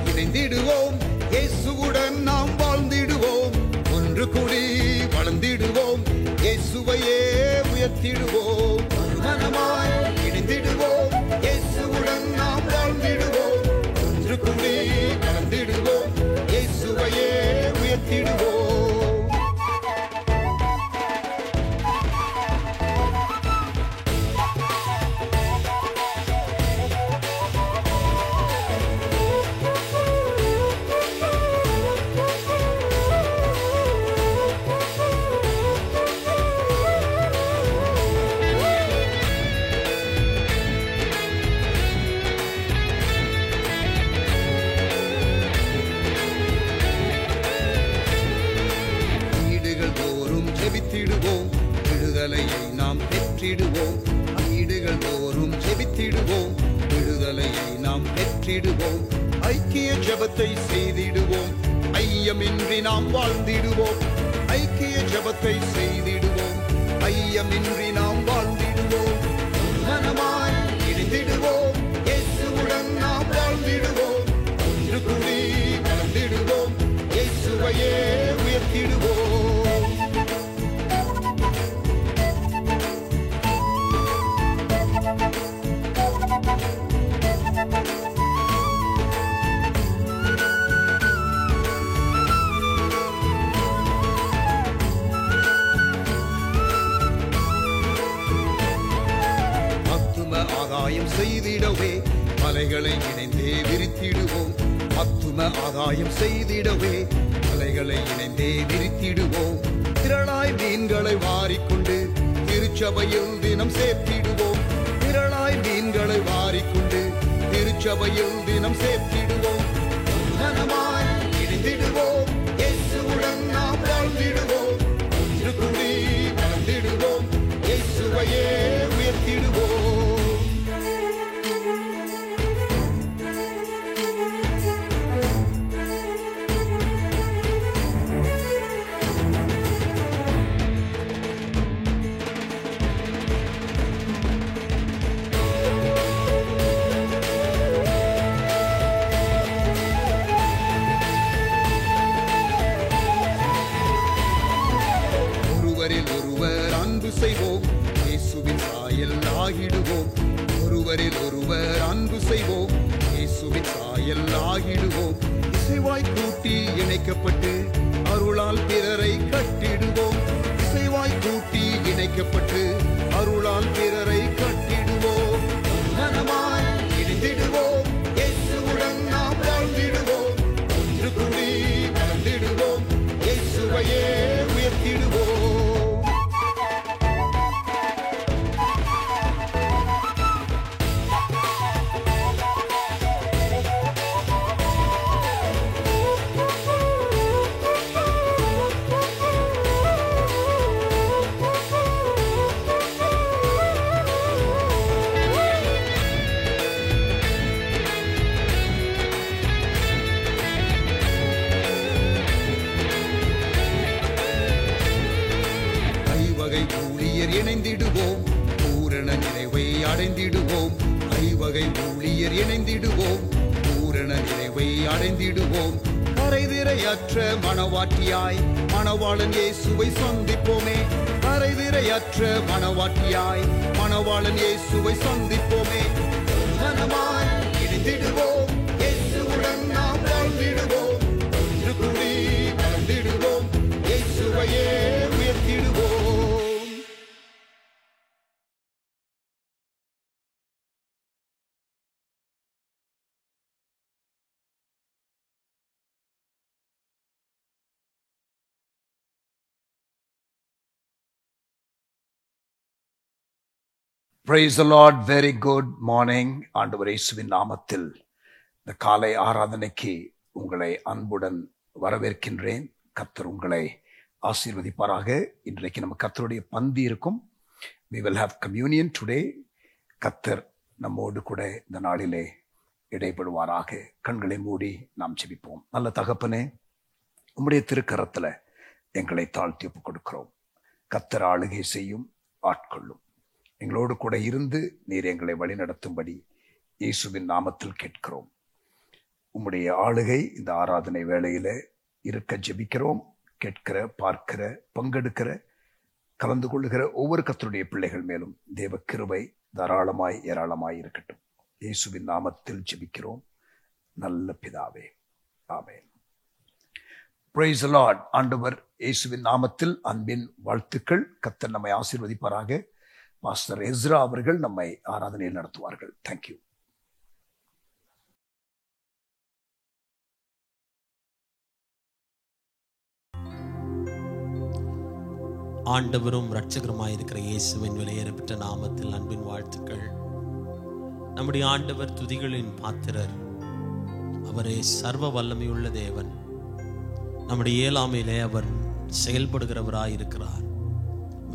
இணைந்திடுவோம், இயேசுவுடன் நாம் வாழ்ந்திடுவோம், ஒன்று கூடி வளர்ந்திடுவோம், இயேசுவையே உயர்த்திடுவோம். மனமாய் இணைந்திடுவோம், இயேசுவுடன் நாம் வாழ்ந்திடுவோம், ஒன்று கூடி வளர்ந்திடுவோம், இயேசுவையே உயர்த்திடுவோம். விடுதலையை நாம் பெற்றிடுவோம், வீடுகள் தோறும் ஜெபித்திடுவோம், விடுதலையை நாம் பெற்றிடுவோம், ஐக்கிய ஜெபத்தை செய்திடுவோம், ஐயமின்றி நாம் வாழ்ந்திடுவோம், ஐக்கிய ஜெபத்தை செய்திடுவோம், ஐயமின்றி நாம் வாழ்ந்திடுவோம். மனமாய் இணைந்திடுவோம், இயேசுவுடன் நாம் வாழ்ந்திடுவோம், ஒன்று கூடி வளர்ந்திடுவோம், இயேசுவையே உயர்த்திடுவோம். ஆதாயம் செய்திடவே மலைகளை இணைந்தே விரித்திடுவோம், அத்தும ஆதாயம் செய்திடவே மலைகளை இணைந்தே விரித்திடுவோம், திரளாய் மீன்களை வாரிக்கொண்டு திருச்சபையில் தினம் சேர்த்திடுவோம், திரளாய் மீன்களை வாரிக்கொண்டு திருச்சபையில் தினம் சேர்த்திடுவோம். மனமாய் இணைந்திடுவோம், இயேசுவுடன் நாம் வாழ்ந்திடுவோம், ஒன்று கூடி வளர்ந்திடுவோம், இயேசுவையே உயர்த்திடுவோம். ஒருவர் அன்பு செய்வோம், இயேசுவின் சாயல் ஆகிடுவோம், ஒருவரில் ஒருவர் அன்பு செய்வோம், இயேசுவின் சாயல் ஆகிடுவோம், இசைவாய் கூட்டி இணைக்கப்பட்டு அருளால் பிறரை கட்டிடுவோம், இசைவாய் கூட்டி இணைக்கப்பட்டு அருளால் பிறரை கட்டிடுவோம். மனமாய் இணைந்திடுவோம், இயேசுவுடன் நாம் வாழ்ந்திடுவோம், ஒன்று கூடி வளர்ந்திடுவோம், இயேசுவையே உயர்த்திடுவோம். வகை ஊழியர் இணைந்திடுவோம், பூரண நிறைவை அடைந்திடுவோம். கரைதிரையற்ற மணவாட்டியாய் மணவாளன் இயேசுவை சந்திப்போமே. கரைதிரையற்ற மணவாட்டியாய் மணவாளன் இயேசுவை சந்திப்போமே. மனமாய் இணைந்திடுவோம், இயேசுவுடன் நாம் வாழ்ந்திடுவோம். ஒன்று கூடி வாழ்ந்திடுவோம், இயேசுவையே உயர்த்திடுவோம். Praise the Lord. Very good morning. ஆண்டவர் இயேசுவின் நாமத்தில் இந்த காலை ஆராதனைக்கு உங்களை அன்புடன் வரவேற்கின்றேன். கர்த்தர் உங்களை ஆசீர்வதிப்பாராக. இன்றைக்கு நம்ம கர்த்தருடைய பந்தி இருக்கும். We will have communion today. கர்த்தர் நம்மோடு கூட இந்த நாளிலே இடைப்படுவாராக. கண்களை மூடி நாம் ஜெபிப்போம். நல்ல தகப்பனே, உம்முடைய திருக்கரத்துல எங்களை தாழ்த்தி ஒப்புக் கொடுக்கிறோம். கர்த்தர் ஆளுகை செய்யும், ஆட்கொள்ளும். எங்களோடு கூட இருந்து நீர் எங்களை வழிநடத்தும்படி இயேசுவின் நாமத்தில் கேட்கிறோம். உம்முடைய ஆளுகை இந்த ஆராதனை வேளையில இருக்க ஜெபிக்கிறோம். கேட்கிற, பார்க்கிற, பங்கெடுக்கிற, கலந்து கொள்ளுகிற ஒவ்வொரு கர்த்தருடைய பிள்ளைகள் மேலும் தேவ கிருபை தாராளமாய் ஏராளமாய் இருக்கட்டும். இயேசுவின் நாமத்தில் ஜெபிக்கிறோம் நல்ல பிதாவே, ஆமென். Praise the Lord. ஆண்டவர் இயேசுவின் நாமத்தில் அன்பின் வாழ்த்துக்கள். கர்த்தர் நம்மை ஆசீர்வதிப்பாராக. பாஸ்டர் எஸ்ரா அவர்கள் நம்மை ஆராதனையில் நடத்துவார்கள். தேங்க்யூ. ஆண்டவரும் இரட்சகருமாயிருக்கிற இயேசுவின் விலையேறப்பட்ட நாமத்தில் அன்பின் வாழ்த்துக்கள். நம்முடைய ஆண்டவர் துதிகளின் பாத்திரர். அவரே சர்வ வல்லமையுள்ள தேவன். நம்முடைய இயலாமையிலே அவர் செயல்படுகிறவராயிருக்கிறார்.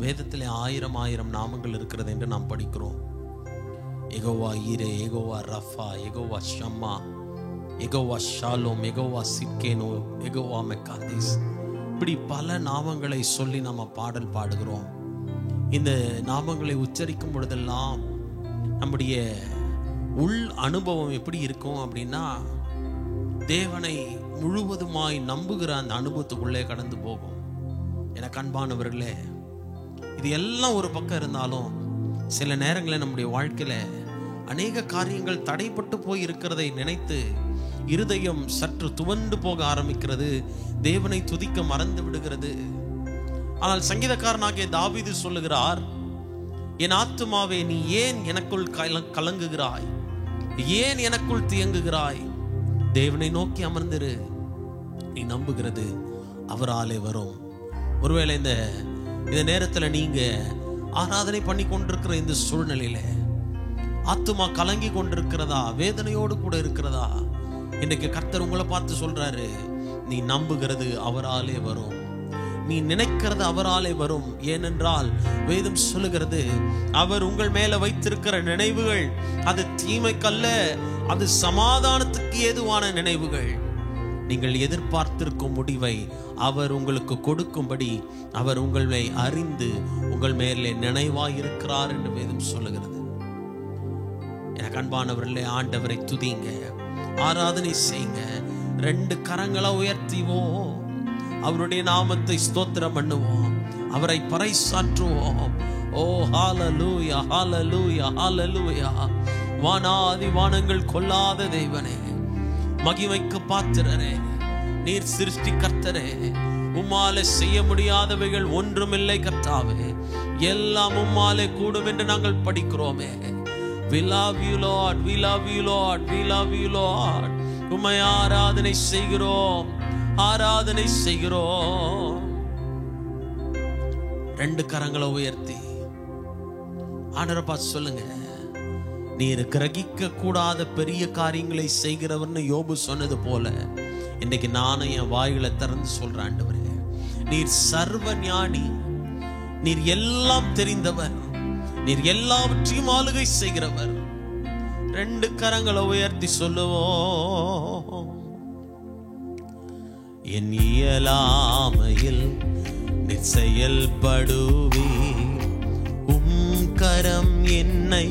வேதத்திலே 1000 நாமங்கள் இருக்கிறது என்று நாம் படிக்கிறோம். யெகோவா ஈரே, யெகோவா ரஃபா, யெகோவா ஷம்மா, யெகோவா ஷாலோம், யெகோவா சிட்கேனோ, யெகோவா மெக்காதீஸ், இப்படி பல நாமங்களை சொல்லி நம்ம பாடல் பாடுகிறோம். இந்த நாமங்களை உச்சரிக்கும் பொழுதெல்லாம் நம்முடைய உள் அனுபவம் எப்படி இருக்கும் அப்படின்னா, தேவனை முழுவதுமாய் நம்புகிற அந்த அனுபவத்துக்குள்ளே கடந்து போகும். எனக்கு அன்பானவர்களே, இது எல்லாம் ஒரு பக்கம் இருந்தாலும் சில நேரங்களில் நம்முடைய வாழ்க்கையில அநேக காரியங்கள் தடைப்பட்டு போய் இருக்கிறதை நினைத்து இருதயம் சற்று துவண்டு போக ஆரம்பிக்கிறது. தேவனை துதிக்க மறந்து விடுகிறது. ஆனால் சங்கீதக்காரனாகிய தாவீது சொல்லுகிறார், என் ஆத்துமாவே நீ ஏன் எனக்குள் கலங்குகிறாய், ஏன் எனக்குள் தியங்குகிறாய்? தேவனை நோக்கி அமர்ந்திரு, நீ நம்புகிறது அவராலே வரும். ஒருவேளை இந்த நேரத்தில் நீங்க ஆராதனை பண்ணி கொண்டிருக்கிற இந்த சூழ்நிலையில ஆத்துமா கலங்கி கொண்டிருக்கிறதா, வேதனையோடு கூட இருக்கிறதா, இன்னைக்கு கர்த்தர் உங்களை பார்த்து சொல்றாரு, நீ நம்புகிறது அவராலே வரும், நீ நினைக்கிறது அவராலே வரும். ஏனென்றால் வேதம் சொல்லுகிறது, அவர் உங்கள் மேல வைத்திருக்கிற நினைவுகள் அது தீமைக்கல்ல, அது சமாதானத்துக்கு ஏதுவான நினைவுகள். நீங்கள் எதிர்பார்த்திருக்கும் முடிவை அவர் உங்களுக்கு கொடுக்கும்படி அவர் உங்களை அறிந்து உங்கள் மேலே நினைவாயிருக்கிறார் என்று வேதம் சொல்லுகிறது. எனக்கு அன்பானவர்களே, ஆண்டவரை துதிங்க, ஆராதனை செய்யுங்க, 2 கரங்களை உயர்த்திவோம், அவருடைய நாமத்தை ஸ்தோத்திரம் பண்ணுவோம், அவரை பறைசாற்றுவோம். ஓ ஹalleluya, ஹalleluya, ஹalleluya. வானாதி வானங்கள் கொள்ளாத தேவனே, மகிமைக்கு பாத்திரரே, நீர் சிருஷ்டி கர்த்தரே, உம்மாலே செய்ய முடியாதவைகள் ஒன்றுமில்லை கர்த்தாவே, எல்லாம் உம்மாலே கூடும் என்று நாங்கள் படிக்கிறோமே. We love you Lord, we love you Lord, we love you Lord. உம்மை ஆராதனை செய்கிறோம், ஆராதனை செய்கிறோம். 2 கரங்களை உயர்த்தி ஆண்டவரை பார்த்து சொல்லுங்க, நீர் கிரகிக்க கூடாத பெரிய காரியங்களை செய்கிறவர்னு யோபு சொன்னது போல இன்னைக்கு நானும் என் வாய்களை திறந்து சொல்றேன், ஆண்டவரே நீர் சர்வ ஞானி, நீர் எல்லாம் தெரிந்தவர், நீர் எல்லாவற்றையும் ஆளுகை செய்கிறவர். 2 கரங்களை உயர்த்தி சொல்லுவோம். என் இயலாமையில் நீர் செயல்படுவே, கரம் என்னை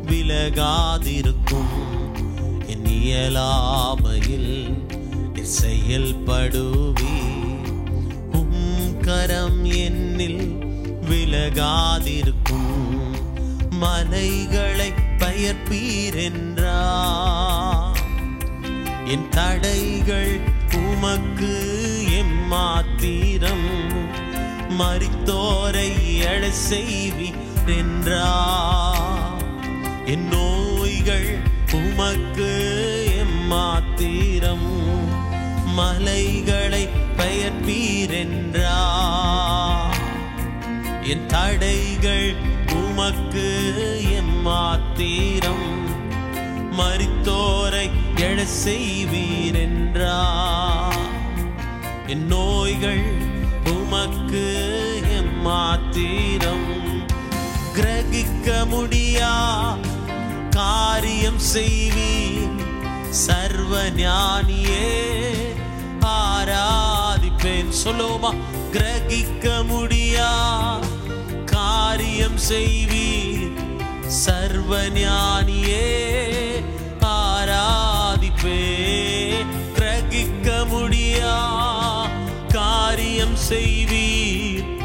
விலகாதிருக்கும். என் இயலாமையில் செயல்படுவி. கரம் என்னில் விலகாதிருக்கும். மலைகளை பெயர்ப்பீர் என்றார். என் தடைகள் உமக்கு எம்மாத்திரம். மரித்தோரை எழச் செய்வீர் என்றார். என் நோய்கள் உமக்கு எம்மாத்திரம். மலைகளை பெயர்ப்பீர் என்றார். என் தடைகள் உமக்கு எம்மாத்திரம். மரித்தோரை எழச் செய்வீர் என்றார். என் நோய்கள் உமக்கு எம்மாத்திரம். கிரகிக்க முடியா காரியம் செய்வீர் சர்வ ஞானியே. ஆராதிப்பேன். சொல்லுவோமா? கிரகிக்க முடியா காரியம் செய்வீர் சர்வ ஞானியே. ஆராதிப்பேன். கிரகிக்க முடியா காரியம் செய்வீர்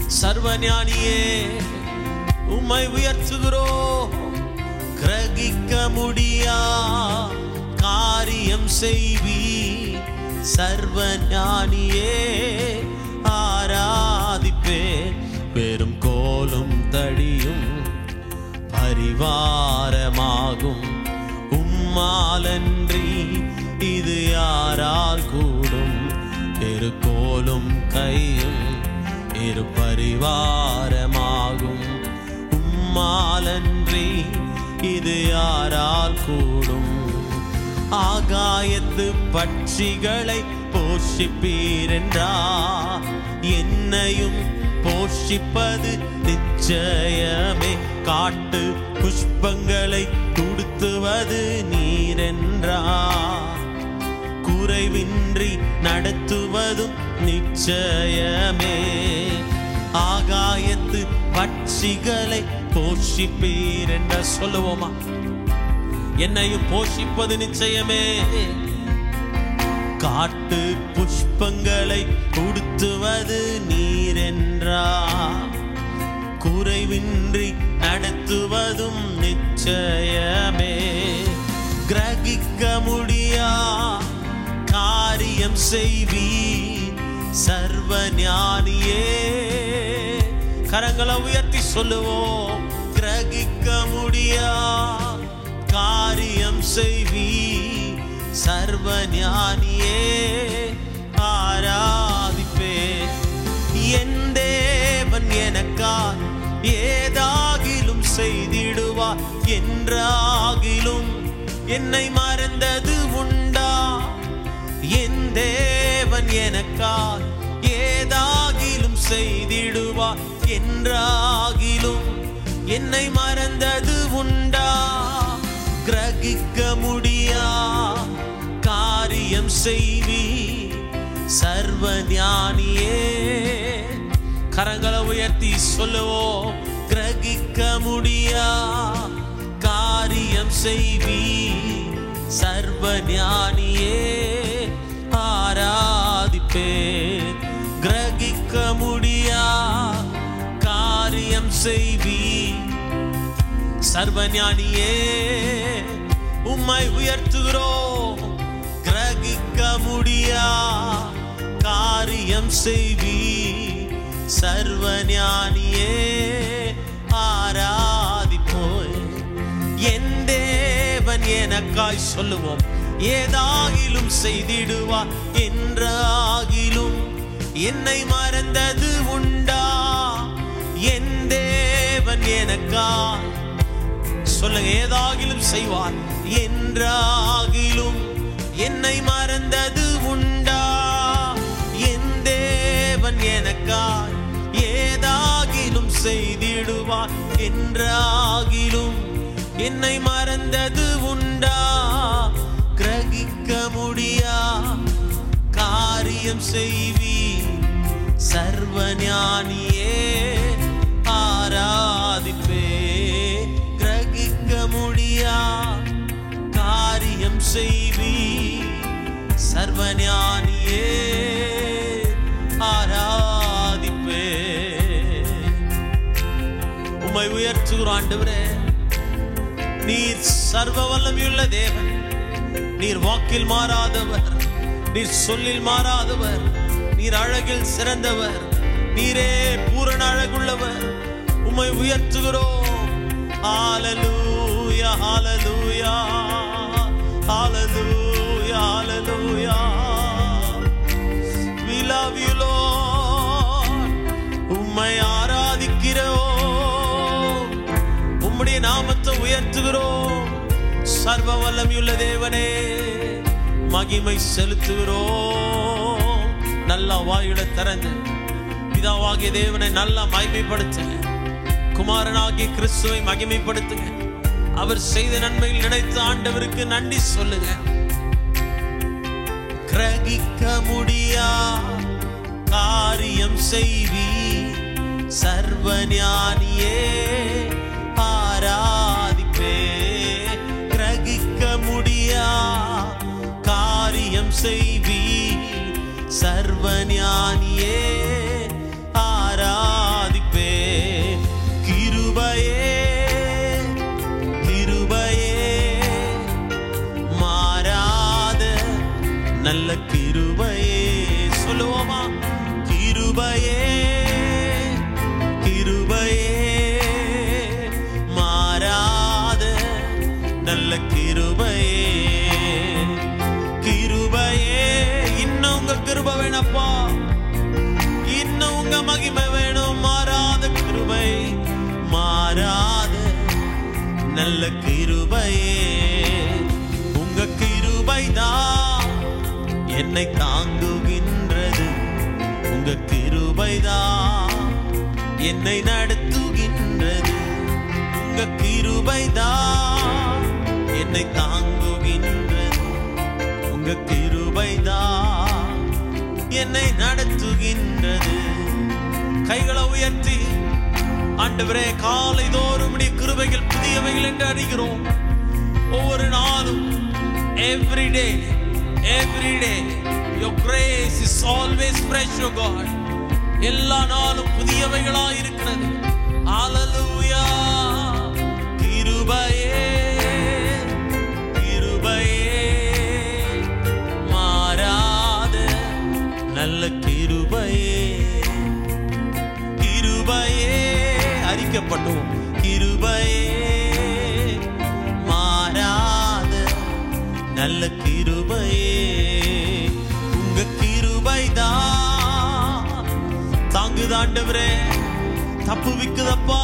சர்வ ஞானியே. உம்மை உயர்த்துகிறோம். கிரகிக்க முடியா காரியம் செய்வீர் சர்வ ஞானியே. ஆராதிப்பேன். பெரும் கோலும் தடியும் பரிவாரமாகும். உம்மாலன்றி இது யாரால் கூடும். பெருகோலும் கையும் இரு பரிவாரமாகும். உம்மாலன்றி இது யாரால் கூடும். ஆகாயத்து பட்சிகளை போஷிப்பீர் என்றார். என்னையும் போஷிப்பது நிச்சயமே. காட்டு புஷ்பங்களை கொடுத்துவது நீர் என்றார். குறைவின்றி நடத்துவதும் நிச்சயமே. ஆகாயத்து பட்சிகளை போஷிப்பீர் என்ற சொல்லுவோமா? என்னையும் போஷிப்பது நிச்சயமே. காட்டு புஷ்பங்களை கொடுத்துவது நீர் என்றார். குறைவின்றி நடத்துவதும் நிச்சயமே. கிரகிக்க முடியா காரியம் செய்வீர் சர்வ ஞானியே. கரங்களை உயர்த்தி சொல்லுவோம். கிரகிக்க முடியா காரியம் செய்வீர் சர்வ ஞானியே. ஆராதிப்பேன். என் தேவன் எனக்காய் ஏதாகிலும் செய்திடுவார். என்றாகிலும் என்னை மறந்தது உண்டா? என் தேவன் எனக்காய் ஏதாகிலும் செய்திடுவார். என்றாகிலும் என்னை மறந்தது உண்டா? கிரகிக்க முடியா காரியம் செய்வீர் சர்வ ஞானியே. கரங்களை உயர்த்தி சொல்லுவோம். கிரகிக்க முடியா காரியம் செய்வீர் சர்வ ஞானியே. ஆராதிப்பேன். கிரகிக்க முடியா காரியம் செய்வீர் சர்வ ஞானியே. உம்மை உயர்த்துகிறோம். கிரகிக்க முடியா காரியம் செய்வீர் சர்வ ஞானியே. ஆராதிப்போய். என் தேவன் எனக்காய் சொல்லுவோம். ஏதாகிலும் செய்திடுவார். என்றாகிலும் என்னை மறந்தது உண்டா? என் தேவன் எனக்காய் சொல்லுங்க. ஏதாகிலும் செய்வார். என்றாகிலும் என்னை மறந்தது உண்டா? என் தேவன் எனக்காய் ஏதாகிலும் செய்திடுவார். என்றாகிலும் என்னை மறந்தது உண்டா? கிரகிக்க முடியா காரியம் செய்வீர் சர்வ ஞானியே. ஆராதிப்பே. கிரகிக்க செய்வி சர்வஞானியே ஆராதிப்பே. உம்மை உயர்த்துகிறோம் ஆண்டவரே. நீர் சர்வ வல்லமையுள்ள தேவன். நீர் வாக்கில் மாறாதவர், நீர் சொல்லில் மாறாதவர், நீர் அழகில் சிறந்தவர், நீரே பூரண அழகுள்ளவர். உம்மை உயர்த்துகிறோம். ஹalleluya ஹalleluya ஹalleluya ஹalleluya. We love you Lord. உம்மை ஆராதிக்கிறோம், உம்முடைய நாமத்தை உயர்த்துகிறோம். சர்வ வல்லமையுள்ள தேவனே மகிமை செலுத்துகிறோம். நல்லா வாயுட திறந்து பிதாவாகிய தேவனை நல்லா மகிமைப்படுத்துங்க. குமாரனாகிய கிறிஸ்துவை மகிமைப்படுத்துங்க. அவர் செய்த நன்மையில் நினைத்து ஆண்டவருக்கு நன்றி சொல்லுங்க. கிரகிக்க முடியா காரியம் செய்வி சர்வஞானியே ஆராதிப்பே. கிரகிக்க முடியா காரியம் செய்வி சர்வஞானியே ஆராதிப்பே. கிருபையே கிருபையே மாறாத நல்ல கிருபையே. சொல்லுவோமா? கிருபையே கிருபையே மாறாத நல்ல கிருபையே. கிருபையே இன்னும் உங்க கிருபை வேணப்பா, இன்னும் உங்க மகிமை வேணும். மாறாத கிருபை, மாறாத நல்ல கிருபையே. உங்க கிருபைதான் என்னை தாங்குகின்றது. உங்க கிருபைதான் என்னை நடத்துகின்றது. உங்க கிருபைதான் என்னை தாங்குகின்றது. உங்க கிருபைதான் என்னை நடத்துகின்றது. கைகளை உயர்த்தி ஆண்டவரே, காலை தோறும் கிருபைகள் புதியவைகள் என்று அறிகிறோம். ஒவ்வொரு நாளும் every day your grace is always fresh, oh God. எல்லா நாளும் புதியவைகளாய் இருக்கிறது. ஹalleluya. கிருபையே கிருபையே மாறாத நல்ல கிருபையே. கிருபையே அறிக்கப்பட்டோம். கிருபையே மாறாத நல்ல கிருபையே. உங்க கிருபைதான் தாங்குதாண்டவரே, தப்புவிக்குதப்பா,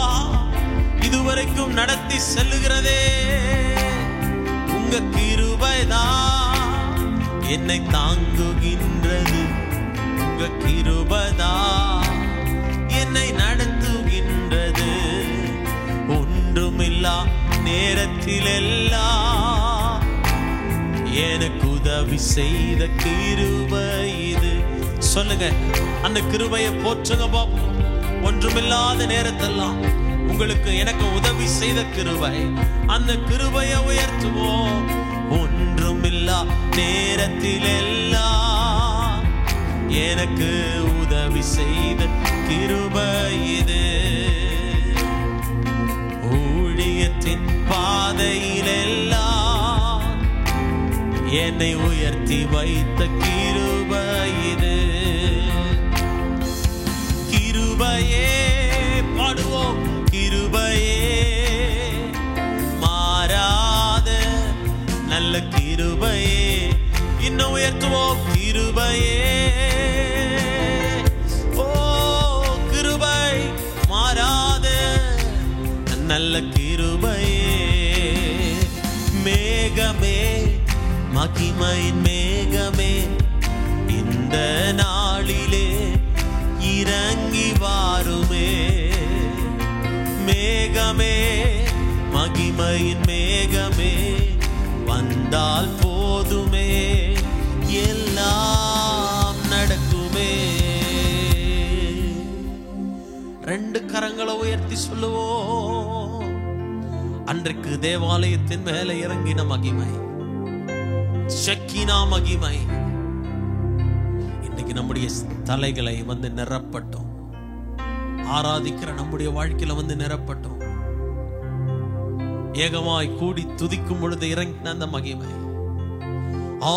இதுவரைக்கும் நடத்தி செல்லுகிறதே. உங்க கிருபைதான் என்னை தாங்குகின்றது. உங்க கிருபைதான் என்னை நடத்துகின்றது. ஒன்றுமில்லா நேரத்திலெல்லாம் எனக்கு உதவி செய்த கிருபை இது. சொல்லுங்க, அந்த கிருபையை போற்றுங்க பாப்போம். ஒன்றுமில்லாத நேரத்தெல்லாம் உங்களுக்கு எனக்கு உதவி செய்த கிருபை, அந்த கிருபையை உயர்த்துவோம். ஒன்றுமில்லா நேரத்திலெல்லாம் எனக்கு உதவி செய்த கிருபை இது. ஊழியத்தின் பாதையிலெல்லாம் என்னை உயர்த்தி வைத்த கிருபை இது. கிருபையே பாடுவோம். கிருபையே மாறாத நல்ல கிருபையே. இன்னும் உயர்த்துவோம். கிருபையே ஓ கிருபை மாறாத நல்ல கிருபையே. மேகமே மகிமையின் மேகமே இந்த நாளிலே இறங்கி வாருமே. மேகமே மகிமையின் மேகமே வந்தால் போதுமே, எல்லாம் நடக்குமே. ரெண்டு கரங்களை உயர்த்தி சொல்லுவோம். அன்றைக்கு தேவாலயத்தின் மேலே இறங்கின மகிமை, ஷக்கீனா மகிமை இன்னைக்கு நம்முடைய தலைகளை வந்து நிரப்பட்டும். ஆராதிக்கிற நம்முடைய வாழ்க்கையில வந்து நிரப்பட்டும். ஏகமாய் கூடி துதிக்கும் பொழுது இறங்கின அந்த மகிமை,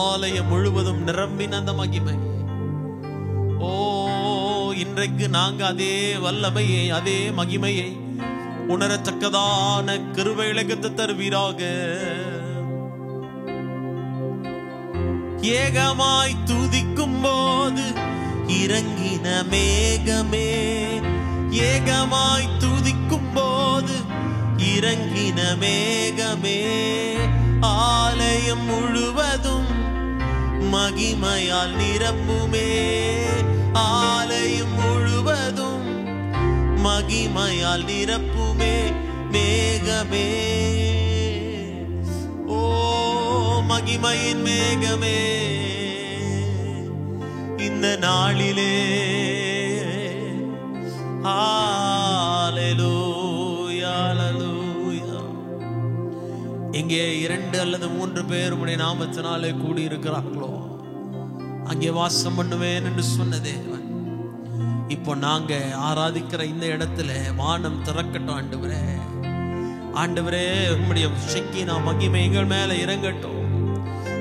ஆலயம் முழுவதும் நிரம்பின அந்த மகிமை. ஓ, இன்றைக்கு நாங்க அதே வல்லமையை, அதே மகிமையை உணரத்தக்கதான கிருபைகளை தருவீராக. ஏகமாய் துதிக்கும் போது இறங்கின மேகமே, ஏகமாய் துதிக்கும் போது இறங்கின மேகமே, ஆலயம் முழுவதும் மகிமையால் நிரப்புமே, ஆலயம் முழுவதும் மகிமையால் நிரப்புமே மேகமே. ஓ, மகிமையின் மேகமே, இந்த நாளிலே ஹல்லேலூயா ஹல்லேலூயா. இங்கே 2 அல்லது 3 பேர் உம்முடைய நாமத்தினாலே கூடி இருக்கிறார்களோ அங்கே வாசம் பண்ணுவேன் என்று சொன்ன தேவன், இப்போ நாங்க ஆராதிக்கிற இந்த இடத்துல வானம் திறக்கட்டும். ஆண்டவரே, ஆண்டவரே, உம்முடைய ஷக்கீனா மகிமை எங்கள் மேல இறங்கட்டும்.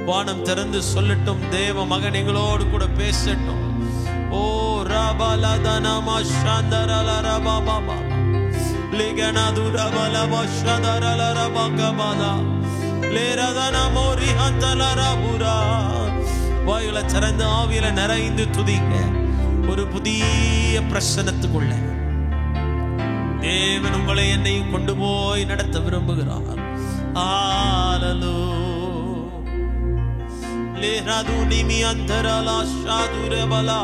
வானம் திறந்து சொல்லட்டும், தேவ மகன் எங்களோடு கூட பேசட்டும். ஓ ரபலதனமா ஷந்தரல ரபபபா லிகனதுரபல வஷதரல ரபகபதா லேரதனமோரி ஹந்தல ரபுரா. வாயில திறந்து ஆவியில நிறைந்து துதிங்க. ஒரு புதிய பிரசன்னத்துக்குள்ள தேவன் உங்களை என்னையும் கொண்டு போய் நடத்த விரும்புகிறார். லேஹதுனிமி அந்தரலா ஷாதுரபலா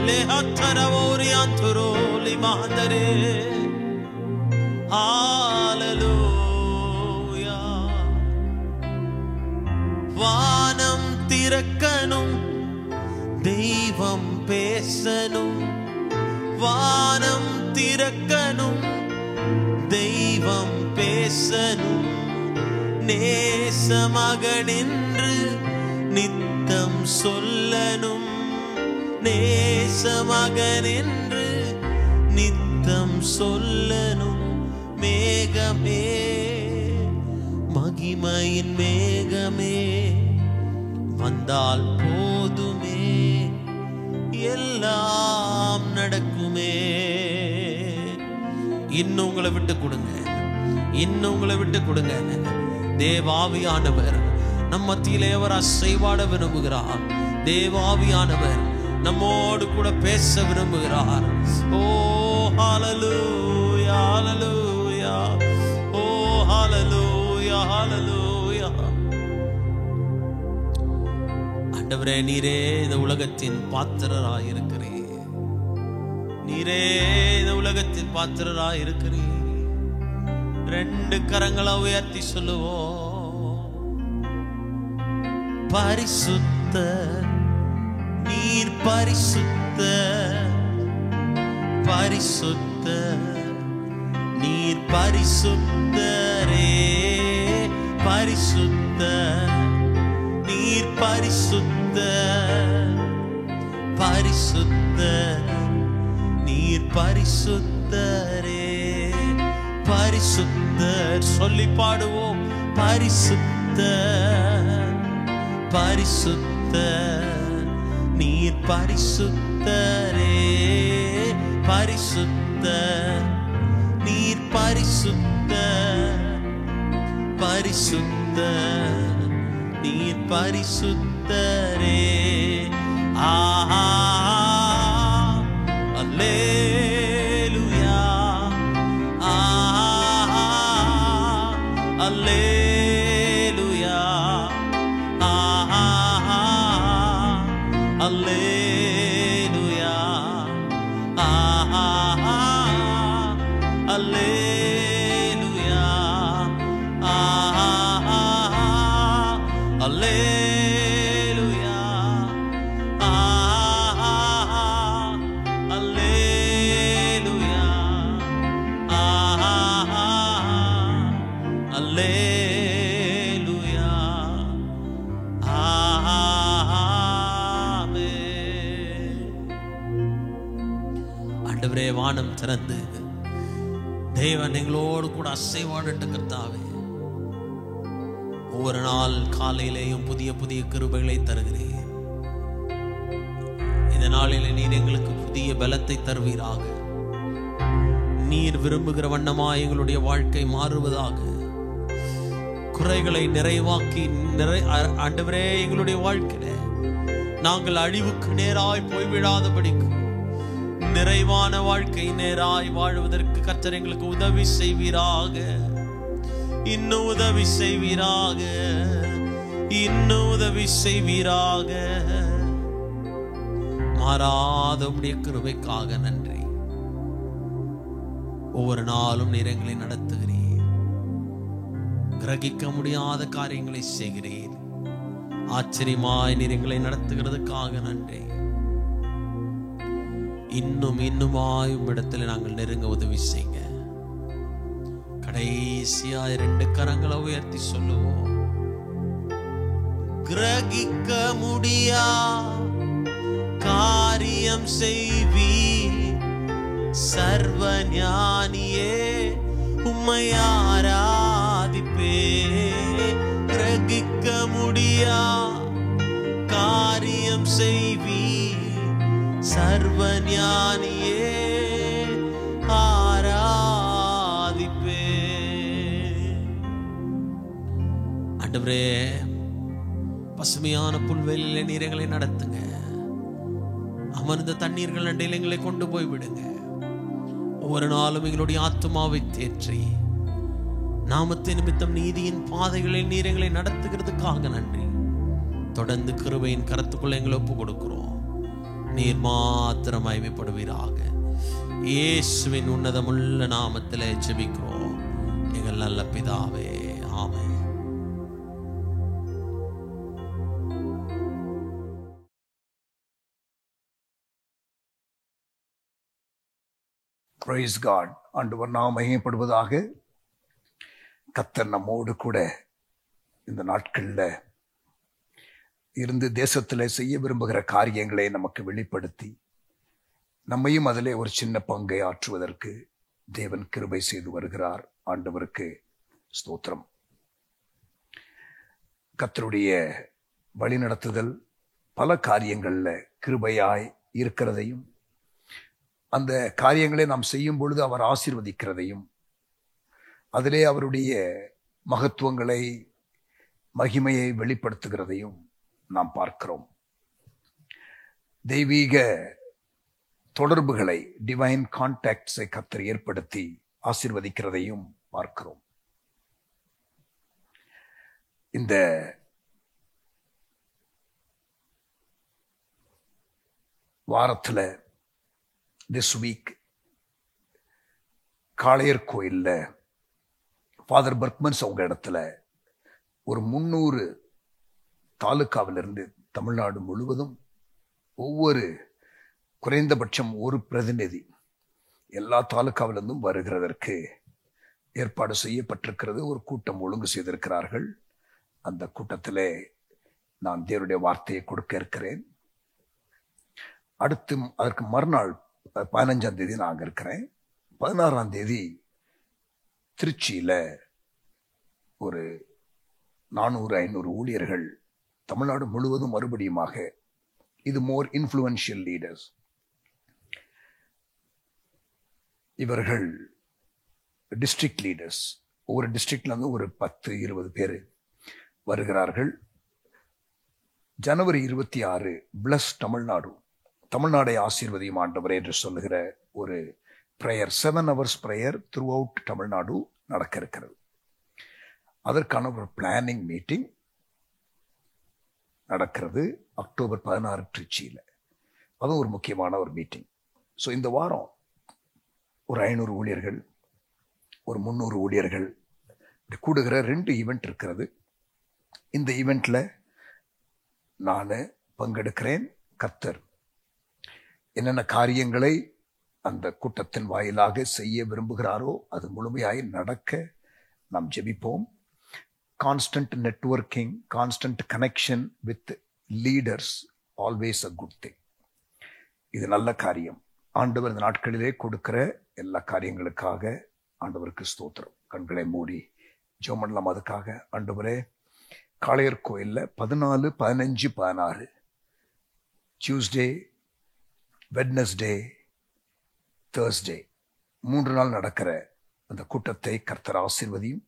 லேஹத்தரவோரி அந்தரோ லிமஹந்தரே. ஹல்லேலூயா. வானம் திறக்கணும், தெய்வம் பேசணும். வானம் திறக்கணும், தெய்வம் பேசணும். நேசமகனென்று நித்தம் சொல்லணும், நேசமகனென்று நித்தம் சொல்லணும். மேகமே, மகிமையின் மேகமே வந்தால் போதுமே, எல்லாம் நடக்குமே. இன்னும் உங்களை விட்டு கொடுங்க, இன்னும் உங்களை விட்டு கொடுங்க. தேவாவியானவர் நம் மத்தியிலே அவர் அசைவாட விரும்புகிறார். தேவாவியானவர் நம்மோடு கூட பேச விரும்புகிறார். ஓ ஹல்லேலூயா ஹல்லேலூயா, ஓ ஹல்லேலூயா ஹல்லேலூயா. ஆண்டவரே, நீரே இந்த உலகத்தின் பாத்திரராய் இருக்கிறீர். நீரே இந்த உலகத்தின் பாத்திரராய் இருக்கிறீர். 2 கரங்களை உயர்த்தி சொல்லுவோம். பரிசுத்த, நீர் பரிசுத்த, பரிசுத்த, நீர் பரிசுத்தரே, பரிசுத்த, நீர் பரிசுத்த, பரிசுத்த, நீர் பரிசுத்தரே, பரிசுத்தர். சொல்லி பாடுவோம். பரிசுத்த, பரிசுத்த, நீர் பரிசுத்தரே, பரிசுத்த, நீர் பரிசுத்த, பரிசுத்த, நீர் பரிசுத்தரே. ஆஹா, அல்லேலூயா, ஆஹா, அல்லேலூயா, ஆஹா, அல்லேலூயா, ஆஹா, அல்லேலூயா, ஆஹா, அல்லேலூயா, ஆஹா, அல்லேலூயா, ஆஹா, அல்லேலூயா, ஆண்டவரே, வானம் திறந்து தேவன் எங்களோடு கூட அசைவாடட்டு கர்த்தாவே. ஒவ்வொரு நாள் காலையிலேயும் புதிய புதிய கிருபைகளை தருகிறேன். இந்த நாளிலே நீர் எங்களுக்கு புதிய பலத்தை தருவீராக. நீர் விரும்புகிற வண்ணமாய் எங்களுடைய வாழ்க்கை மாறுவதாக. குறைகளை நிறைவாக்கி ஆண்டவரே, எங்களுடைய வாழ்க்கையில நாங்கள் அழிவுக்கு நேராய் போய்விடாதபடிக்கு நிறைவான வாழ்க்கை நேராய் வாழ்வதற்கு கர்த்தர் எங்களுக்கு உதவி செய்வீராக. இன்னும் உதவி செய்வீராக, இன்னும் உதவி செய்வீராக. மாறாத உம்முடைய கிருபைக்காக நன்றி. ஒவ்வொரு நாளும் நீர் எங்களை நடத்துகிறீர். கிரகிக்க முடியாத காரியங்களை செய்கிறீர். ஆச்சரியமாய் நீர் எங்களை நடத்துகிறதுக்காக நன்றி. இன்னும் இன்னுமாய் உம்மிடத்தில் நாங்கள் நெருங்க உதவி செய்யுங்க. கடைசியா 2 கரங்களை உயர்த்தி சொல்லுவோம். கிரகிக்க முடியா காரியம் செய்வி சர்வ ஞானியே, உம்மை ஆராதிப்பே. கிரகிக்க முடியா காரியம் செய்வி சர்வ ஞானியே, ஆராதிப்பே. ஆண்டவரே, பசுமையான புல்வெளியிலே நீர் எங்களை நடத்துங்க. அமர்ந்த தண்ணீர்கள் அண்டையில் எங்களை கொண்டு போய் விடுங்க. ஒவ்வொரு நாளும் எங்களுடைய ஆத்மாவை தேற்றி நாமத்தின் நிமித்தம் நீதியின் பாதைகளில் நீர் எங்களை நடத்துகிறதுக்காக நன்றி. தொடர்ந்து கிருபையின் கரத்துக்குள்ள எங்களை ஒப்பு கொடுக்கிறோம். நீர் மாத்திரம் மகிமைப்படுவீராக. இயேசுவின் உன்னதமுள்ள நாமத்திலே ஜெபிக்கிறோம் எங்கள் நல்ல பிதாவே, ஆமென். Praise God. ஆண்டவர் நாம் மகிமைப்படுவதாக. கர்த்தர் நம்மோடு கூட இந்த நாட்களில் இருந்து தேசத்தில் செய்ய விரும்புகிற காரியங்களை நமக்கு வெளிப்படுத்தி நம்மையும் அதிலே ஒரு சின்ன பங்கை ஆற்றுவதற்கு தேவன் கிருபை செய்து வருகிறார். ஆண்டவருக்கு ஸ்தோத்திரம். கர்த்தருடைய வழிநடத்துதல் பல காரியங்களில் கிருபையாய் இருக்கிறதையும், அந்த காரியங்களை நாம் செய்யும் பொழுது அவர் ஆசீர்வதிக்கிறதையும், அதிலே அவருடைய மகத்துவங்களை, மகிமையை வெளிப்படுத்துகிறதையும் நாம் பார்க்கிறோம். தெய்வீக தொடர்புகளை, டிவைன் கான்டாக்ட்ஸை கர்த்தர் ஏற்படுத்தி ஆசீர்வதிக்கிறதையும் பார்க்கிறோம். இந்த வாரத்தில் திஸ் வீக் காளையர் கோயில்ல ஃபாதர் பர்க்மன்ஸ் அவங்க இடத்துல ஒரு 300 தாலுக்காவிலிருந்து தமிழ்நாடு முழுவதும் ஒவ்வொரு குறைந்தபட்சம் ஒரு பிரதிநிதி எல்லா தாலுக்காவிலிருந்தும் வருகிறதற்கு ஏற்பாடு செய்யப்பட்டிருக்கிறது. ஒரு கூட்டம் ஒழுங்கு செய்திருக்கிறார்கள். அந்த கூட்டத்திலே நான் தேவனுடைய வார்த்தையை கொடுக்க இருக்கிறேன். அடுத்து அதற்கு மறுநாள் 15ஆம் தேதி நான் அங்கே இருக்கிறேன். 16ஆம் தேதி திருச்சியில் ஒரு 400-500 ஊழியர்கள் தமிழ்நாடு முழுவதும் மறுபடியுமாக, இது மோர் இன்ஃப்ளூயன்ஷியல் லீடர்ஸ், இவர்கள் டிஸ்ட்ரிக்ட் லீடர்ஸ், ஒவ்வொரு டிஸ்ட்ரிக்ட்லேருந்து ஒரு 10-20 பேர் வருகிறார்கள். ஜனவரி 26 பிளஸ் தமிழ்நாடு, தமிழ்நாடை ஆசீர்வதியும் ஆண்டவரே என்று சொல்லுகிற ஒரு prayer, 7 hours prayer through out Tamil Nadu நடக்க இருக்கிறது. அதற்கான ஒரு பிளானிங் மீட்டிங் நடக்கிறது அக்டோபர் 16 திருச்சியில். அதுவும் ஒரு முக்கியமான ஒரு மீட்டிங். ஸோ இந்த வாரம் ஒரு 500 ஊழியர்கள், ஒரு 300 ஊழியர்கள் கூடுகிற 2 ஈவெண்ட் இருக்கிறது. இந்த ஈவெண்ட்டில் நான் பங்கெடுக்கிறேன். கர்த்தர் என்னென்ன காரியங்களை அந்த கூட்டத்தின் வாயிலாக செய்ய விரும்புகிறாரோ அது முழுமையாய் நடக்க நாம் ஜெபிப்போம். Constant networking, constant connection with leaders, always a good thing. இது நல்ல காரியம். ஆண்டவர் இந்த நாட்களிலே கொடுக்கிற எல்லா காரியங்களுக்காக ஆண்டவருக்கு ஸ்தோத்திரம். கண்களை மூடி ஜெபம் பண்ணலாம். அதுக்காக ஆண்டவரே, காளையர் கோயில்ல 14, 15, 16 டியூஸ்டே, வெட்னஸ்டே, தேர்ஸ்டே 3 நாள் நடக்கிற அந்த கூட்டத்தை கர்த்தர் ஆசீர்வதியும்.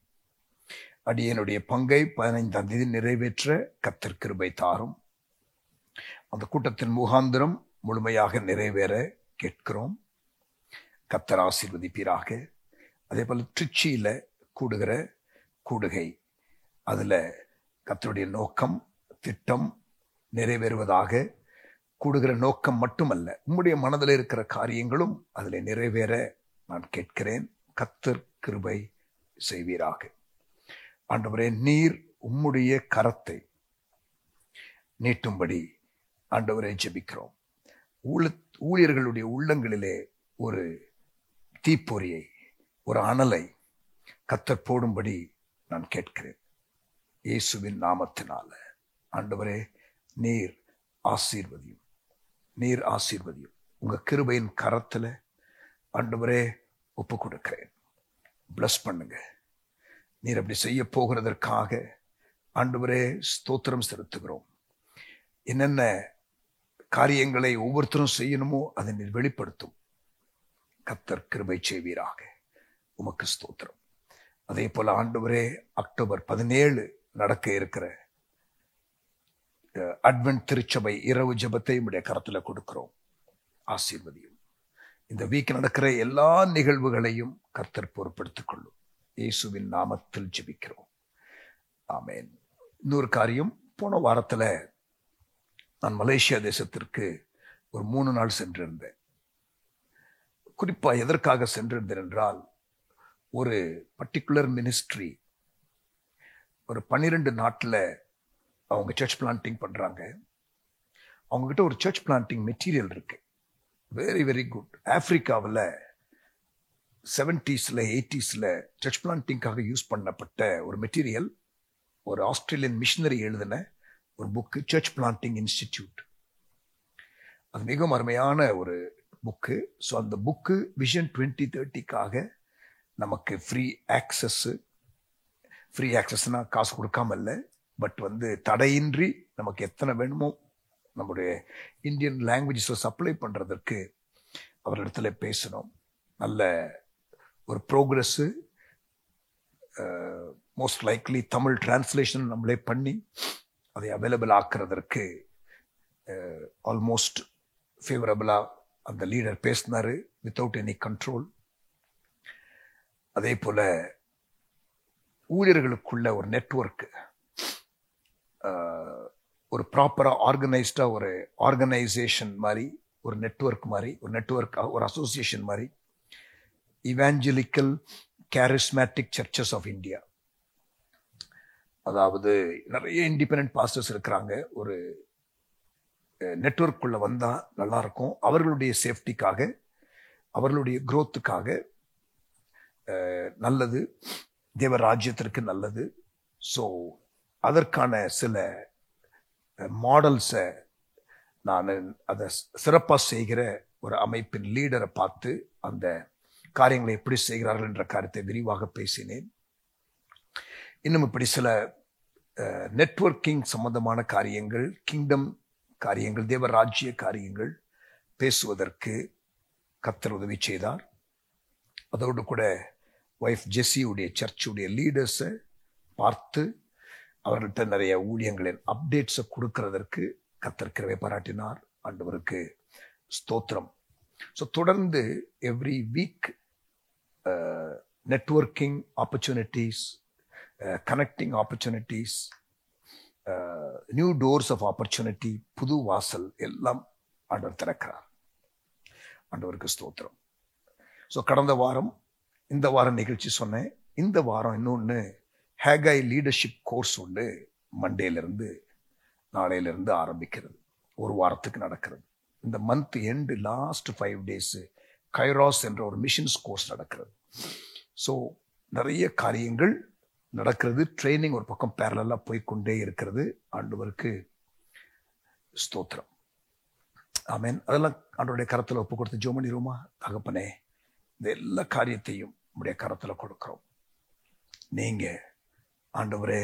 அடியனுடைய பங்கை 15ஆம் தேதி நிறைவேற்ற கர்த்தர் கிருபை தாரும். அந்த கூட்டத்தின் முகாந்திரம் முழுமையாக நிறைவேற கேட்கிறோம். கர்த்தர் ஆசீர்வதிப்பீராக. அதே போல திருச்சியில கூடுகிற கூடுகை, அதுல கர்த்தருடைய நோக்கம் திட்டம் நிறைவேறுவதாக. கூடுகிற நோக்கம் மட்டுமல்ல, உம்முடைய மனதில் இருக்கிற காரியங்களும் அதில் நிறைவேற நான் கேட்கிறேன். கர்த்தர் கிருபை செய்வீராக. ஆண்டவரே, நீர் உம்முடைய கரத்தை நீட்டும்படி ஆண்டவரை ஜெபிக்கிறோம். ஊழியர்களுடைய உள்ளங்களிலே ஒரு தீப்பொறியை, ஒரு அனலை கர்த்தர் போடும்படி நான் கேட்கிறேன். இயேசுவின் நாமத்தினால ஆண்டவரே, நீர் ஆசீர்வதியும், நீர் ஆசீர்வதியும். உங்க கிருபையின் கரத்துல ஆண்டவரே ஒப்பு கொடுக்கிறேன். பிளஸ் பண்ணுங்க. நீர் அப்படி செய்ய போகிறதற்காக ஆண்டவரே ஸ்தோத்திரம் செலுத்துகிறோம். என்னென்ன காரியங்களை ஒவ்வொருத்தரும் செய்யணுமோ அதை நீர் வெளிப்படுத்தும். கர்த்தர் கிருபை செய்வீராக. உமக்கு ஸ்தோத்திரம். அதே போல ஆண்டவரே, அக்டோபர் 17 நடக்க இருக்கிற அட்வென்ட் திருச்சபை இரவு ஜெபத்தை உடைய கரத்துல கொடுக்கிறோம். ஆசீர்வதியும். இந்த வீக் நடக்கிற எல்லா நிகழ்வுகளையும் கர்த்தர் பொறுப்படுத்திக் கொள்ளும். இயேசுவின் நாமத்தில் ஜெபிக்கிறோம். ஆமென். இன்னொரு காரியம், போன வாரத்துல நான் மலேசியா தேசத்திற்கு ஒரு 3 நாள் சென்றிருந்தேன். குறிப்பா எதற்காக சென்றிருந்தேன் என்றால், ஒரு பர்டிகுலர் மினிஸ்ட்ரி ஒரு 12 நாட்டில் அவங்க சர்ச் பிளான்டிங் பண்றாங்க. அவங்க கிட்ட ஒரு சர்ச் பிளான்டிங் மெட்டீரியல் இருக்கு. Very very good. ஆப்பிரிக்காவில் 70s 80s சர்ச் பிளான்டிங்காக யூஸ் பண்ணப்பட்ட ஒரு மெட்டீரியல். ஒரு ஆஸ்திரேலியன் மிஷனரி எழுதின ஒரு புக்கு, சர்ச் பிளான்டிங் இன்ஸ்டிடியூட். அது மிகவும் அருமையான ஒரு புக்கு. ஸோ அந்த புக்கு விஷன் 2030க்காக நமக்கு ஃப்ரீ ஆக்சஸ்னா காசு கொடுக்காம இல்லை, பட் தடையின்றி நமக்கு எத்தனை வேணுமோ நம்முடைய இந்தியன் லாங்குவேஜஸில் சப்ளை பண்ணுறதற்கு அவரிடத்துல பேசணும். நல்ல ஒரு ப்ரோக்ரஸ்ஸு. மோஸ்ட் லைக்லி தமிழ் டிரான்ஸ்லேஷன் நம்மளே பண்ணி அதை அவைலபிள் ஆக்குறதற்கு ஆல்மோஸ்ட் ஃபேவரபிளாக அந்த லீடர் பேசினாரு, வித்தவுட் எனி கண்ட்ரோல். அதே போல ஊழியர்களுக்குள்ள ஒரு நெட்வொர்க், ஒரு ப்ராப்பரா ஆர்கனைஸ்டா ஒரு ஆர்கனைசேஷன் மாதிரி, ஒரு நெட்வொர்க் ஒரு அசோசியேஷன் மாதிரி, evangelical charismatic churches of India. அதாவது நிறைய இண்டிபெண்டன்ட் பாஸ்டர்ஸ் இருக்கிறாங்க. ஒரு நெட்வொர்க்குள்ள வந்தா நல்லா இருக்கும். அவர்களுடைய சேஃப்டிக்காக, அவர்களுடைய குரோத்துக்காக நல்லது, தேவ ராஜ்யத்திற்கு நல்லது. ஸோ அதற்கான சில மாடல்ஸை நான் அதை சிறப்பாக செய்கிற ஒரு அமைப்பின் லீடரை பார்த்து அந்த காரியங்களை எப்படி செய்கிறார்கள் என்ற காரியத்தை விரிவாக பேசினேன். இன்னும் இப்படி சில நெட்வொர்க்கிங் சம்பந்தமான காரியங்கள், கிங்டம் காரியங்கள், தேவ ராஜ்ய காரியங்கள் பேசுவதற்கு கர்த்தர் உதவி செய்தார். அதோடு கூட வைஃப் ஜெஸ்ஸியுடைய சர்ச்சுடைய லீடர்ஸை பார்த்து அவர்கள்ட்ட நிறைய ஊழியங்களின் அப்டேட்ஸை கொடுக்கறதற்கு கர்த்தர் கிருபை பாராட்டினார். ஆண்டவருக்கு ஸ்தோத்திரம். ஸோ தொடர்ந்து every week networking opportunities, connecting opportunities, new doors of opportunity, புது வாசல் எல்லாம் ஆண்டவர் திறக்கிறார். ஆண்டவருக்கு ஸ்தோத்திரம். ஸோ கடந்த வாரம், இந்த வாரம் நிகழ்ச்சி சொன்னேன். இந்த வாரம் இன்னொன்று ஹேகாய் லீடர்ஷிப் கோர்ஸ் ஒன்று மண்டேலேருந்து நாளையிலிருந்து ஆரம்பிக்கிறது. ஒரு வாரத்துக்கு நடக்கிறது. இந்த மந்த் எண்டு லாஸ்ட் 5 days கைராஸ் என்ற ஒரு மிஷன்ஸ் கோர்ஸ் நடக்கிறது. ஸோ நிறைய காரியங்கள் நடக்கிறது. ட்ரைனிங் ஒரு பக்கம் பேரலா போய்கொண்டே இருக்கிறது. ஆண்டவருக்கு ஸ்தோத்திரம். ஆமென். அதெல்லாம் ஆண்டவருடைய கரத்தில் ஒப்பு கொடுத்து ஜெபம் பண்ணிடுவோமா? தகப்பனே, இந்த எல்லா காரியத்தையும் உடைய கரத்தில் கொடுக்கிறோம். நீங்க ஆண்டவரே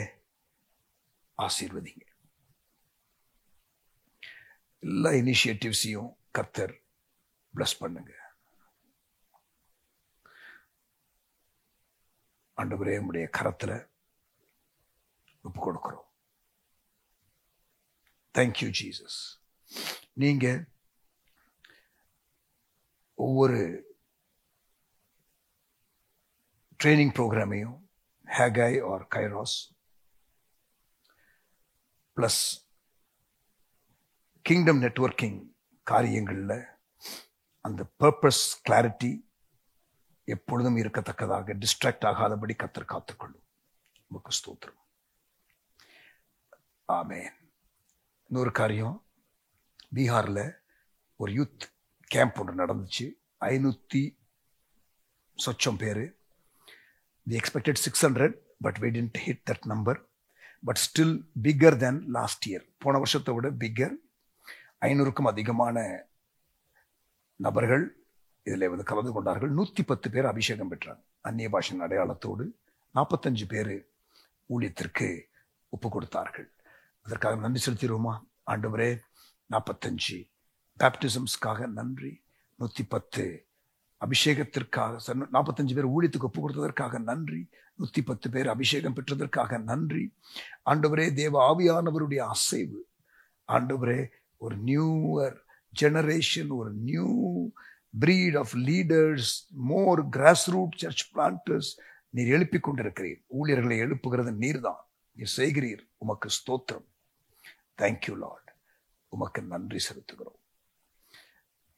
ஆசீர்வதிங்க. எல்லா இனிஷியேட்டிவ்ஸையும் கர்த்தர் பிளஸ் பண்ணுங்க. ஆண்டவரே உடைய கரத்தில் ஒப்பு கொடுக்கிறோம். Thank you Jesus. நீங்க ஒவ்வொரு ட்ரைனிங் ப்ரோக்ராமையும் Haggai or Kairos plus kingdom networking காரியங்களில் அந்த பர்பஸ் கிளாரிட்டி எப்பொழுதும் இருக்கத்தக்கதாக டிஸ்ட்ராக்ட் ஆகாதபடி கர்த்தர் காத்துக்கொள்ளும். உமக்கு ஸ்தோத்திரம். ஆமென். இன்னொரு காரியம், பீகாரில் ஒரு யூத் கேம்ப் ஒன்று நடந்துச்சு. 500 சொச்சம் பேர். We expected 600, but we didn't hit that number. But still bigger than last year. போன வருஷத்தை விட பிக்கர். 500க்கும் அதிகமான நபர்கள் இதில் கலந்து கொண்டார்கள். 110 பேர் அபிஷேகம் பெற்றாங்க அந்நிய பாஷையின் அடையாளத்தோடு. 45 பேர் ஊழியத்திற்கு ஒப்பு கொடுத்தார்கள். அதற்காக நன்றி செலுத்திடுவோமா? ஆண்டவரே, 45 பேப்டிசம்ஸ்க்காக நன்றி, 110 அபிஷேகத்திற்காக, 45 பேர் ஊழியத்துக்கு ஒப்பு கொடுத்ததற்காக நன்றி, 110 பேர் அபிஷேகம் பெற்றதற்காக நன்றி. ஆண்டவரே, தேவ ஆவியானவருடைய அசைவு, ஆண்டவரே, ஒரு நியூவர் ஜெனரேஷன், ஒரு new breed of leaders, more grassroots church planters நீர் எழுப்பிக் கொண்டிருக்கிறீர். ஊழியர்களை எழுப்புகிறது நீர்தான். நீர் செய்கிறீர். உமக்கு ஸ்தோத்திரம். Thank you Lord. உமக்கு நன்றி செலுத்துகிறோம்.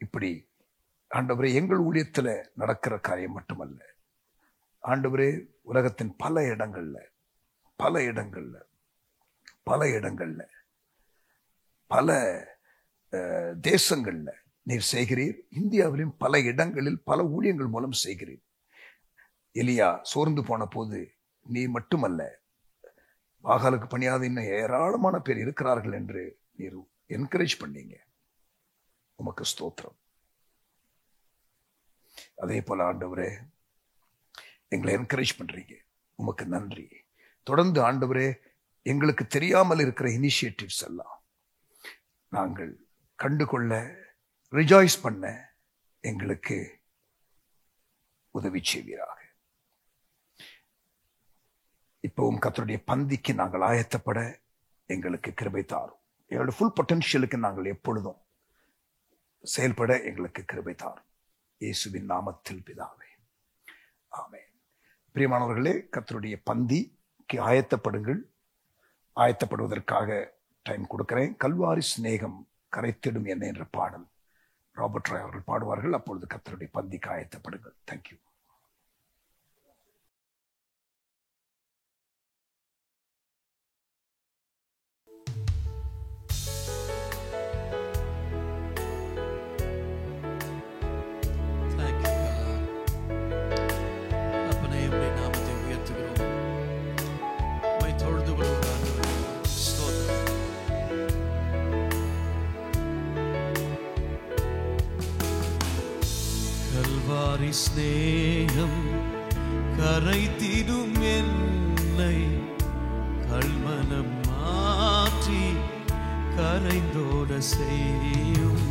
இப்படி ஆண்டவரே, எங்கள் ஊழியத்தில் நடக்கிற காரியம் மட்டுமல்ல ஆண்டவரே, உலகத்தின் பல இடங்கள்ல பல தேசங்கள்ல நீர் செய்கிறீர். இந்தியாவிலும் பல இடங்களில் பல ஊழியங்கள் மூலம் செய்கிறீர். எலியா சோர்ந்து போன போது நீ மட்டுமல்ல, பாகாலுக்கு பணியாத இன்னும் ஏராளமான பேர் இருக்கிறார்கள் என்று நீர் என்கரேஜ் பண்ணீங்க. உமக்கு ஸ்தோத்திரம். அதே போல ஆண்டவரே, எங்களை என்கரேஜ் பண்றீங்க. உமக்கு நன்றி. தொடர்ந்து ஆண்டவரே, எங்களுக்கு தெரியாமல் இருக்கிற இனிஷியேட்டிவ்ஸ் எல்லாம் நாங்கள் கண்டுகொள்ள, ரிஜாய்ஸ் பண்ண எங்களுக்கு உதவி செய்வீராக. இப்பவும் கர்த்தருடைய பந்திக்கு நாங்கள் ஆயத்தப்பட எங்களுக்கு கிருபை தாரும். எங்களுடைய ஃபுல் பொட்டன்ஷியலுக்கு நாங்கள் எப்பொழுதும் செயல்பட எங்களுக்கு கிருபை தாரும். இயேசுவின் நாமத்தில் பிதாவே, ஆமென். பிரியமானவர்களே, கர்த்தருடைய பந்திக்கு ஆயத்தப்படுங்கள். ஆயத்தப்படுவதற்காக டைம் கொடுக்கிறேன். கல்வாரி சிநேகம் கரைத்திடும் என்ன என்ற பாடல் ராபர்ட் ராய் அவர்கள் பாடுவார்கள். அப்பொழுது கர்த்தருடைய பந்திக்கு ஆயத்தப்படுங்கள். தேங்க்யூ. ஸ்நேகம் கரைத்திடும் என்னை கல்மனம் மாற்றி கரைந்தோட செய்யும்.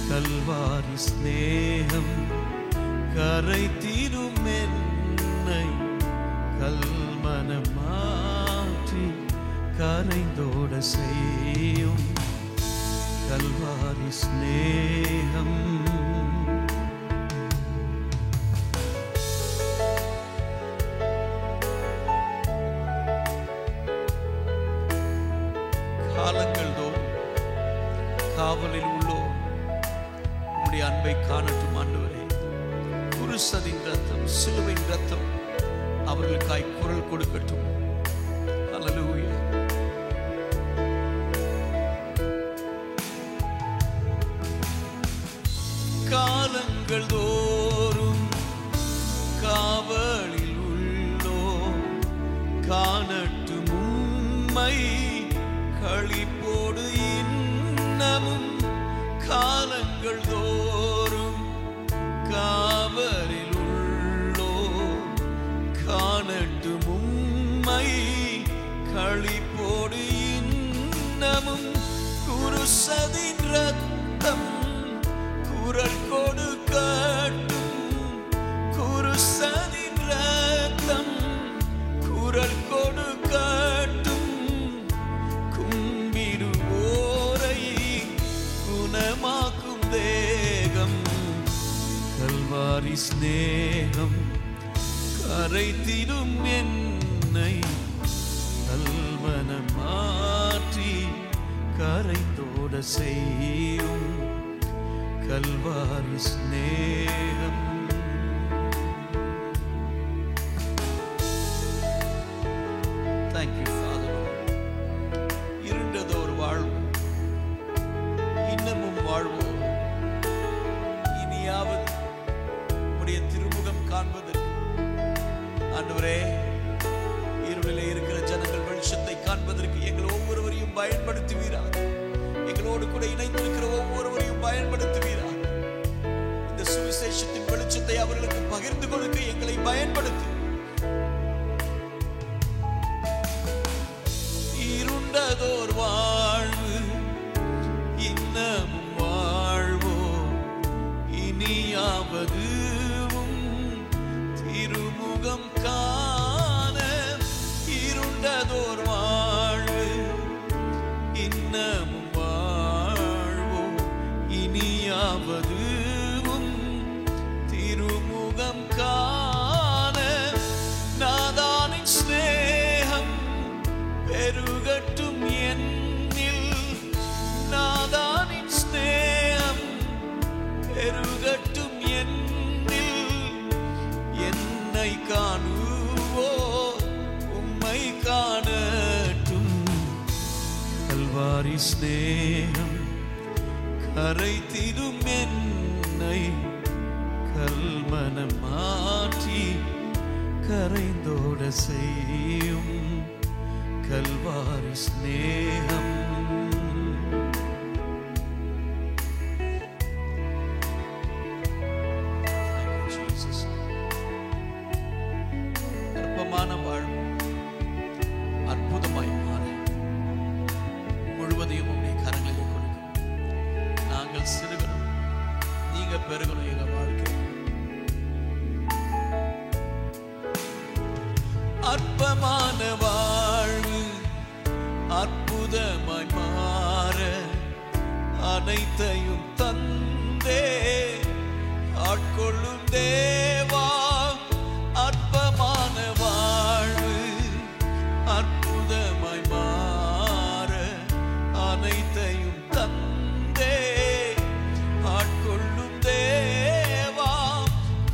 கல்வாரி ஸ்நேகம் கரைத்திடும் என்னை கல்மனம் மாற்றி கரைந்தோட செய்யும். கல்வாரி ஸ்நேகம் காலங்கள் தோறும் காவலில் உள்ளோர் உம்முடைய அன்பை காணட்டும் ஆண்டவரே. குருசதின் ரத்தம், சிலுவையின் ரத்தம் அவர்களுக்காய் குரல் கொடுக்கட்டும். அல்லேலூயா. காலங்கள் தோறும் காவலில் உள்ளோர் காணட்டும் உம்மை களிப்போடு இன்னமும் காலங்கள் தோறும் காவலில் உள்ளோ காணட்டும் உம்மை களிப்போடு இன்னமும் குருசதின் ரத்தம் குரல் கொடுக்கட்டும் குருசதின் ரத்தம் குரல் கொடுக்கட்டும் கும்பிடுவோரை குணமாக்கும் தேகம் கல்வாரி ஸ்நேகம் கரைத்திடும் என்னை கல்மனம் மாற்றி கரைந்தோட செய்யும் கல்வாரி ஸ்நேகம். Thank you, Father. இருண்டதோர் வாழ்வு இன்னமும் வாழ்வோம். இனியாவது உம்முடைய திருமுகம் காண்பதற்கு ஆண்டவரே, இருளிலே இருக்கிற ஜனங்கள் வெளிச்சத்தை காண்பதற்கு எங்கள் ஒவ்வொருவரையும் பயன்படுத்துவீராக. எங்களோடு கூட இணைந்திருக்கிற ஒவ்வொருவரையும் பயன்படுத்துவீராக. இந்த சுவிசேஷத்தின் வெளிச்சத்தை அவர்களுக்கு பகிர்ந்து கொடுக்க எங்களை பயன்படுத்து. இருண்டதோர் வாழ்வு இன்னமும் வாழ்வோ இனியாவது திருமுகம் காண. இருண்டதோர் வாழ்வு இன்னமும் வாழ்வோ இனியாவது திருமுகம் காண. நாதானின் ஸ்நேகம் பெருகட்டும் என்னில். நாதானின் ஸ்நேகம் பெருகட்டும் என்னில். என்னை காணுவோ உம்மை காணட்டும். கல்வாரி ஸ்நேகம் கரைத்திடும் என்னை கல்மனம் மாற்றி கரைந்தோட செய்யும் கல்வாரி ஸ்நேகம். அற்பமான வாழ்வு அற்புதமாய் மாற முழுவதையும் உம்முடைய கரங்களில் கொடுக்கும். நாங்கள் சிறுகணும், நீங்க பெருகணும். எங்க வாழ்க்கை அற்பமான வாழ்வு அற்புதமாய் மாற அனைத்தையும் தந்தே ஆட்கொள்ளும் தேவா. அற்பமான வாழ்வு அற்புதமாய் மாற அனைத்தையும் தந்தே ஆட்கொள்ளும் தேவா.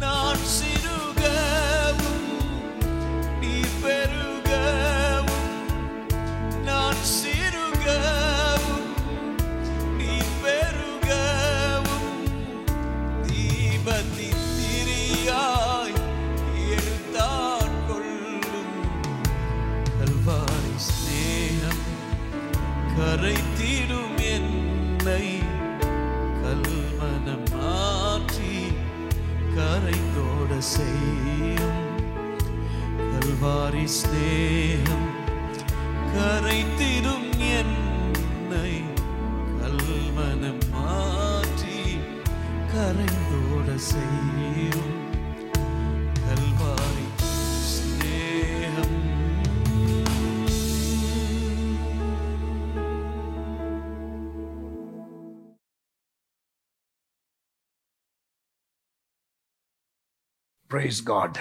நான் சிறுகவும் நீர் பெருகவும். நான் சிறுகவும் நீர் பெருகவும். தீபத்தின் திரியாய் எடுத்தான் கொள்ளும் கல்வாரி ஸ்நேகம் கரைத்திடும் என்னை கல்மனம் மாற்றி கரைந்தோட செய்யும் கல்வாரி ஸ்நேகம் கரைத்திடும் என்னை கல்மனம் மாற்றி கரைந்தோட செய்யும் கல்வாரி ஸ்நேகம். Praise God.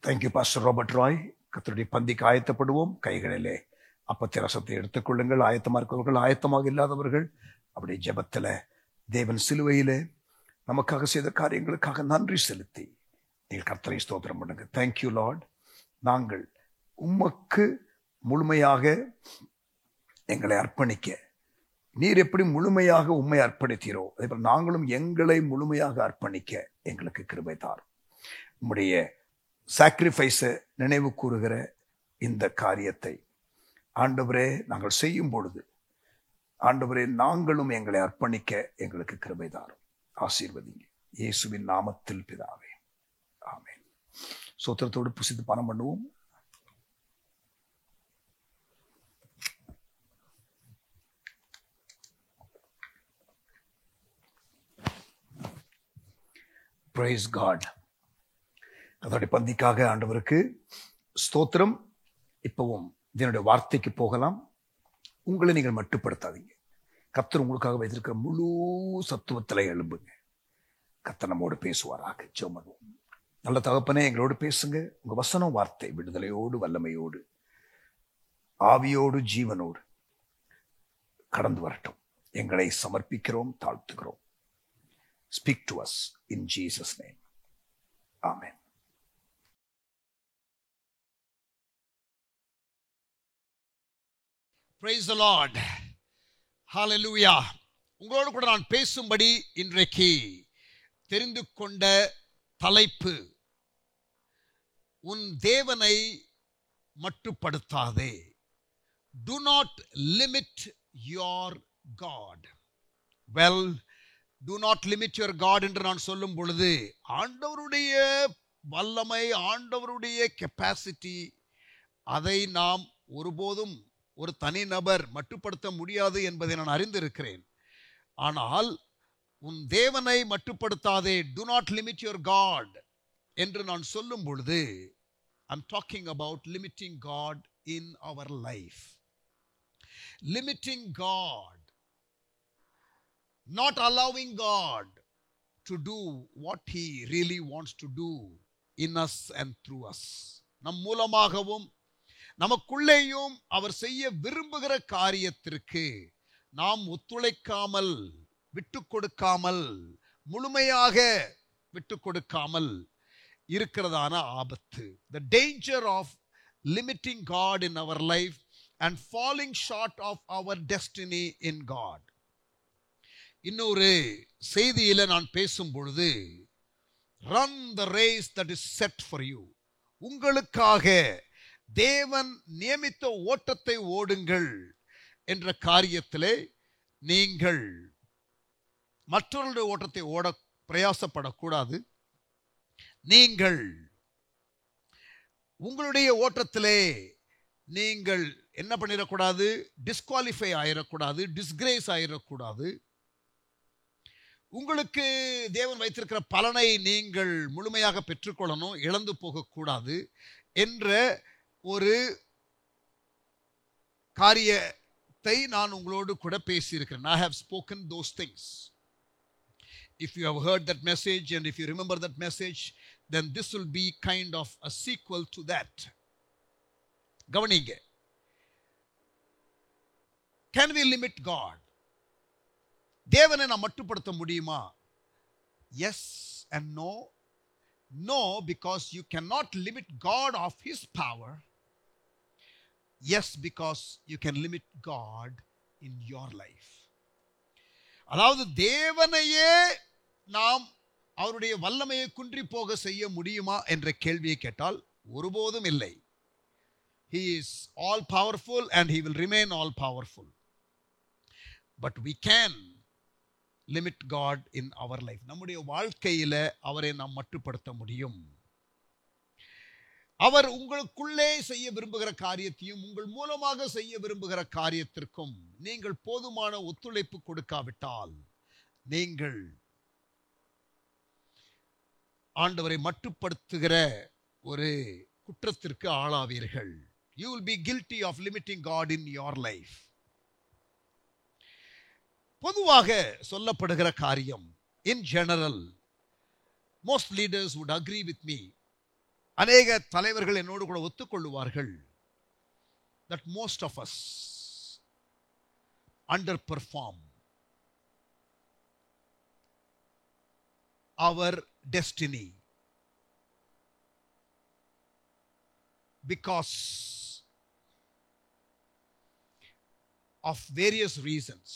Thank you, Pastor Robert Roy. கர்த்தருடைய பந்திக்கு ஆயத்தப்படுவோம். கைகளிலே அப்பத்தை ரசத்தை எடுத்துக்கொள்ளுங்கள். ஆயத்தமாக இருக்கிறவர்கள், ஆயத்தமாக இல்லாதவர்கள் அப்படி ஜெபத்தில் தேவன் சிலுவையிலே நமக்காக செய்த காரியங்களுக்காக நன்றி செலுத்தி நீங்கள் கர்த்தரை ஸ்தோத்திரம் பண்ணுங்க. Thank you Lord. நாங்கள் உமக்கு முழுமையாக எங்களை அர்ப்பணிக்க நீர் எப்படி முழுமையாக உம்மை அர்ப்பணித்தீரோ அதே போல் நாங்களும் எங்களை முழுமையாக அர்ப்பணிக்க எங்களுக்கு கிருபை தாரும். உம்முடைய சாக்ரிஃபைஸை நினைவு கூறுகிற இந்த காரியத்தை ஆண்டவரே நாங்கள் செய்யும் பொழுது ஆண்டவரே, நாங்களும் எங்களை அர்ப்பணிக்க எங்களுக்கு கிருபை தாரும். ஆசீர்வதிங்க இயேசுவின் நாமத்தில் பிதாவே, ஆமென். சோத்திரத்தோடு புசித்து பானம் பண்ணுவோம். Praise God. அதோடைய பந்திக்காக ஆண்டவருக்கு ஸ்தோத்திரம். இப்பவும் இதனுடைய வார்த்தைக்கு போகலாம். உங்களை நீங்கள் மட்டுப்படுத்தாதீங்க. கர்த்தர் உங்களுக்காக வைத்திருக்கிற முழு சத்துவத்தில் எழும்புங்க. கர்த்தர் நம்மோடு பேசுவாராக. ஜெபம் பண்ணுவோம். நல்ல தகப்பனே, எங்களோடு பேசுங்க. உங்க வசனம் வார்த்தை விடுதலையோடு வல்லமையோடு ஆவியோடு ஜீவனோடு கடந்து வரட்டும். எங்களை சமர்ப்பிக்கிறோம், தாழ்த்துகிறோம். Speak to us in Jesus' name. Amen. Praise the Lord. Hallelujah. உங்களோடு கூட நான் பேசும்படி இன்றைக்கு தெரிந்து கொண்ட தலைப்பு, உன் தேவனை மட்டுப்படுத்தாதே. Do not limit your God. Well, do not limit your God என்று நான் சொல்லும் பொழுது, ஆண்டவருடைய வல்லமை, ஆண்டவருடைய கெப்பாசிட்டி, அதை நாம் ஒருபோதும் ஒரு தனிநபர் மட்டுப்படுத்த முடியாது என்பதை நான் அறிந்திருக்கிறேன். ஆனால் உன் தேவனை மட்டுப்படுத்தாதே, do not limit your God என்று நான் சொல்லும் பொழுது, I'm talking about limiting God in our life. Limiting God, not allowing God to do what he really wants to do in us and through us. நம் மூலமாகவும் நமக்குள்ளேயும் அவர் செய்ய விரும்புகிற காரியத்திற்கு நாம் ஒத்துழைக்காமல், விட்டு கொடுக்காமல், முழுமையாக விட்டு கொடுக்காமல் இருக்கிறதான ஆபத்து. The danger of limiting God in our life and falling short of our destiny in God. இன்னொரு செய்தியில நான் பேசும் பொழுது, run the race that is set for you. உங்களுக்காக தேவன் நியமித்த ஓட்டத்தை ஓடுங்கள் என்ற காரியத்திலே நீங்கள் மற்றவர்களுடைய ஓட்டத்தை ஓட பிரயாசப்படக்கூடாது. நீங்கள் உங்களுடைய ஓட்டத்திலே நீங்கள் என்ன பண்ணிடக்கூடாது? டிஸ்குவாலிஃபை ஆயிடக்கூடாது, டிஸ்கிரேஸ் ஆயிடக்கூடாது. உங்களுக்கு தேவன் வைத்திருக்கிற பலனை நீங்கள் முழுமையாக பெற்றுக்கொள்ளணும், இழந்து போகக்கூடாது என்ற ஒரு காரியத்தை நான் உங்களோடு கூட பேசியிருக்கிறேன். I have spoken those things. If you have heard that message and if you remember that message, then this will be kind of a sequel to that. கவனிங்க. Can we limit God? தேவனை நாம் மட்டுப்படுத்த முடியுமா? Yes and no. No, because you cannot limit God of his power. Yes, because you can limit God in your life. அதாவது தேவனையே நாம் அவருடைய வல்லமையை குன்றி போக செய்ய முடியுமா என்ற கேள்வியை கேட்டால் ஒருபோதும் இல்லை. He is all powerful and he will remain all powerful. But we can limit God in our life. நம்முடைய வாழ்க்கையில அவரை நாம் மட்டுப்படுத்த முடியும். அவர் உங்களுக்குள்ளே செய்ய விரும்புகிற காரியத்தையும் உங்கள் மூலமாக செய்ய விரும்புகிற காரியத்திற்கும் நீங்கள் போதுமான ஒத்துழைப்பு கொடுக்காவிட்டால் நீங்கள் ஆண்டவரை மட்டுப்படுத்துகிற ஒரு குற்றத்திற்கு ஆளாவீர்கள். You will be guilty of limiting God in your life. பொதுவாக சொல்லப்படுகிற காரியம், in general, most leaders would agree with me. அநேக தலைவர்கள் என்னோடு கூட ஒத்துக்கொள்ளுவார்கள். That most of us underperform our destiny because of various reasons.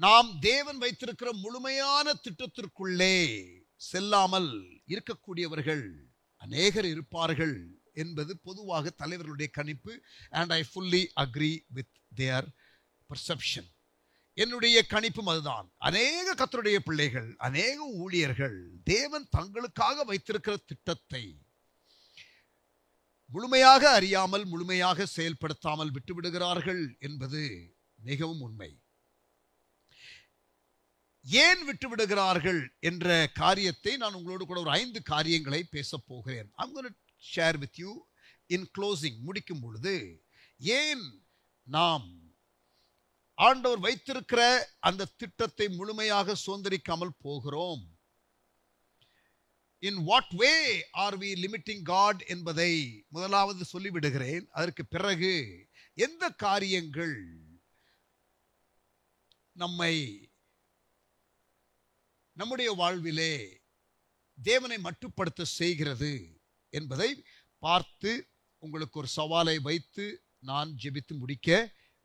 நாம் தேவன் வைத்திருக்கிற முழுமையான திட்டத்திற்குள்ளே செல்லாமல் இருக்கக்கூடியவர்கள் அநேகர் இருப்பார்கள் என்பது பொதுவாக தலைவர்களுடைய கணிப்பு. And I fully agree with their perception. என்னுடைய கணிப்பும் அதுதான். அநேக கர்த்தருடைய பிள்ளைகள், அநேக ஊழியர்கள் தேவன் தங்களுக்காக வைத்திருக்கிற திட்டத்தை முழுமையாக அறியாமல், முழுமையாக செயல்படுத்தாமல் விட்டுவிடுகிறார்கள் என்பது மிகவும் உண்மை. ஏன் விட்டுவிடுகிறார்கள் என்ற காரியத்தை நான் உங்களோடு கூட ஒரு 5 காரியங்களை பேசப் போகிறேன். I'm going to share with you in closing. முடிக்கும் பொழுது ஏன் நாம் ஆண்டவர் வைத்திருக்கிற அந்த திட்டத்தை முழுமையாக சுதந்திரிக்காமல் போகிறோம், in what way are we limiting God என்பதை முதலாவது சொல்லிவிடுகிறேன். அதற்கு பிறகு எந்த காரியங்கள் நம்முடைய வாழ்விலே தேவனை மட்டுப்படுத்த செய்கிறது என்பதை பார்த்து உங்களுக்கு ஒரு சவாலை வைத்து நான் ஜெபித்து முடிக்க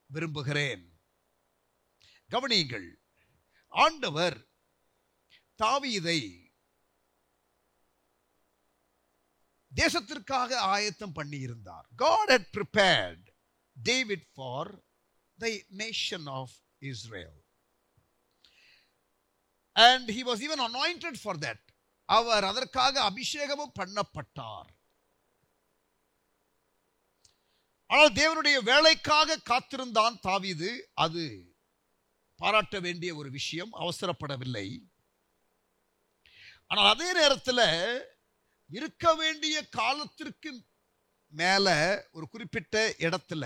விரும்புகிறேன். கவனியுங்கள், ஆண்டவர் தாவீதை தேசத்திற்காக ஆயத்தம் பண்ணி இருந்தார். God had prepared David for the nation of Israel. And he was even anointed for that. அவர் அதற்காக அபிஷேகமும் பண்ணப்பட்டார். ஆனால் தேவனுடைய வேலைக்காக காத்திருந்தான் தாவீது. அது பாராட்ட வேண்டிய ஒரு விஷயம், அவசரப்படவில்லை. ஆனால் அதே நேரத்தில் இருக்க வேண்டிய காலத்திற்கு மேல ஒரு குறிப்பிட்ட இடத்துல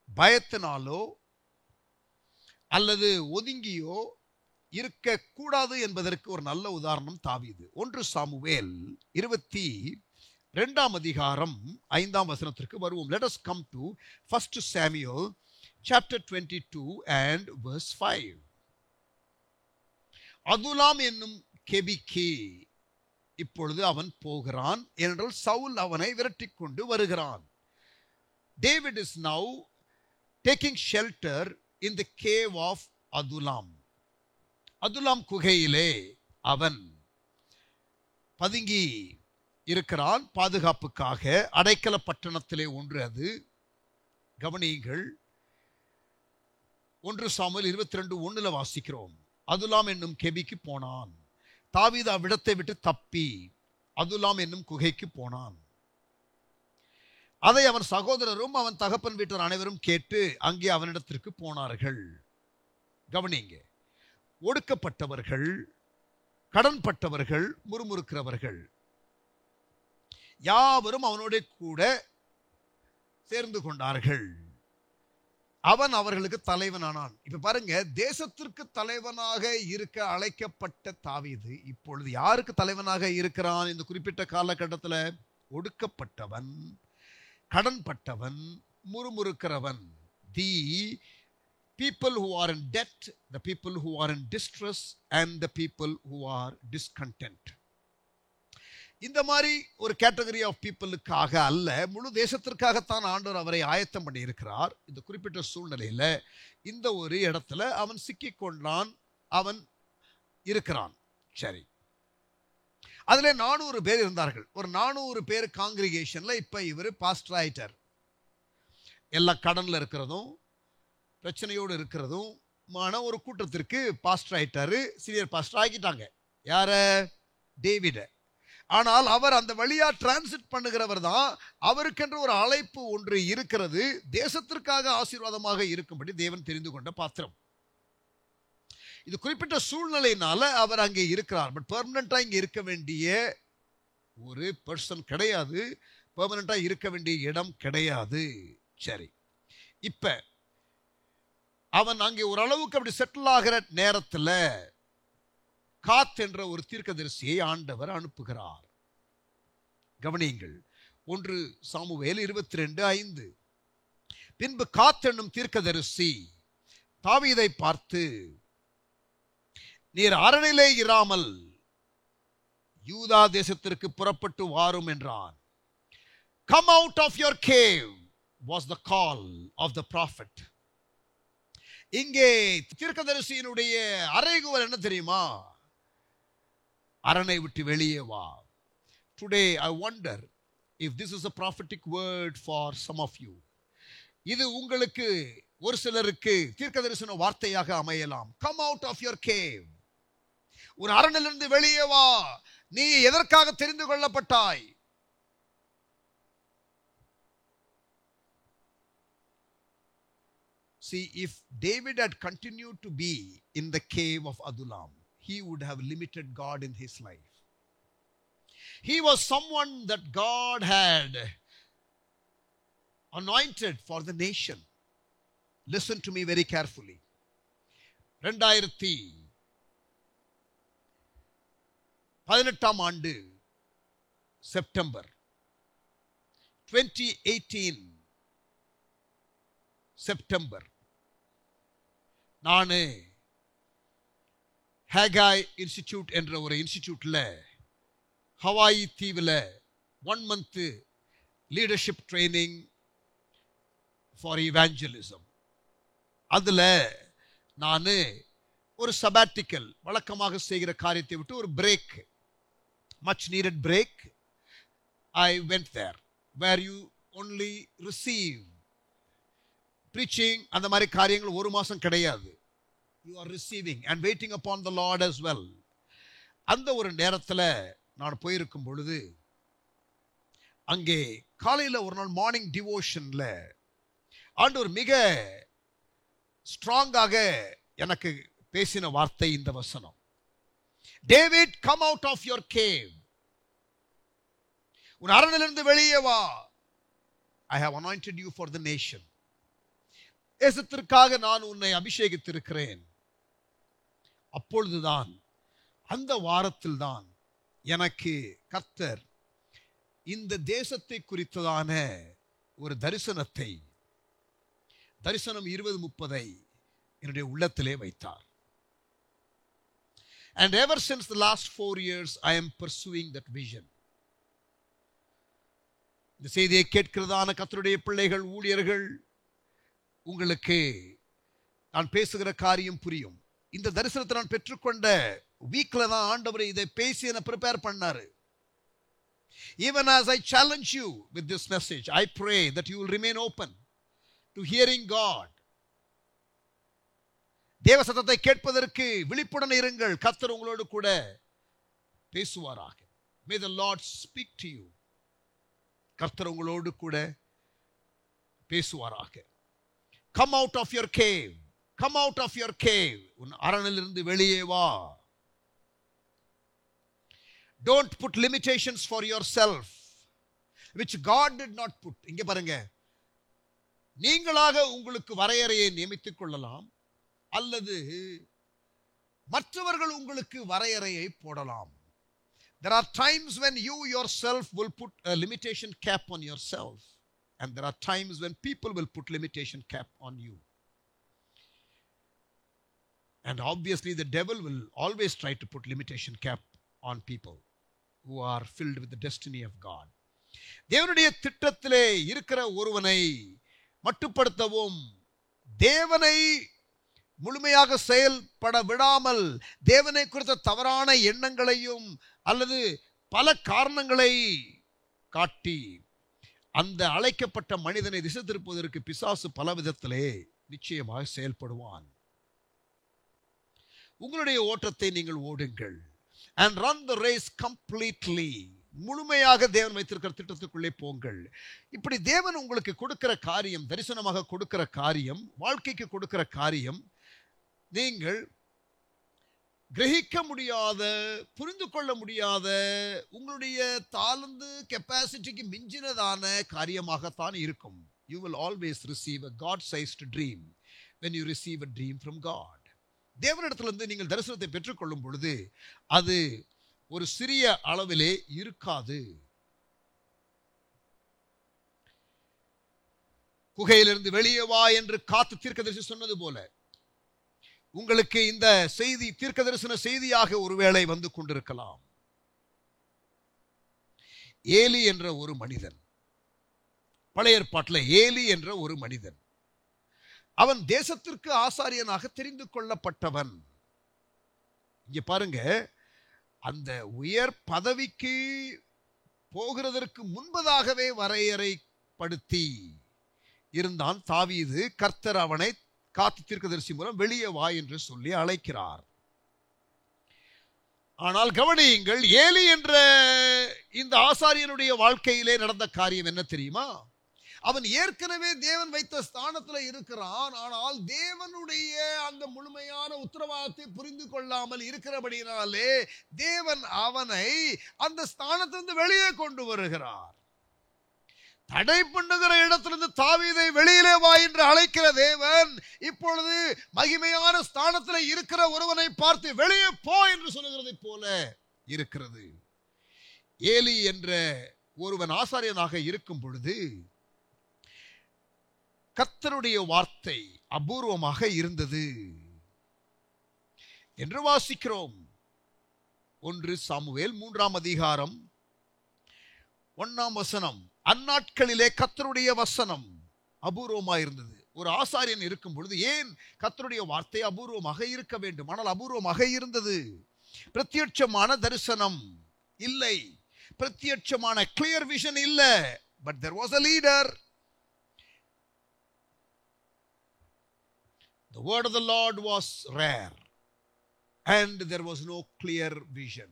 பயத்தினாலோ அல்லது ஒதுங்கியோ இருக்கக்கூடாது என்பதற்கு ஒரு நல்ல உதாரணம் தாவீது. 1 சாமுவேல் 22 அதிகாரம் 5 வசனத்திற்கு வருவோம். Let us come to 1 Samuel chapter 22 and verse 5. அதுலாம் என்னும் கெபிக்கு இப்பொழுது அவன் போகிறான், ஏனென்றால் சவுல் அவனை விரட்டிக் கொண்டு வருகிறான். David is now taking shelter in the cave of Adullam. அதுலாம் குகையிலே அவன் பதுங்கி இருக்கிறான் பாதுகாப்புக்காக. அடைக்கல பட்டணத்திலே ஒன்று அது. கவனியுங்கள், 1 சாமுவேல் 22:1 வாசிக்கிறோம். அதுலாம் என்னும் கெபிக்கு போனான். தாவீது அவ்விடத்தை விட்டு தப்பி அதுலாம் என்னும் குகைக்கு போனான். அதை அவன் சகோதரரும் அவன் தகப்பன் வீட்டார் அனைவரும் கேட்டு அங்கே அவனிடத்திற்கு போனார்கள். கவனிங்க, ஒடுக்கப்பட்டவர்கள், கடன்பட்டவர்கள், முறுமுறுக்கிறவர்கள் யாவரும் அவனோட கூட சேர்ந்து கொண்டார்கள். அவன் அவர்களுக்கு தலைவனானான். இப்ப பாருங்க, தேசத்திற்கு தலைவனாக இருக்க அழைக்கப்பட்ட தாவீது இப்பொழுது யாருக்கு தலைவனாக இருக்கிறான்? இந்த குறிப்பிட்ட காலகட்டத்தில் ஒடுக்கப்பட்டவன், கடன்பட்டவன், முறுமுறுக்கிறவன், தி people who are in debt, the people who are in distress, and the people who are discontent. இந்த மாதிரி ஒரு கேட்டகரி ஆஃப் பீப்புளுக்காக அல்ல, முழு தேசத்திற்காகத்தான் ஆண்டவர் அவரை ஆயத்தம் பண்ணி இருக்கிறார். இந்த குறிப்பிட்ட சூழ்நிலையில இந்த ஒரு இடத்துல அவன் சிக்கிக் கொண்டான், அவன் இருக்கிறான். சரி, அதுல 400 பேர் இருந்தார்கள். ஒரு 400 பேர் காங்கிரிகேஷன்ல இப்ப இவர் பாஸ்டர் ஆயிட்டார். எல்லா கடன்ல இருக்கிறதும் பிரச்சனையோடு இருக்கிறதும் ஒரு கூட்டத்திற்கு பாஸ்டர் ஆயிட்டாரு, சீனியர் பாஸ்டர் ஆக்கிட்டாங்க. யார? டேவிட. ஆனால் அவர் அந்த வழியா டிரான்சிட் பண்ணுகிறவர் தான். அவருக்கென்று ஒரு அழைப்பு ஒன்று இருக்கிறது. தேசத்திற்காக ஆசீர்வாதமாக இருக்கும்படி தேவன் தெரிந்து கொண்ட பாத்திரம். இது குறிப்பிட்ட சூழ்நிலையினால அவர் அங்கே இருக்கிறார். பட் பெர்மனண்டா இங்கே இருக்க வேண்டிய ஒரு பர்சன் கிடையாது, பெர்மனண்டா இருக்க வேண்டிய இடம் கிடையாது. சரி, இப்ப அவன் அங்கே ஓரளவுக்கு அப்படி செட்டில் ஆகிற நேரத்தில் காத் என்ற ஒரு தீர்க்கதரிசியை ஆண்டவர் அனுப்புகிறார். கவனியுங்கள், 1 சாமுவேல் 22:5. பின்பு காத் என்னும் தீர்க்கதரிசி தாவீதை பார்த்து, நீர் அரணிலே இராமல் யூதா தேசத்திற்கு புறப்பட்டு வாரும் என்றான். Come out of your cave was the call of the prophet. இங்கே தீர்க்கதரிசியினுடைய அறைகூவல் என்ன தெரியுமா? அரணை விட்டு வெளியே வா. Today I wonder if this is a prophetic word for some of you. இது உங்களுக்கு ஒரு சிலருக்கு தீர்க்கதரிசன வார்த்தையாக அமையலாம். Come out of your cave. ஒரு அரணிலிருந்து வெளியே வா. நீ எதற்காக தெரிந்து கொள்ளப்பட்டாய்? See, if David had continued to be in the cave of Adullam, he would have limited God in his life. He was someone that God had anointed for the nation. Listen to me very carefully. 2018 ஆண்டு September, 2018 September, நான் ஹேகாய் institute என்ற ஒரு இன்ஸ்டிடியூட்ல Hawaii தீவில் 1 month leadership training for evangelism. அதில் நான் ஒரு sabbatical, வழக்கமாக செய்கிற காரியத்தை விட்டு ஒரு break, much needed break. I went there where you only receive preaching, அந்த மாதிரி காரியங்கள் ஒரு மாசம் கிடையாது. You are receiving and waiting upon the Lord as well. அந்த ஒரு நேரத்தில் நான் போயிருக்கும் பொழுது, அங்கே காலையில் ஒரு நாள் மார்னிங் டிவோஷன்ல ஆண்டவர் மிக ஸ்ட்ராங்காக எனக்கு பேசின வார்த்தை இந்த வசனம். David, come out of your cave. உன் அரணிலிருந்து வெளியே வா. I have anointed you for the nation. தேசத்திற்காக நான் உன்னை அபிஷேகித்திருக்கிறேன். அப்பொழுதுதான், அந்த வாரத்தில் தான் எனக்கு கர்த்தர் இந்த தேசத்தை குறித்ததான ஒரு தரிசனம் 20-30 என்னுடைய உள்ளத்திலே வைத்தார். And ever since the last 4 years I am pursuing that vision. இந்த செய்தியை கேட்கிறதான கர்த்தருடைய பிள்ளைகள், ஊழியர்கள், உங்களுக்கு நான் பேசுகிற காரியம் புரியும். இந்த தரிசனத்தை நான் பெற்றுக்கொண்ட வீக்ல தான் ஆண்டவர் இதை பேசி என்ன ப்ரிப்பேர் பண்ணாரு. Even as I challenge you with this message, I pray that you will remain open to hearing God. தேவ சத்தத்தை கேட்பதற்கு விழிப்புடன் இருங்கள். கர்த்தர் உங்களோடு கூட பேசுவாராக. May the Lord speak to you. கர்த்தர் உங்களோடு கூட பேசுவாராக. Come out of your cave. Come out of your cave. உன் அரணிலிருந்து வெளியே வா. Don't put limitations for yourself which God did not put. இங்க பாருங்க, நீங்களாக உங்களுக்கு வரையறையை நியமித்துக் கொள்ளலாம், அல்லது மற்றவர்கள் உங்களுக்கு வரையறையை போடலாம். There are times when you yourself will put a limitation cap on yourself, and there are times when people will put limitation cap on you. And obviously the devil will always try to put limitation cap on people who are filled with the destiny of God. தேவனுடைய திட்டத்திலே இருக்கிற ஒருவனை மட்டுப்படுத்தவும், தேவனை முழுமையாக செயல்பட விடாமல், தேவனை குறித்த தவறான எண்ணங்களையும் அல்லது பல காரணங்களை காட்டி அந்த அழைக்கப்பட்ட மனிதனை திசை திருப்புவதற்கு பிசாசு பல விதத்திலே நிச்சயமாக செயல்படுவான். உங்களுடைய ஓட்டத்தை நீங்கள் ஓடுங்கள். And run the race completely. முழுமையாக தேவன் வைத்திருக்கிற திட்டத்துக்குள்ளே போங்கள். இப்படி தேவன் உங்களுக்கு கொடுக்கிற காரியம், தரிசனமாக கொடுக்கிற காரியம், வாழ்க்கைக்கு கொடுக்கிற காரியம், நீங்கள் கிரகிக்க முடியாத, புரிந்து கொள்ள முடியாத, உங்களுடைய தாளந்து கெப்பாசிட்டிக்கு மிஞ்சினதான காரியமாகத்தான் இருக்கும். You will always receive a God-sized dream when you receive a dream from God. தேவனிடத்திலிருந்து நீங்கள் தரிசனத்தை பெற்றுக்கொள்ளும் பொழுது அது ஒரு சிறிய அளவிலே இருக்காது. குகையிலிருந்து வெளியே வா என்று காத்து தீர்க்கதரிசி சொன்னது போல, உங்களுக்கு இந்த செய்தி தீர்க்க தரிசன செய்தியாக ஒருவேளை வந்து கொண்டிருக்கலாம். ஏலி என்ற ஒரு மனிதன், பழைய ஏற்பாட்டில் ஏலி என்ற ஒரு மனிதன், அவன் தேசத்திற்கு ஆசாரியனாக தெரிந்து கொள்ளப்பட்டவன். இங்க பாருங்க, அந்த உயர் பதவிக்கு போகிறதற்கு முன்பதாகவே வரையறைப்படுத்தி இருந்தான் தாவீது. கர்த்தர் அவனை காத்து தீர்க்கதரிசி மூலம் வெளியே வா என்று சொல்லி அழைக்கிறார். ஆனால் கவனியுங்கள், ஏலி என்ற இந்த ஆசாரியனுடைய வாழ்க்கையிலே நடந்த காரியம் என்ன தெரியுமா? அவன் ஏற்கனவே தேவன் வைத்த ஸ்தானத்தில் இருக்கிறான். ஆனால் தேவனுடைய அந்த முழுமையான உத்தரவாதத்தை புரிந்து கொள்ளாமல் இருக்கிறபடினாலே தேவன் அவனை அந்த ஸ்தானத்திலிருந்து வெளியே கொண்டு வருகிறார். தடை பண்ணுகிற இடத்திலிருந்து தாவீதை வெளியிலே வா என்று அழைக்கிற தேவன் இப்பொழுது மகிமையான ஸ்தானத்தில் இருக்கிற ஒருவனை பார்த்து வெளியே போ என்று சொல்லுகிறதை போல இருக்கிறது. ஏலி என்ற ஒருவன் ஆசாரியனாக இருக்கும் பொழுது கர்த்தருடைய வார்த்தை அபூர்வமாக இருந்தது என்று வாசிக்கிறோம். 1 சாமுவேல் 3ஆம் அதிகாரம் 1ஆம் வசனம். அந்நாட்களிலே கர்த்தருடைய வசனம் அபூர்வமாக இருந்தது. ஒரு ஆசாரியன் இருக்கும் பொழுது ஏன் கர்த்தருடைய வார்த்தை அபூர்வமாக இருக்க வேண்டும்? ஆனால் அபூர்வமாக இருந்தது. பிரத்யட்சமான தரிசனம் இல்லை, பிரத்யட்சமான கிளியர் விஷன் இல்லை. But there was a leader. The word of the Lord was rare and there was no clear vision.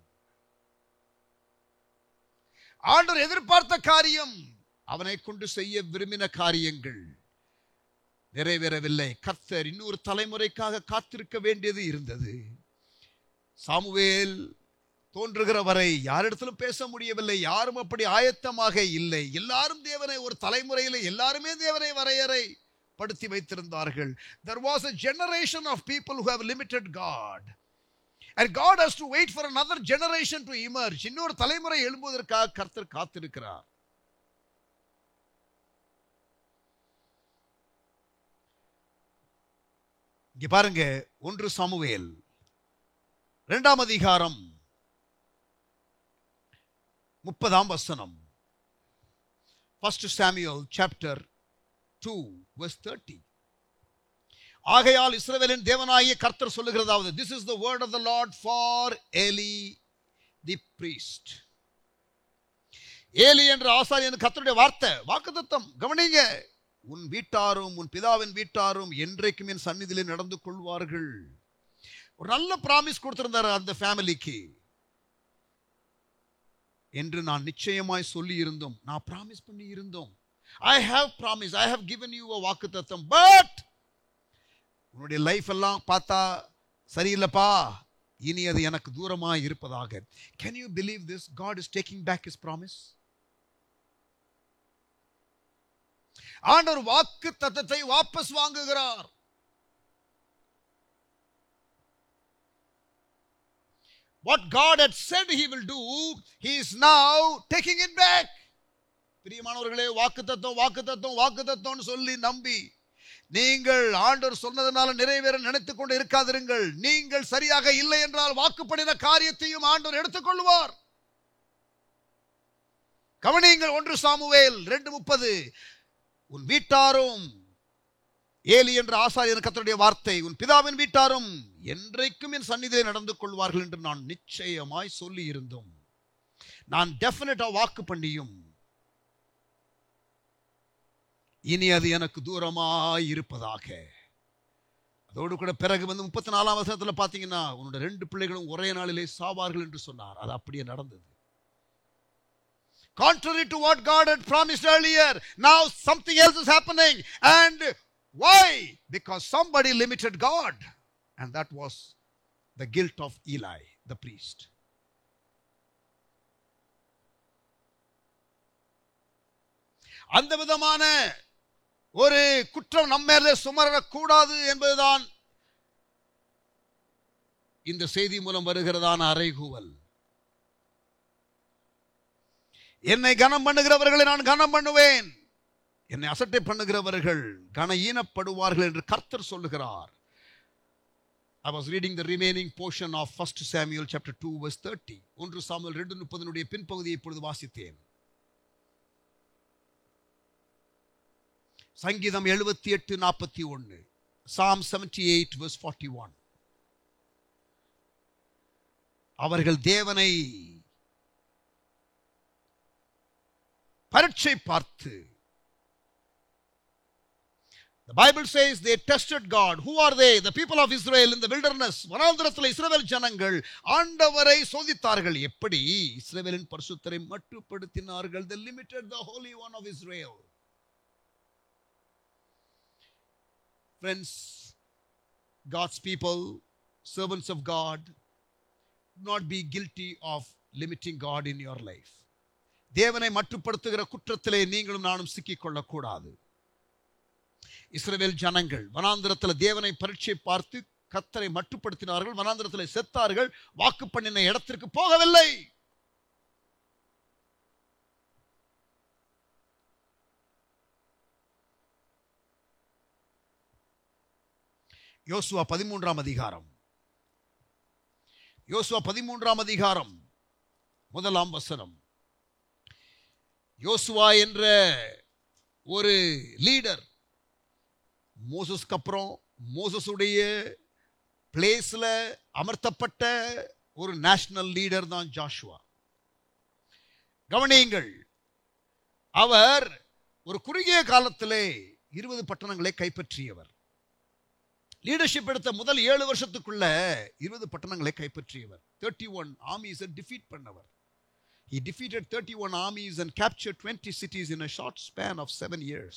ஆண்டவர் எதிர்பார்த்த காரியம், அவனை கொண்டு செய்ய விரும்பின காரியங்கள் நிறைவேறவில்லை. கர்த்தர் இன்னொரு தலைமுறைக்காக காத்திருக்க வேண்டியது இருந்தது. சாமுவேல் தோன்றுகிற வரை யாரிடத்திலும் பேச முடியவில்லை. யாரும் அப்படி ஆயத்தமாக இல்லை. எல்லாரும் தேவனை ஒரு தலைமுறையில் எல்லாருமே தேவனை வரையறை படுத்தி வைத்திருந்தார்கள். There was a generation of people who have limited God. And God has to wait for another generation to emerge. இன்னொரு தலைமுறை எழும்புவதற்காக கர்த்தர் காத்திருக்கிறார். இங்க பாருங்க, 1 சாமுவேல் 2ஆம் அதிகாரம் 30ஆம் வசனம். 1 Samuel chapter 2 verse 30. ஆகையால் இஸ்ரவேலின் தேவனாகிய கர்த்தர் சொல்லுகிறதாவது, this is the word of the Lord for Eli the priest. Eli என்ற ஆசாரியன் கர்த்தருடைய வார்த்தை, வாக்குத்தத்தம். கவனிங்க, உன் வீட்டாரும் உன் பிதாவின் வீட்டாரும் என்றைக்கும் என் சந்நிதியிலே நடந்து கொள்வார்கள். ஒரு நல்ல பிராமிஸ் கொடுத்திருந்தார் அந்த ஃபேமிலிக்கு என்று நான் நிச்சயமாய் சொல்லி இருந்தோம். நான் பிராமிஸ் பண்ணி இருந்தோம். I have promised, I have given you a வாக்குத்தத்தம். But உன்னுடைய லைஃப் எல்லாம் பார்த்தா சரியில்லைப்பா, இனி அது எனக்கு தூரமாக இருப்பதாக. Can you believe this? God is taking back his promise. ஆண்டவர் வாக்குத்தத்தத்தை வாபஸ் வாங்குகிறார். What God had said he will do, he is now taking it back. பிரியமானவர்களே, வாக்குத்தத்தம் வாக்குத்தத்தம் வாக்குத்தத்தம்னு சொல்லி நம்பி நீங்கள் ஆண்டவர் சொன்னதனால நிறைவேற நினைத்துக் கொண்டு இருக்காதிருங்கள். நீங்கள் சரியாக இல்லை என்றால் வாக்குப்படின காரியத்தையும் ஆண்டவர் எடுத்துக்கொள்வார். கவனியுங்கள், 1 சாமுவேல் 2:30. உன் வீட்டாரும், ஏலி என்ற ஆசாரியன் கர்த்தருடைய வார்த்தை, உன் பிதாவின் வீட்டாரும் என்றைக்கும் என் சந்நிதியிலே நடந்து கொள்வார்கள் என்று நான் நிச்சயமாய் சொல்லி இருந்தோம். நான் டெஃபினட்டா வாக்கு பண்ணியும் இனி அது எனக்கு தூரமாய் இருப்பதாக. அதோடு கூட பிறகு 34ஆம் வசனத்தில் பார்த்தீங்கன்னா, உன்னோட 2 பிள்ளைகளும் ஒரே நாளிலே சாவார்கள் என்று சொன்னார். அது அப்படியே நடந்தது. Contrary to what God had promised earlier, now something else is happening. And why? Because somebody limited God, and that was the guilt of Eli, the priest. அந்த விதமான ஒரு குற்றம் நம்மேலே சுமரக்கூடாது என்பதுதான் இந்த செய்தி மூலம் வருகிறதான அறைகூவல். என்னை கனம் பண்ணுகிறவர்களை நான் கனம் பண்ணுவேன், என்னை அசட்டை பண்ணுகிறவர்கள் கன ஈனப்படுவார்கள் என்று கர்த்தர் சொல்லுகிறார். I was reading the remaining portion of 1 Samuel chapter 2 verse 30. 1 Samuel 2:30 பின்பகுதியை இப்பொழுது வாசித்தேன். சங்கீதம் 78:41. Psalm 78 verse 41. அவர்கள் தேவனை பரீட்சை பார்த்து The Bible says they tested God. Who are they? The people of Israel in the wilderness. வனாந்திரத்தில் இஸ்ரவேல் ஜனங்கள் ஆண்டவரை சோதித்தார்கள். எப்படி? இஸ்ரவேலின் பரிசுத்தரை மட்டுப்படுத்தினார்கள். They limited the Holy One of Israel. Friends, God's people, servants of God, do not be guilty of limiting God in your life. தேவனை மட்டுப்படுத்துகிற குற்றத்திலே நீங்களும் நானும் சிக்கிக்கொள்ளக்கூடாது. இஸ்ரவேல் ஜனங்கள் வனாந்திரத்தில் தேவனை பரீட்சை பார்த்து கர்த்தரை மட்டுப்படுத்தினார்கள். வனாந்திரத்தில் செத்தார்கள். வாக்கு பண்ணின இடத்திற்கு போகவில்லை. யோசுவா 13ஆம் அதிகாரம். யோசுவா 13ஆம் அதிகாரம் 1ஆம் வசனம். யோசுவா என்ற ஒரு லீடர், மோசஸ்க்கு அப்புறம் மோசஸுடைய பிளேஸ்ல அமர்த்தப்பட்ட ஒரு நேஷனல் லீடர் தான் ஜாஷுவா. கவனியுங்கள், அவர் ஒரு குறுகிய காலத்திலே 20 பட்டணங்களை கைப்பற்றியவர். லீடர்ஷிப் எடுத்த முதல் 7 வருஷத்துக்குள்ள 20 பட்டணங்களை கைப்பற்றியவர். 31 armies டிஃபீட் பண்ணவர். He defeated 31 armies and captured 20 cities in a short span of 7 years.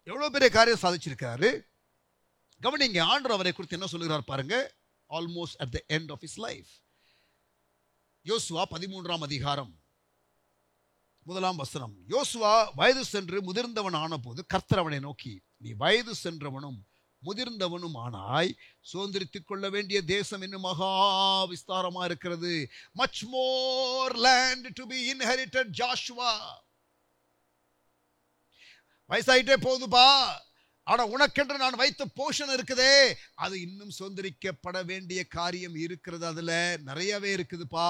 எவ்வளவு பெரிய காரியம் சாதிச்சிருக்காரு. கவனிங்க, ஆண்டவர் அவரை குறித்து என்ன சொல்லுகிறார் பாருங்க. Almost at the end of his life. யோசுவா 13ஆம் அதிகாரம் 1ஆம் வசனம். யோசுவா வயது சென்று முதிர்ந்தவன் ஆன போது கர்த்தர் அவனை நோக்கி, நீ வயது சென்றவனும் முதிர்ந்தவனும் ஆனாய், சுதந்திரித்துக் கொள்ள வேண்டிய தேசம் இன்னும் மகா விஸ்தாரமா இருக்கிறது. much more land to be inherited, Joshua. வயசாயிட்டே போகுதுப்பா, ஆனா உனக்கென்று நான் வைத்த போஷன் இருக்குதே, அது இன்னும் சுதந்திரிக்கப்பட வேண்டிய காரியம் இருக்கிறது. அதுல நிறையவே இருக்குதுப்பா.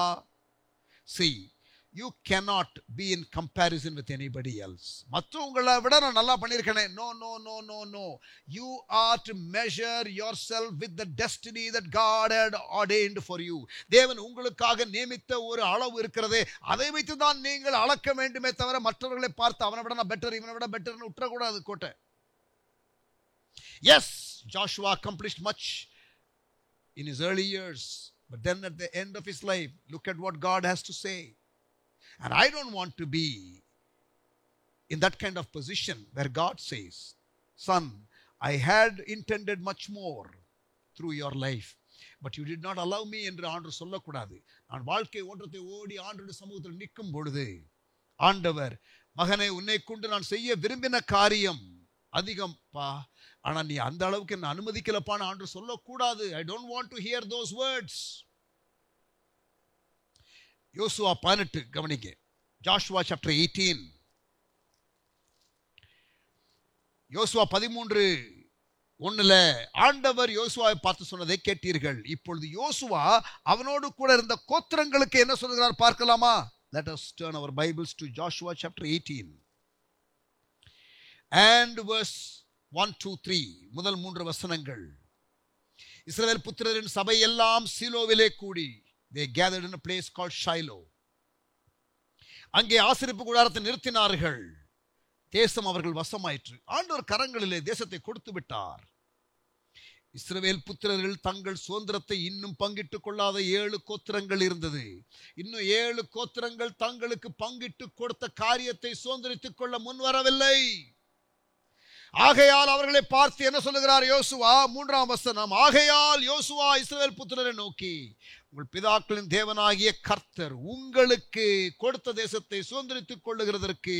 See, you cannot be in comparison with anybody else. மற்றவங்களை விட நான் நல்லா பண்ணியிருக்கேனே. No, no, no, no, no. You are to measure yourself with the destiny that God had ordained for you. தேவன் உங்களுக்காக நியமித்த ஒரு அளவு இருக்கிறதே, அதை வைத்து தான் நீங்கள் அளக்க வேண்டுமே தவிர மற்றவர்களை பார்த்து அவனை விட நான் பெட்டர், இவனை விட பெட்டர்னு விட்டுறக்கூடாது கோட்டை. Yes, Joshua accomplished much in his early years, but then at the end of his life, look at what God has to say. And I don't want to be in that kind of position where God says, son, I had intended much more through your life, but you did not allow me என்று ஆண்டவர் சொல்லக்கூடாது. நான் வாழ்க்கை ஓட்டத்தை ஓடி ஆண்டவருடைய சமூகத்தில் நிற்கும் பொழுது ஆண்டவர், மகனே உன்னை கொண்டு நான் செய்ய விரும்பின காரியம் அதிகம் பா, ஆனா நீ அந்த அளவுக்கு என்ன அனுமதிக்கலப்பான்னு ஆண்டவர் சொல்லக்கூடாது. I don't want to hear those words. யோசுவா 18 கவனிங்க. Joshua chapter 18. யோசுவா 13:1 ஆண்டவர் யோசுவாவை பார்த்து சொன்னதை கேட்டீர்கள். இப்பொழுது யோசுவா அவனோடு கூட இருந்த கோத்திரங்களுக்கு என்ன சொல்கிறார் பார்க்கலாமா? Let us turn our Bibles to Joshua chapter 18 and verse 1, 2, 3. முதல் 3 வசனங்கள். இஸ்ரவேல் புத்திரரின் சபை எல்லாம் சீலோவிலே கூடி, they gathered in a place called Shiloh. அங்கே ஆசரிப்பு கூடாரத்தை நிறுத்தினார்கள். தேசம் அவர்கள் வசமாயிற்று. ஆண்டவர் கரங்களிலே தேசத்தை கொடுத்து விட்டார். இஸ்ரவேல் புத்திரர்கள் தங்கள் சுதந்திரத்தை இன்னும் பங்கிட்டுக் கொள்ளாத 7 கோத்திரங்கள் இருந்தது. இன்னும் 7 கோத்திரங்கள் தங்களுக்கு பங்கிட்டு கொடுத்த காரியத்தை சுதந்திரித்துக் கொள்ள முன்வரவில்லை. ஆகையால் அவர்களை பார்த்து என்ன சொல்லுகிறார் யோசுவா? 3ஆம் வசனம். ஆகையால் யோசுவா இஸ்ரவேல் புத்திரரை நோக்கி, உங்கள் பிதாக்களின் தேவனாகிய கர்த்தர் உங்களுக்கு கொடுத்த தேசத்தை சுதந்திரித்துக் கொள்ளுகிறதற்கு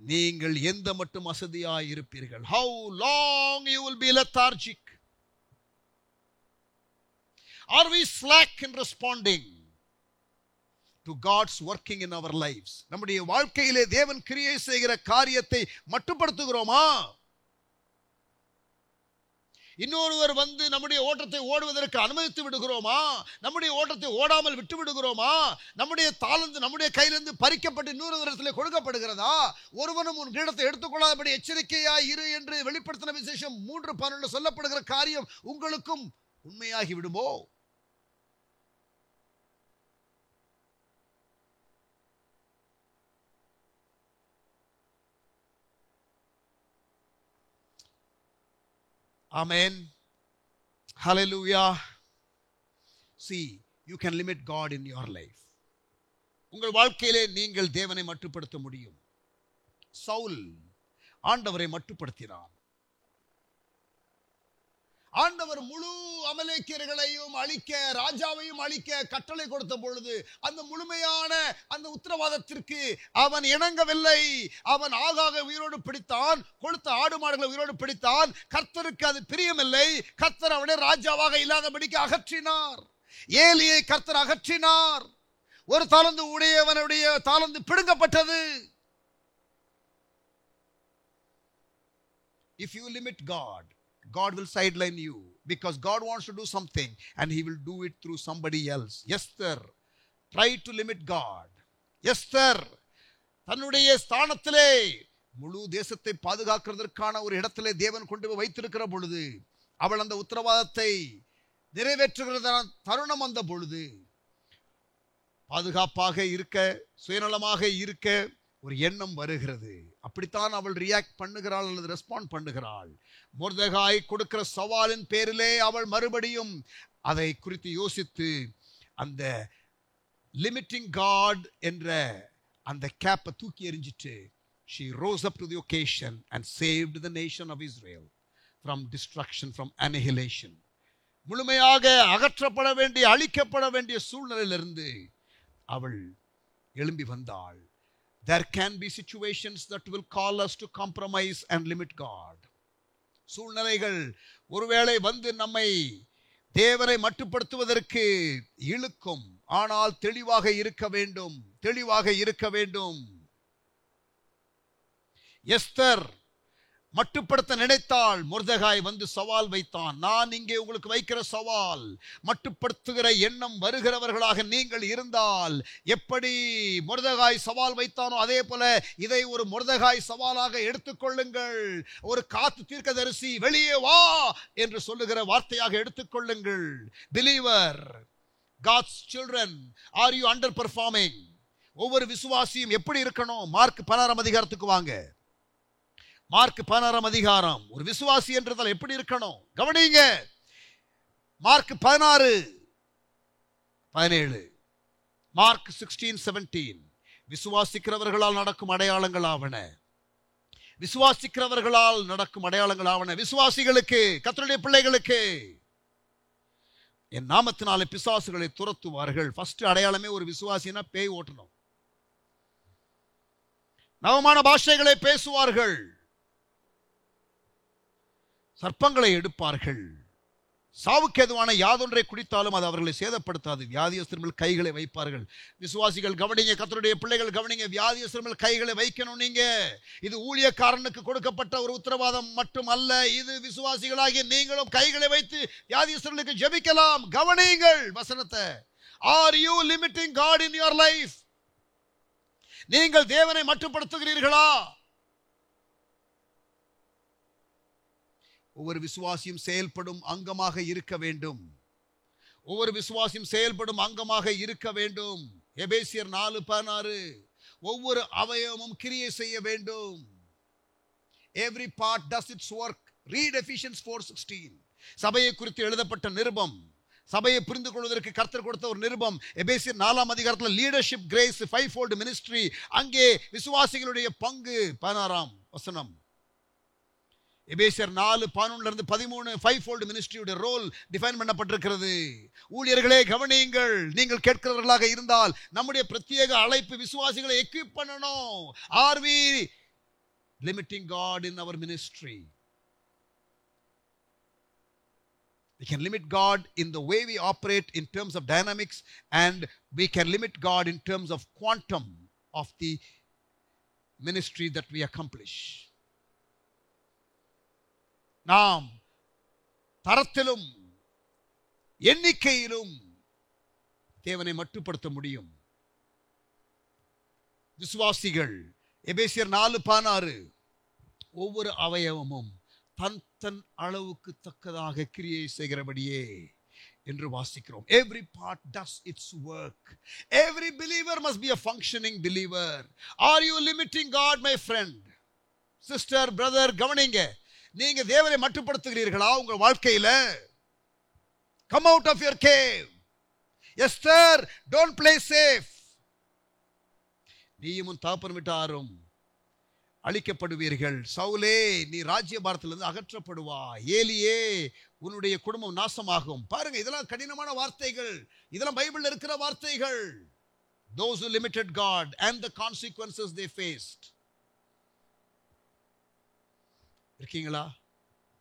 நீங்கள் எந்த மட்டும் அசதியாய் இருப்பீர்கள்? How long you will be lethargic? Are we slack in responding to God's working in our lives? நம்முடைய வாழ்க்கையிலே தேவன் கிரியை செய்கிற காரியத்தை மட்டுப்படுத்துகிறோமா? இன்னொருவர் வந்து நம்முடைய ஓட்டத்தை ஓடுவதற்கு அனுமதித்து விடுகிறோமா? நம்முடைய ஓட்டத்தை ஓடாமல் விட்டு விடுகிறோமா? நம்முடைய தாளந்து நம்முடைய கையிலிருந்து பறிக்கப்பட்டு இன்னொரு இடத்துல கொடுக்கப்படுகிறதா? ஒருவனும் உன் கிரீடத்தை எடுத்துக்கொள்ளாதபடி எச்சரிக்கையாய் இரு என்று வெளிப்படுத்தின விசேஷம் 3:12 சொல்லப்படுகிற காரியம் உங்களுக்கும் உண்மையாகி விடுமோ? Amen. Hallelujah. See, you can limit God in your life. உங்கள் வாழ்க்கையிலே நீங்கள் தேவனை மட்டுப்படுத்த முடியும். சவுல் ஆண்டவரை மட்டுப்படுத்தினான். ஆண்டவர் முழு அமலேக்கியர்களையும் அழிக்க, ராஜாவையும் அழிக்க கட்டளை கொடுத்த பொழுது அந்த முழுமையான அந்த உத்தரவாதத்திற்கு அவன் இணங்கவில்லை. அவன் ஆகாக உயிரோடு பிடித்தான், கொளுத்த ஆடு மாடுகளை உயிரோடு பிடித்தான். கர்த்தருக்கு அது பிரியமில்லை. கர்த்தர் அவனை ராஜாவாக இல்லாதபடிக்கு அகற்றினார். ஏலியை கர்த்தர் அகற்றினார். ஒரு தாலந்து உடையவனுடைய தாலந்து பிடுங்கப்பட்டது. If you limit God, God will sideline you, because God wants to do something and he will do it through somebody else. Esther tried to limit God. Esther தன்னுடைய ஸ்தானத்திலே முழு தேசத்தை பாதுகாக்கிறதற்கான ஒரு இடத்திலே தேவன் கொண்டு போய் வைத்திருக்கிற பொழுது அவள் அந்த உத்தரவாதத்தை நிறைவேற்றுகிற தருணம் வந்த பொழுது பாதுகாப்பாக இருக்க, சுயநலமாக இருக்க ஒரு எண்ணம் வருகிறது. அப்படித்தான் அவள் ரியாக்ட் பண்ணுகிறாள் அல்லது ரெஸ்பாண்ட் பண்ணுகிறாள். மொர்தெகாய் கொடுக்கிற சவாலின் பேரிலே அவள் மறுபடியும் அதை குறித்து யோசித்து அந்த லிமிட்டிங் காட் என்ற அந்த கேப்பை தூக்கி எறிஞ்சிட்டு she rose up to the occasion and saved the nation of Israel from destruction, from annihilation. முழுமையாக அகற்றப்பட வேண்டிய, அழிக்கப்பட வேண்டிய சூழ்நிலையிலிருந்து அவள் எழும்பி வந்தாள். There can be situations that will call us to compromise and limit God. சூழ்நிலைகள் ஒருவேளை வந்து நம்மை தேவனை மட்டுப்படுத்துவதற்கு இழுக்கும். ஆனால் தெளிவாக இருக்க வேண்டும், தெளிவாக இருக்க வேண்டும். எஸ்தர் மட்டுப்படுத்த நினைத்தாள். மொர்தெகாய் வந்து சவால் வைத்தான். நான் இங்கே உங்களுக்கு வைக்கிற சவால், மட்டுப்படுத்துகிற எண்ணம் வருகிறவர்களாக நீங்கள் இருந்தால் எப்படி மொர்தெகாய் சவால் வைத்தானோ அதே போல இதை ஒரு மொர்தெகாய் சவாலாக எடுத்துக்கொள்ளுங்கள். ஒரு காத்து தீர்க்கதரிசி வெளியே வா என்று சொல்லுகிற வார்த்தையாக எடுத்துக்கொள்ளுங்கள். Believer, God's children, are you underperforming? ஒவ்வொரு விசுவாசியும் எப்படி இருக்கணும்? மார்க் 16 அதிகாரத்துக்கு வாங்க. மார்க் 16 அதிகாரம். ஒரு விசுவாசி என்றதால் எப்படி இருக்கணும் கவனிங்க. Mark 16:17, mark 16:17. விசுவாசிக்கிறவர்களால் நடக்கும் அடையாளங்கள் ஆவன. விசுவாசிக்கிறவர்களால் நடக்கும் அடையாளங்கள் ஆவன. விசுவாசிகளுக்கு, கர்த்தருடைய பிள்ளைகளுக்கு, என் நாமத்தினாலே பிசாசுகளை துரத்துவார்கள். ஃபர்ஸ்ட் அடையாளமே ஒரு விசுவாசினா பேய் ஓட்டணும். நவமான பாஷைகளை பேசுவார்கள், சர்ப்பங்களை எடுப்பார்கள், சாவுக்கு எதுவான யாதொன்றை குடித்தாலும் அது அவர்களை சேதப்படுத்தாது, வியாதியஸ்தர் மேல் கைகளை வைப்பார்கள். விசுவாசிகள் கவனிங்க, கர்த்தருடைய பிள்ளைகள் கவனிங்க, வியாதியஸ்தர் மேல் கைகளை வைக்கணும். நீங்க இது ஊழியக்காரனுக்கு கொடுக்கப்பட்ட ஒரு உத்தரவாதம் மட்டும் அல்ல, இது விசுவாசிகளாகிய நீங்களும் கைகளை வைத்து வியாதியஸ்தர்களுக்கு ஜெபிக்கலாம். கவனிங்கள் வசனத்தை. Are you limiting God in your life? நீங்கள் தேவனை மட்டுப்படுத்துகிறீர்களா? ஒவ்வொரு விசுவாசியும் செயல்படும் அங்கமாக இருக்க வேண்டும். ஒவ்வொரு விசுவாசியும் செயல்படும் அங்கமாக இருக்க வேண்டும். எபேசியர் 4:16. ஒவ்வொரு அவயவமும் கிரியை செய்ய வேண்டும். Every part does its work. Read Ephesians 4:16. சபையை குறித்து எழுதப்பட்ட நிருபம், சபையை புரிந்து கொள்வதற்கு கர்த்தர் கொடுத்த ஒரு நிருபம். எபேசியர் 4 அதிகாரத்தில் லீடர்ஷிப் கிரேஸ், 5-fold மினிஸ்ட்ரி, அங்கே விசுவாசிகளுடைய பங்கு 16 வசனம். எபேசியர் 4:11-13 5-fold மினிஸ்ட்ரியோட ரோல் டிஃபைன் பண்ணப்பட்டிருக்கிறது. ஊழியர்களே கவனியுங்கள், நீங்கள் கேட்கிறவர்களாக இருந்தால் நம்முடைய பிரத்யேக அழைப்பு விசுவாசிகளை எக்விப் பண்ணணும். Are we limiting God in our ministry? We can limit God in the way we operate in terms of dynamics, and we can limit God in terms of quantum of the ministry that we accomplish. நாம் தரத்திலும் எண்ணிக்கையிலும் தேவனை மட்டுப்படுத்த முடியும். விசுவாசிகள் எபேசியர் 4:16 ஒவ்வொரு அவயவமும் தன் தன் அளவுக்கு தக்கதாக கிரியை செய்கிறபடியே என்று வாசிக்கிறோம். Every part does its work. Every believer must be a functioning believer. Are you limiting God, my friend? Sister, brother, கவனிங்க. நீங்க தேவனை மட்டுப்படுத்துகிறீர்களா உங்கள் வாழ்க்கையில? Come out of your cave. Esther, don't play safe. நீயும் உன் தகப்பன் வீட்டாரும் அழிக்கப்படுவீர்கள். சவுலே, நீ ராஜ்யபாரத்திலிருந்து அகற்றப்படுவா. ஏலியே, உன்னுடைய குடும்பம் நாசமாகும். பாருங்க, இதெல்லாம் கடினமான வார்த்தைகள். இதெல்லாம் பைபிள்ல இருக்கிற வார்த்தைகள். Those who limited God and the consequences they faced. இருக்கீங்களா?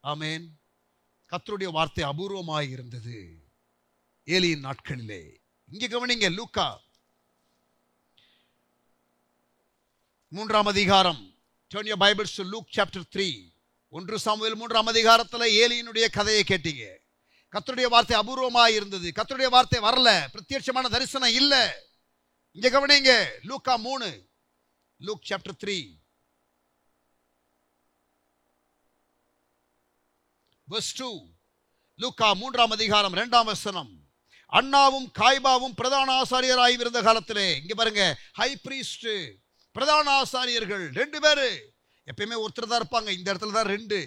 ஆமென். கர்த்தருடைய வார்த்தை அபூர்வமாய் இருந்தது ஏலியின் நாட்களிலே. இங்கே கவனிங்க, லூக்கா 3ஆம் அதிகாரம். Turn your Bibles to Luke chapter 3. 1 Samuel 3ஆம் அதிகாரத்தில் ஏலியினுடைய கதையை கேட்டீங்க. கர்த்தருடைய வார்த்தை அபூர்வமாய் இருந்தது. கர்த்தருடைய வார்த்தை வரல, பிரத்யட்சமான தரிசனம் இல்ல. இங்க கவனிங்க, லூக்கா 3, Luke chapter 3 verse 2. லூக்கா 3ஆம் அதிகாரம் 2ஆம் வசனம். அன்னாவும் காய்பாவும் பிரதான ஆசாரியராய் இருந்த காலத்திலே, இங்க பாருங்க, ஹை பிரீஸ்ட், பிரதான ஆசாரியர்கள் 2 பேரு. எப்பயுமே ஒருத்தர் தான் இருப்பாங்க, இந்த இடத்துல தான் 2.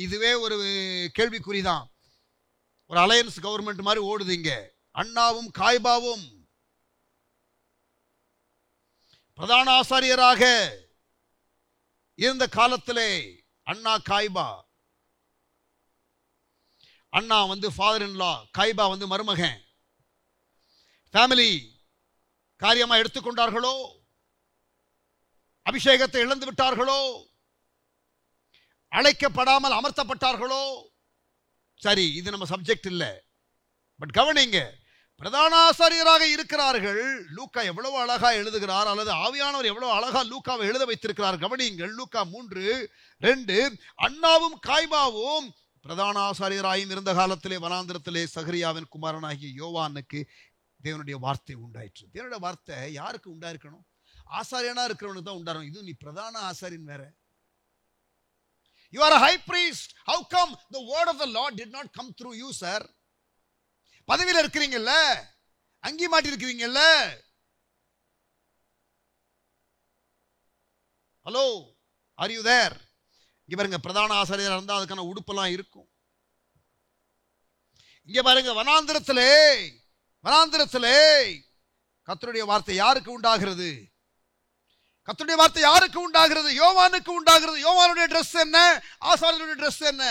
இதுவே ஒரு கேள்விக்குறிதான். ஒரு அலையன்ஸ் கவர்மெண்ட் மாதிரி ஓடுது இங்க. அன்னாவும் காய்பாவும் பிரதான ஆசாரியராக இருந்த காலத்திலே, அண்ணா காய்பா, அண்ணா வந்து ஃபாதர் இன் லா, காய்பா வந்து மருமகன். ஃபேமிலி காரியமா எடுத்துக்கொண்டார்களோ, அபிஷேகத்தை இழந்து விட்டார்களோ, அழைக்கப்படாமல் அமர்த்தப்பட்டார்களோ, சரி, இது நம்ம சப்ஜெக்ட் இல்லை. பட் கவனிங்க, பிரதான ஆசாரியராக இருக்கிறார்கள். லூக்கா எவ்வளவு அழகா எழுதுகிறார், அல்லது ஆவியானவர் எவ்வளவு அழகா லூக்காவை எழுத வைத்திருக்கிறார். கவனியுங்கள், லூக்கா 3:2. அண்ணாவும் காய்பாவும் பிரதான ஆசாரியராயும் இருந்த காலத்திலே வனாந்திரத்திலே சகரியாவின் குமாரனாகிய யோவானுக்கு தேவனுடைய வார்த்தை உண்டாயிற்று. தேவனுடைய வார்த்தை யாருக்கு உண்டாயிருக்கணும்? ஆசாரியனா இருக்கிறவனுக்கு தான் உண்டாரும். இது நீ பிரதான ஆசாரியன் வேற. You are a high priest. How come the word of the Lord did not come through you, sir? பதவியில் இருக்கிறீங்கல்ல, அங்கி மாட்டி இருக்கிறீங்கல்ல. Hello, are you there? இங்க பாருங்க, பிரதான ஆசாரியர் இருந்தா அதுக்கான உடுப்பெல்லாம் இருக்கும். இங்க பாருங்க, வனாந்திரத்திலே கர்த்தருடைய வார்த்தை யாருக்கு உண்டாகிறது? கர்த்தருடைய வார்த்தை யாருக்கு உண்டாகிறது? யோவானுக்கு உண்டாகிறது. யோவானுடைய ட்ரெஸ் என்ன? ஆசாரியனுடைய ட்ரெஸ் என்ன?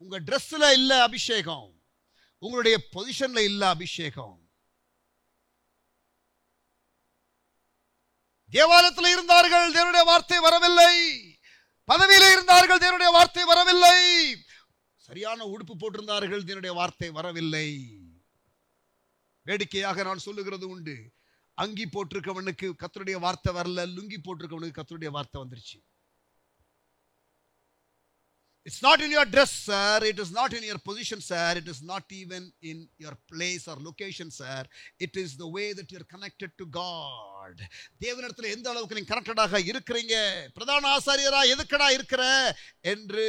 உங்க ட்ரெஸ்ல இல்ல அபிஷேகம், உங்களுடைய பொசிஷன்ல இல்ல அபிஷேகம். தேவாலயத்தில் இருந்தார்கள், தேவனுடைய வார்த்தை வரவில்லை. பதவியில இருந்தார்கள், தேவனுடைய வார்த்தை வரவில்லை. சரியான உடுப்பு போட்டிருந்தார்கள், தேவனுடைய வார்த்தை வரவில்லை. வேடிக்கையாக நான் சொல்லுகிறது உண்டு, அங்கி போட்டிருக்கவனுக்கு கர்த்தருடைய வார்த்தை வரல, லுங்கி போட்டிருக்கவனுக்கு கர்த்தருடைய வார்த்தை வந்துருச்சு. It's not in your dress, sir. It is not in your position, sir. It is not even in your place or location, sir. It is the way that you are connected to God. தேவனிடத்தில் எந்த அளவுக்கு நீங்க கனெக்டடாக இருக்கிறீங்க. பிரதான ஆசாரியரா எதுக்கடா இருக்கிற என்று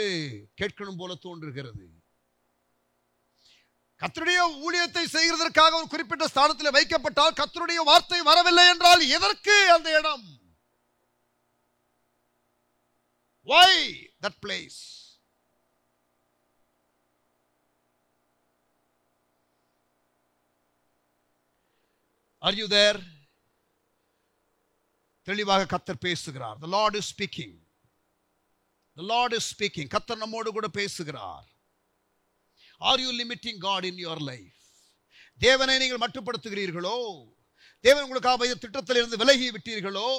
கேட்கணும் போல தோன்றுகிறது. கர்த்தருடைய ஊழியத்தை செய்கிறதற்காக ஒரு குறிப்பிட்ட ஸ்தானத்தில் வைக்கப்பட்டால், கர்த்தருடைய வார்த்தை வரவில்லை என்றால் எதற்கு அந்த இடம்? Why that place? Are you there? தெளிவாக கர்த்தர் பேசுகிறார். The Lord is speaking. The Lord is speaking. கர்த்தர் நம்மோடு கூட பேசுகிறார். Are you limiting God in your life? தேவனை நீங்கள் மட்டுப்படுத்துகிறீர்களோ? தேவன் உங்களுக்காக திட்டத்தில் இருந்து விலகி விட்டீர்களோ?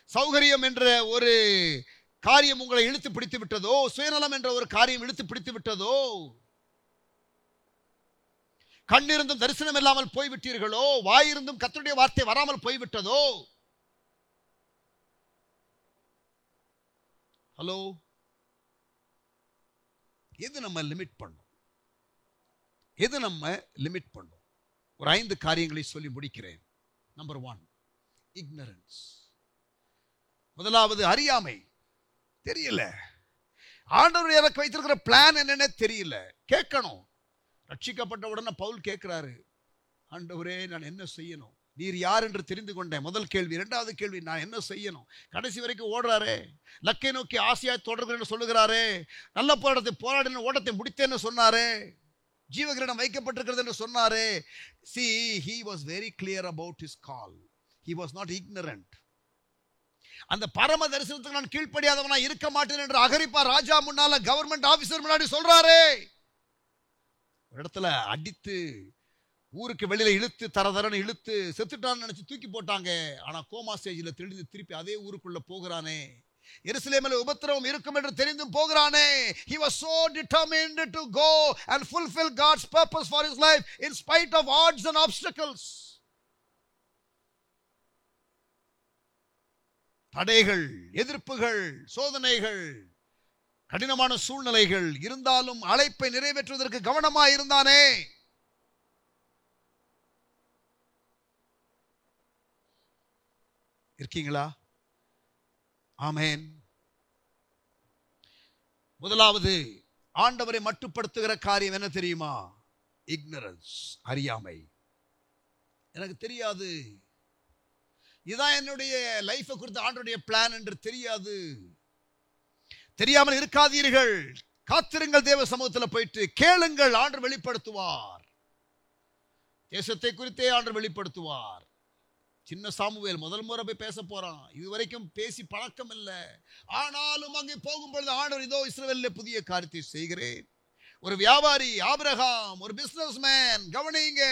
சௌகரியம் என்ற ஒரு காரியம் உங்களை இழுத்து பிடித்து விட்டதோ? சுயநலம் என்ற ஒரு காரியம் இழுத்து பிடித்து விட்டதோ? கண்ணிருந்தும் தரிசனம் இல்லாமல் போய்விட்டீர்களோ? வாயிருந்தும் கர்த்தருடைய வார்த்தை வராமல் போய்விட்டதோ? ஹலோ, எது நம்ம லிமிட் பண்ணோம்? எது நம்ம லிமிட் பண்ணோம்? ஒரு 5 காரியங்களை சொல்லி முடிக்கிறேன். Number 1, ignorance. முதலாவது அறியாமை. தெரியல, ஆண்டவர் எனக்கு வைத்திருக்கிற பிளான் என்னன்னு தெரியல. கேட்கணும். ரட்சிக்கப்பட்ட உடனே பவுல் கேட்கிறாரு, ஆண்டவரே நான் என்ன செய்யணும்? நீர் யார் என்று தெரிந்து கொண்டேன். முதல் கேள்வி. இரண்டாவது கேள்வி, நான் என்ன செய்யணும்? கடைசி வரைக்கும் ஓடுறாரே, லக்கை நோக்கி ஆசையாய் தொடர்கிறேன்னு சொல்லுகிறாரே, நல்ல போராட்டத்தை போராடின ஓட்டத்தை முடித்தேன்னு சொன்னாரே, ஜீவகிரீடம் வைக்கப்பட்டிருக்கிறது என்று சொன்னாரே. See, he was very clear about his call. He was not ignorant. அந்த பரம தரிசனத்துக்கு நான் கீழ்ப்படியாதவனா இருக்க மாட்டேன் என்று அகரிப்பா ராஜா முன்னால கவர்மெண்ட் ஆபீசர் முன்னாடி சொல்றாரே. ஒரு இடத்துல அடித்து ஊருக்கு வெளியில இழுத்து தரதரன்னு இழுத்து செத்துட்டான்னு நினைச்சு தூக்கி போட்டாங்க. ஆனா கோமா ஸ்டேஜில் தெளிந்து திருப்பி அதே ஊருக்குள்ள போகிறானே. எருசலேமில் உபத்திரவம் இருக்கும் என்று தெரிந்தும் போகிறானே. He was so determined to go and fulfill God's purpose for his life in spite of odds and obstacles. தடைகள், எதிர்ப்புகள், சோதனைகள், கடினமான சூழ்நிலைகள் இருந்தாலும் அழைப்பை நிறைவேற்றுவதற்கு கவனமாக இருந்தானே. இருக்கீங்களா? ஆமென். முதலாவது ஆண்டவரை மட்டுப்படுத்துகிற காரியம் என்ன தெரியுமா? இக்னரன்ஸ், அறியாமை. எனக்கு தெரியாது, இதான் என்னுடைய லைஃபை குறித்து ஆண்டவருடைய பிளான் என்று தெரியாது. தெரியாமல் இருக்காதீர்கள். காத்திருங்கள், தேவ சமூகத்தில் போயிட்டு கேளுங்கள், ஆண்டவர் வெளிப்படுத்துவார். தேசத்தை குறித்தே ஆண்டவர் வெளிப்படுத்துவார். சின்ன சாமுவேல் முதல் முறை போய் பேச போறான். இதுவரைக்கும் பேசி பழக்கம் இல்லை. ஆனாலும் அங்கே போகும்பொழுது ஆண்டவர், இதோ இஸ்ரவேலிலே புதிய காரியத்தை செய்கிறேன். ஒரு வியாபாரி ஆபிரகாம், ஒரு பிசினஸ் மேன், கவனிங்க,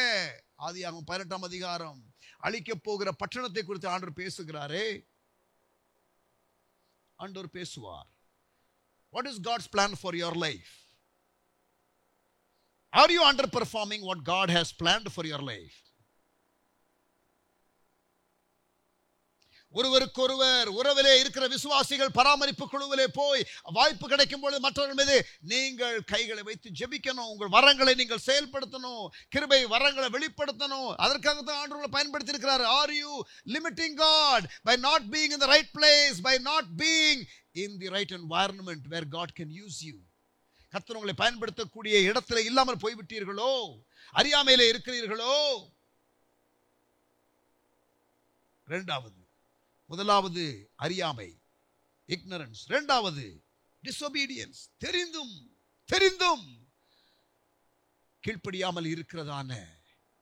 ஆதியாகமம் 18ஆம் அதிகாரம், அழிக்க போகிற பட்டணத்தை குறித்து ஆண்டவர் பேசுகிறாரே. ஆண்டவர் பேசுவார். What is God's plan for your life? Are you underperforming what God has planned for your life? ஒருவருக்கொருவர் உறவிலே இருக்கிற விசுவாசிகள் பராமரிப்பு குழுவிலே போய் வாய்ப்பு கிடைக்கும் பொழுது மற்றவர்கள் மீது நீங்கள் கைகளை வைத்து ஜெபிக்கணும். உங்கள் வரங்களை நீங்கள் செயல்படுத்தணும். கிருபை வரங்களை வெளிப்படுத்தணும். அதற்காகத்தான் ஆண்டவர் பயன்படுத்தி இருக்கிறார். Are you limiting God by not being in the right place, by not being in the right environment where God can use you? கர்த்தர் உங்களை பயன்படுத்தக்கூடிய இடத்துல இல்லாமல் போய்விட்டீர்களோ? அறியாமையிலே இருக்கிறீர்களோ? முதலாவது அறியாமை, ignorance. இரண்டாவது disobedience, தெரிந்தும் கீழ்ப்படியாமல் இருக்கிறதான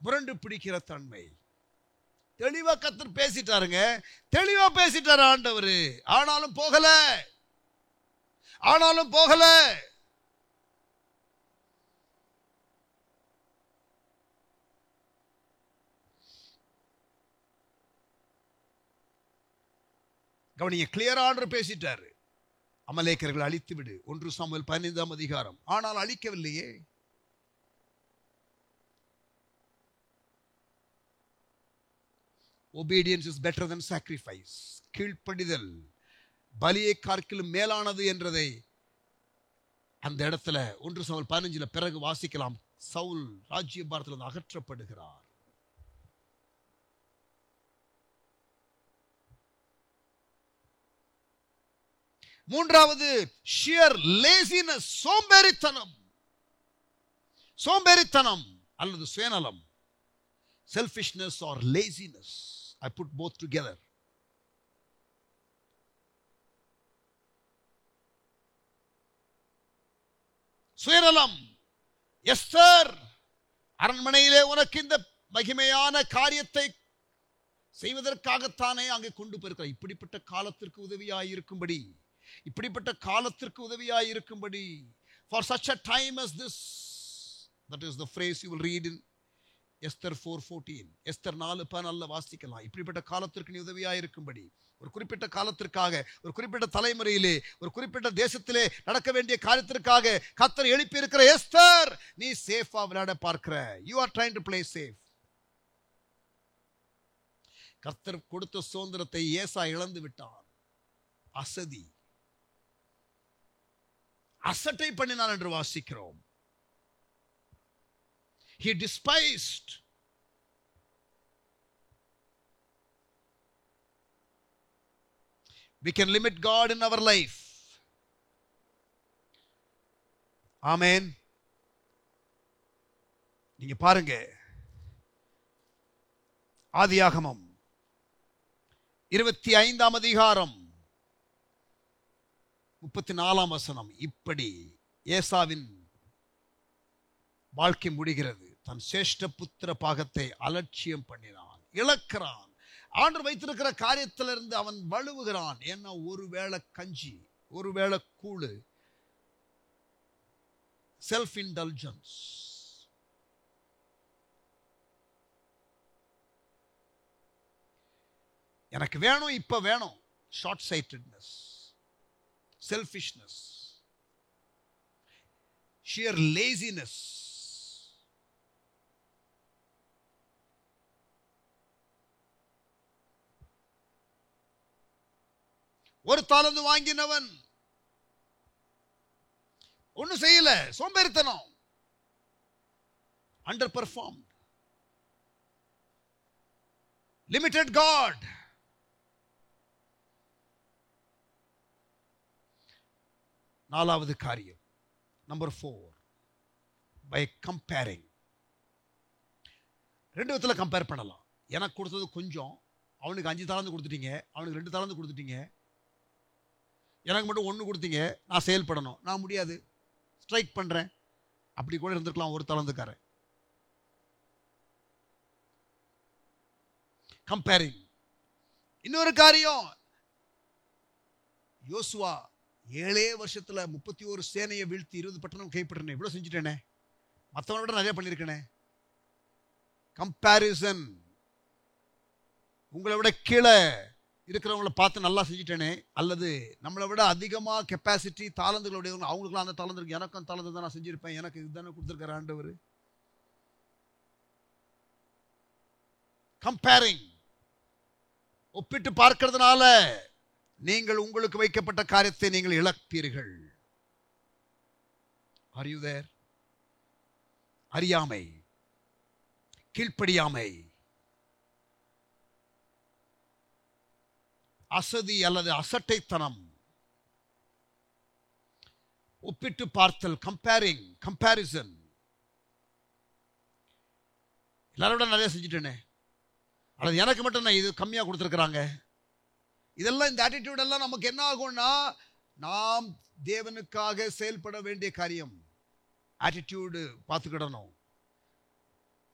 முரண்டு பிடிக்கிற தன்மை. தெளிவா கர்த்தர் பேசிட்டாருங்க, தெளிவா பேசிட்டாரு ஆண்டவர். ஆனாலும் போகல. கவனிங்க, கிளியர் ஆர்டர் பேசிட்டாரு. அமலேக்கர்களை அழித்து விடு, 1 சாமுவேல் 15ஆம் அதிகாரம். ஆனால் அழிக்கவில்லையே. obedience is better than sacrifice. கீழ்ப்படிதல் பலியை காட்டிலும் மேலானது என்றதை அந்த இடத்துல 1 சாமுவேல் 15 பிறகு வாசிக்கலாம். சவுல் ராஜ்யபாரத்திலிருந்து அகற்றப்படுகிறார். மூன்றாவது sheer laziness, சோம்பேறித்தனம் அல்லது சுயநலம். selfishness or laziness, I put both together. சுயநலம். எஸ்தர், அரண்மனையிலே உனக்கு இந்த மகிமையான காரியத்தை செய்வதற்காகத்தானே அங்கே கொண்டு போயிருக்கிறார். இப்படிப்பட்ட காலத்திற்கு உதவியாயிருக்கும்படி, for such a time as this. That is the phrase you will read in Esther 4:14. Esther 4:14 வாசிக்கலாம். இப்படிப்பட்ட காலத்திற்கு நீ உதவியாயிருக்கும்படி, ஒரு குறிப்பிட்ட காலத்திற்காக, ஒரு குறிப்பிட்ட தலைமுறையிலே, ஒரு குறிப்பிட்ட தேசத்திலே நடக்க வேண்டிய காரியத்திற்காக கர்த்தர் எழுப்பி இருக்கிற எஸ்தர், நீ சேஃபா விளையாட பார்க்கிற. You are trying to play safe. கர்த்தர் கொடுத்த சுதந்திரத்தை ஏசா இழந்து விட்டான். அசட்டை பண்ணினான் என்று வாசிக்கிறோம். He despised. We can limit God in our life. Amen. நீங்க பாருங்க, ஆதியாகமம் 25 அதிகாரம் 34 வசனம். இப்படி ஏசாவின் வாழ்க்கை முடிகிறது. தன் சேஷ்ட புத்திர பாகத்தை அலட்சியம் பண்ணினான், இழக்கிறான். ஆண்டவர் வைத்திருக்கிற காரியத்திலிருந்து அவன் வழுவுகிறான். ஏன்னா ஒருவேளை கஞ்சி, ஒருவேளை கூழு, செல்ஃப் இன்டல்ஜன்ஸ். எனக்கு வேணும், இப்ப வேணும். Short sightedness, selfishness, shear laziness. ஒரு தாளந்து வாங்கினவன் ஒன்னும் செய்யல, சோம்பேறித்தனம், அண்டர் பெர்ஃபார்ம், லிமிட்டட் காட். நாலாவது காரியம், நம்பர் 4, பை கம்பேரிங். ரெண்டு விதத்தில் கம்பேர் பண்ணலாம். எனக்கு கொடுத்தது கொஞ்சம், அவனுக்கு 5 தாளந்து கொடுத்துட்டீங்க, அவனுக்கு 2 தாளந்து கொடுத்துட்டீங்க, எனக்கு மட்டும் 1 கொடுத்தீங்க, நான் செயல்படணும், நான் முடியாது, ஸ்ட்ரைக் பண்றேன். அப்படி கூட இருந்திருக்கலாம் ஒரு தாளந்துக்காரன். கம்பேரிங். இன்னொரு காரியம், யோசுவா 7 வருஷத்துல 31 சேனையை வீழ்த்தி 20 பட்டணம் கைப்பற்றனே, இவ்வளவு செஞ்சுட்டேனே, மற்றவனை விட நிறைய பண்ணியிருக்கேனே. கம்பேரிசன். உங்களை விட கீழே இருக்கிறவங்கள பார்த்து நல்லா செஞ்சுட்டேனே, அல்லது நம்மளை விட அதிகமாக கெப்பாசிட்டி தாளந்துகளுடைய அவங்களுக்குலாம் அந்த தாளந்து இருக்கு, எனக்கும் அந்த தாளந்து தான் நான் செஞ்சிருப்பேன், எனக்கு இதுதானே கொடுத்துருக்காரு ஆண்டவர். கம்பேரிங், ஒப்பிட்டு பார்க்கிறதுனால நீங்கள் உங்களுக்கு வைக்கப்பட்ட காரியத்தை நீங்கள் இழப்பீர்கள். Are you there? அறியாமை, கீழ்ப்படியாமை, அசதி அல்லது அசட்டைத்தனம், ஒப்பிட்டு பார்த்தல், கம்பேரிங், கம்பேரிசன். எல்லாரோட நிறைய செஞ்சுட்டேனே, அல்லது எனக்கு மட்டும் இது கம்மியா கொடுத்துருக்குறாங்க. இதெல்லாம், இந்த ஆட்டிடியூட் எல்லாம் நமக்கு என்ன ஆகும்னா, நாம் தேவனுக்காக செயல்பட வேண்டிய காரியம். ஆட்டிடியூடு பார்த்துக்கிடணும்.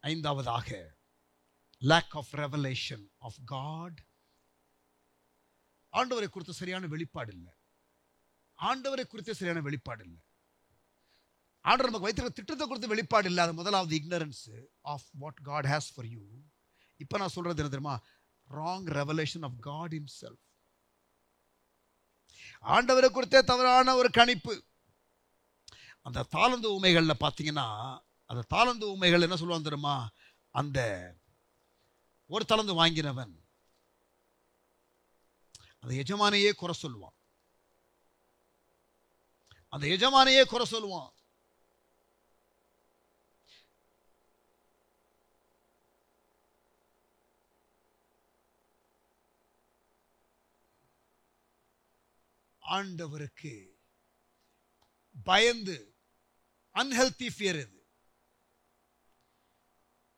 5வதாக, lack of revelation of God. ஆண்டவரை குறித்த சரியான வெளிப்பாடு இல்லை. ஆண்டவரை குறித்த சரியான வெளிப்பாடு இல்லை. ஆண்டவர் நமக்கு வைத்திருக்கிற திட்டத்தை குறித்த வெளிப்பாடு இல்லை. அது முதலாவது ignorance of what God has for you. இப்போ நான் சொல்றது என்ன தெரியுமா? Wrong revelation of God himself. ஆண்டவரை குறித்தே தவறான ஒரு கணிப்பு. அந்த தாளந்து உமைகள்ல பார்த்தீங்கன்னா, அந்த தாளந்து உமைகள் என்ன சொல்லுவாங்க தெரியுமா? அந்த ஒரு தாளந்து வாங்கினவன் அந்த எஜமானையே குறை சொல்லுவான். அந்த எஜமானையே குறை சொல்லுவான். ஆண்டவருக்கு பயந்து, அன்ஹெல்தி ஃபியர் இது.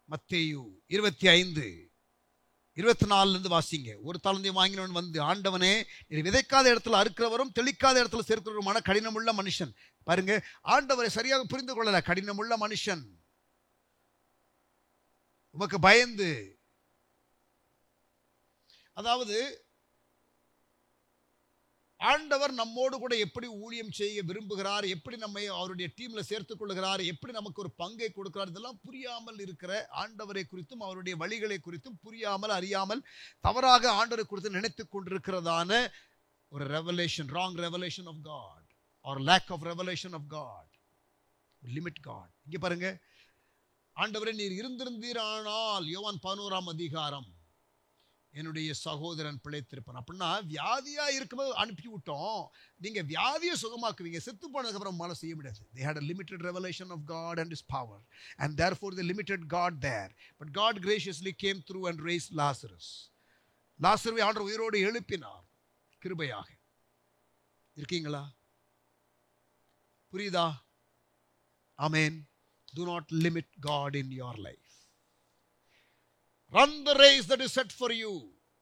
மத்தேயு 25:24 வாசிங்க. ஒரு தாளந்தையும் வாங்கினவன் வந்து, ஆண்டவனே, நீ விதைக்காத இடத்துல அறுக்கிறவரும் தெளிக்காத இடத்துல சேர்க்கிறவருமான கடினமுள்ள மனுஷன். பாருங்க, ஆண்டவரை சரியாக புரிந்து கொள்ளல. கடினமுள்ள மனுஷன், உமக்கு பயந்து. அதாவது ஆண்டவர் நம்மோடு கூட எப்படி ஊழியம் செய்ய விரும்புகிறார், எப்படி நம்மை அவருடைய டீம்ல சேர்த்துக் கொள்கிறார், எப்படி நமக்கு ஒரு பங்கை கொடுக்கிறார், இதெல்லாம் புரியாமல் இருக்கிற ஆண்டவரை குறித்தும் அவருடைய வழிகளை குறித்தும் புரியாமல், அறியாமல், தவறாக ஆண்டவரை குறித்து நினைத்துக் கொண்டிருக்கிறதான ஒரு revelation, wrong revelation of God or lack of revelation of God, limit God. இங்க பாருங்க, ஆண்டவரே நீர் இருந்திருந்தீரானால், யோவான் 11ஆம் அதிகாரம், என்னுடைய சகோதரன் பிழைத்திருப்பான். அப்படின்னா வியாதியா இருக்கும்போது அனுப்பி விட்டோம், நீங்க வியாதியை சுகமாக்குவீங்க, செத்து போனதுக்கு அப்புறம் மழை செய்ய முடியாது. They had a limited revelation of God and His power, and therefore they limited God there. But God graciously came through and raised Lazarus. லாசருவை ஆண்டவர் உயிரோடு எழுப்பினார் கிருபையாக. இருக்கீங்களா? புரியுதா? ஆமென். Do not limit God in your life. Run the race that is set for you.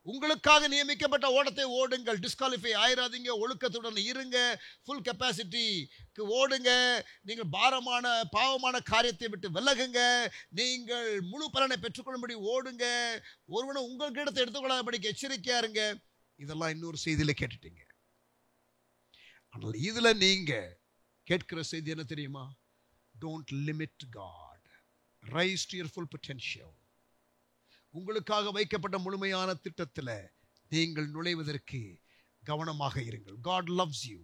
உங்களுக்காக நியமிக்கப்பட்ட ஓட்டத்தை ஓடுங்கள். Disqualify ஆயிராதீங்க. ஒழுக்கத்துடன் இருங்க. ஃபுல் கெப்பாசிட்டிக்கு ஓடுங்க. நீங்கள் பாவமான காரியத்தை விட்டு விலகுங்க. நீங்கள் முழு பலனை பெற்றுக்கொள்ளும்படி ஓடுங்க. ஒருவனை உங்களுக்கு இடத்தை எடுத்துக்கொள்ளாதபடிக்கு எச்சரிக்கையா இருங்க. இதெல்லாம் இன்னொரு செய்தியில கேட்டுட்டீங்க. ஆனால் இதுல நீங்க கேட்கிற செய்தி என்ன தெரியுமா? Don't limit God. Rise to your full potential. உங்களுக்காக வைக்கப்பட்ட முழுமையான திட்டத்தில் நீங்கள் நுழைவதற்கு கவனமாக இருங்கள். God loves you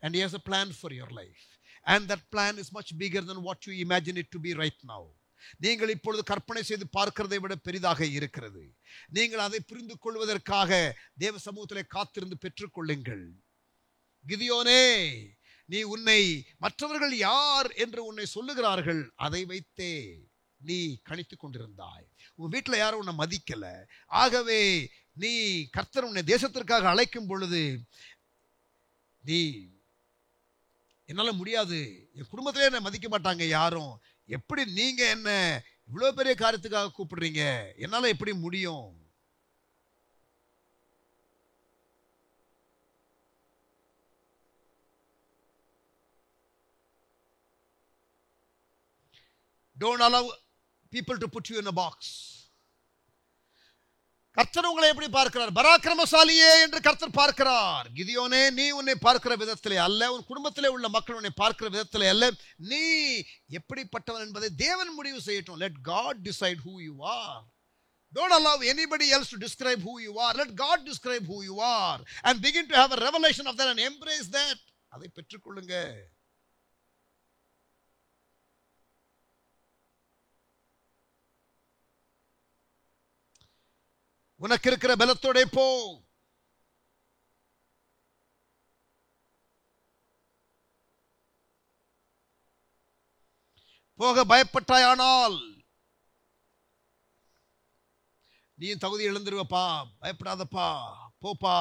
and He has a plan for your life, and that plan is much bigger than what you imagine it to be right now. நீங்கள் இப்பொழுது கற்பனை செய்து பார்க்கிறதை விட பெரிதாக இருக்கிறது. நீங்கள் அதை புரிந்து கொள்வதற்காக தேவ சமூகத்திலே காத்திருந்து பெற்றுக்கொள்ளுங்கள். கிதியோனே, நீ உன்னை மற்றவர்கள் யார் என்று உன்னை சொல்லுகிறார்கள், அதை வைத்தே நீ கணித்துக் கொண்டிருந்தாய். உன் வீட்டில் யாரும் உன்னை மதிக்கல. ஆகவே நீ கர்த்தர் உன்னை தேசத்திற்காக அழைக்கும் பொழுது நீ என்னால முடியாது, என் குடும்பத்திலே என்னை மதிக்க மாட்டாங்க யாரும், எப்படி நீங்க என்ன இவ்வளவு பெரிய காரியத்துக்காக கூப்பிடுறீங்க, என்னால எப்படி முடியும்? Don't allow people to put you in a box. கர்த்தர் உங்களை எப்படி பார்க்கிறார்? பராக்கிரமசாலியே என்று கர்த்தர் பார்க்கிறார். கிதியோனே, நீ உன்னை பார்க்கிற விதத்திலே அல்ல, உன் குடும்பத்திலே உள்ள மக்கள் உன்னை பார்க்கிற விதத்திலே அல்ல, நீ எப்படிப்பட்டவன் என்பதை தேவன் முடிவு செய்யட்டும். Let God decide who you are. Don't allow anybody else to describe who you are. Let God describe who you are and begin to have a revelation of that and embrace that. அதை பெற்றுக்கொள்ளுங்க. உனக்கு இருக்கிற பலத்தோட போ. போக பயப்பட்டாயானால் நீ தகுதி இழந்துருவப்பா. பயப்படாதப்பா, போப்பா.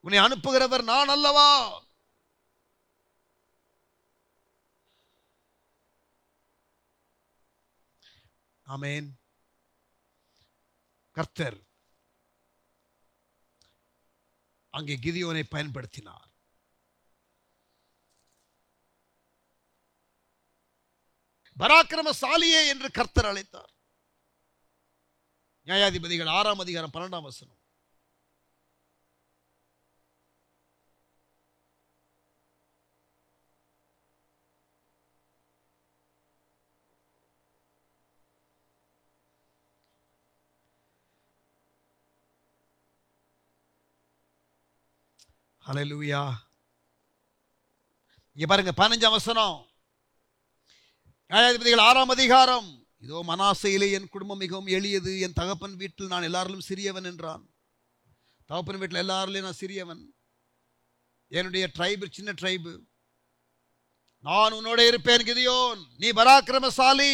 உன்னை அனுப்புகிறவர் நான் அல்லவா? ஆமென். கர்த்தர் அங்கே கிதியோனை பயன்படுத்தினார். பராக்கிரமசாலியே என்று கர்த்தர் அழைத்தார். நியாயாதிபதிகள் 6ஆம் அதிகாரம் 12ஆம் வசனம். ஹல்லேலூயா. இங்க பாருங்க 15ஆம் வசனம். நியாயாதிபதிகள் 6ஆம் அதிகாரம். இதோ மனாசேயிலே என் குடும்பம் மிகவும் எளியது, என் தகப்பன் வீட்டில் நான் எல்லாரிலும் சிறியவன் என்றான். தகப்பன் வீட்டில் எல்லாரிலும் நான் சிறியவன். என்னுடைய ட்ரைபு சின்ன ட்ரைபு. நான் உன்னோட இருப்பேன் கிதியோன், நீ பராக்கிரமசாலி,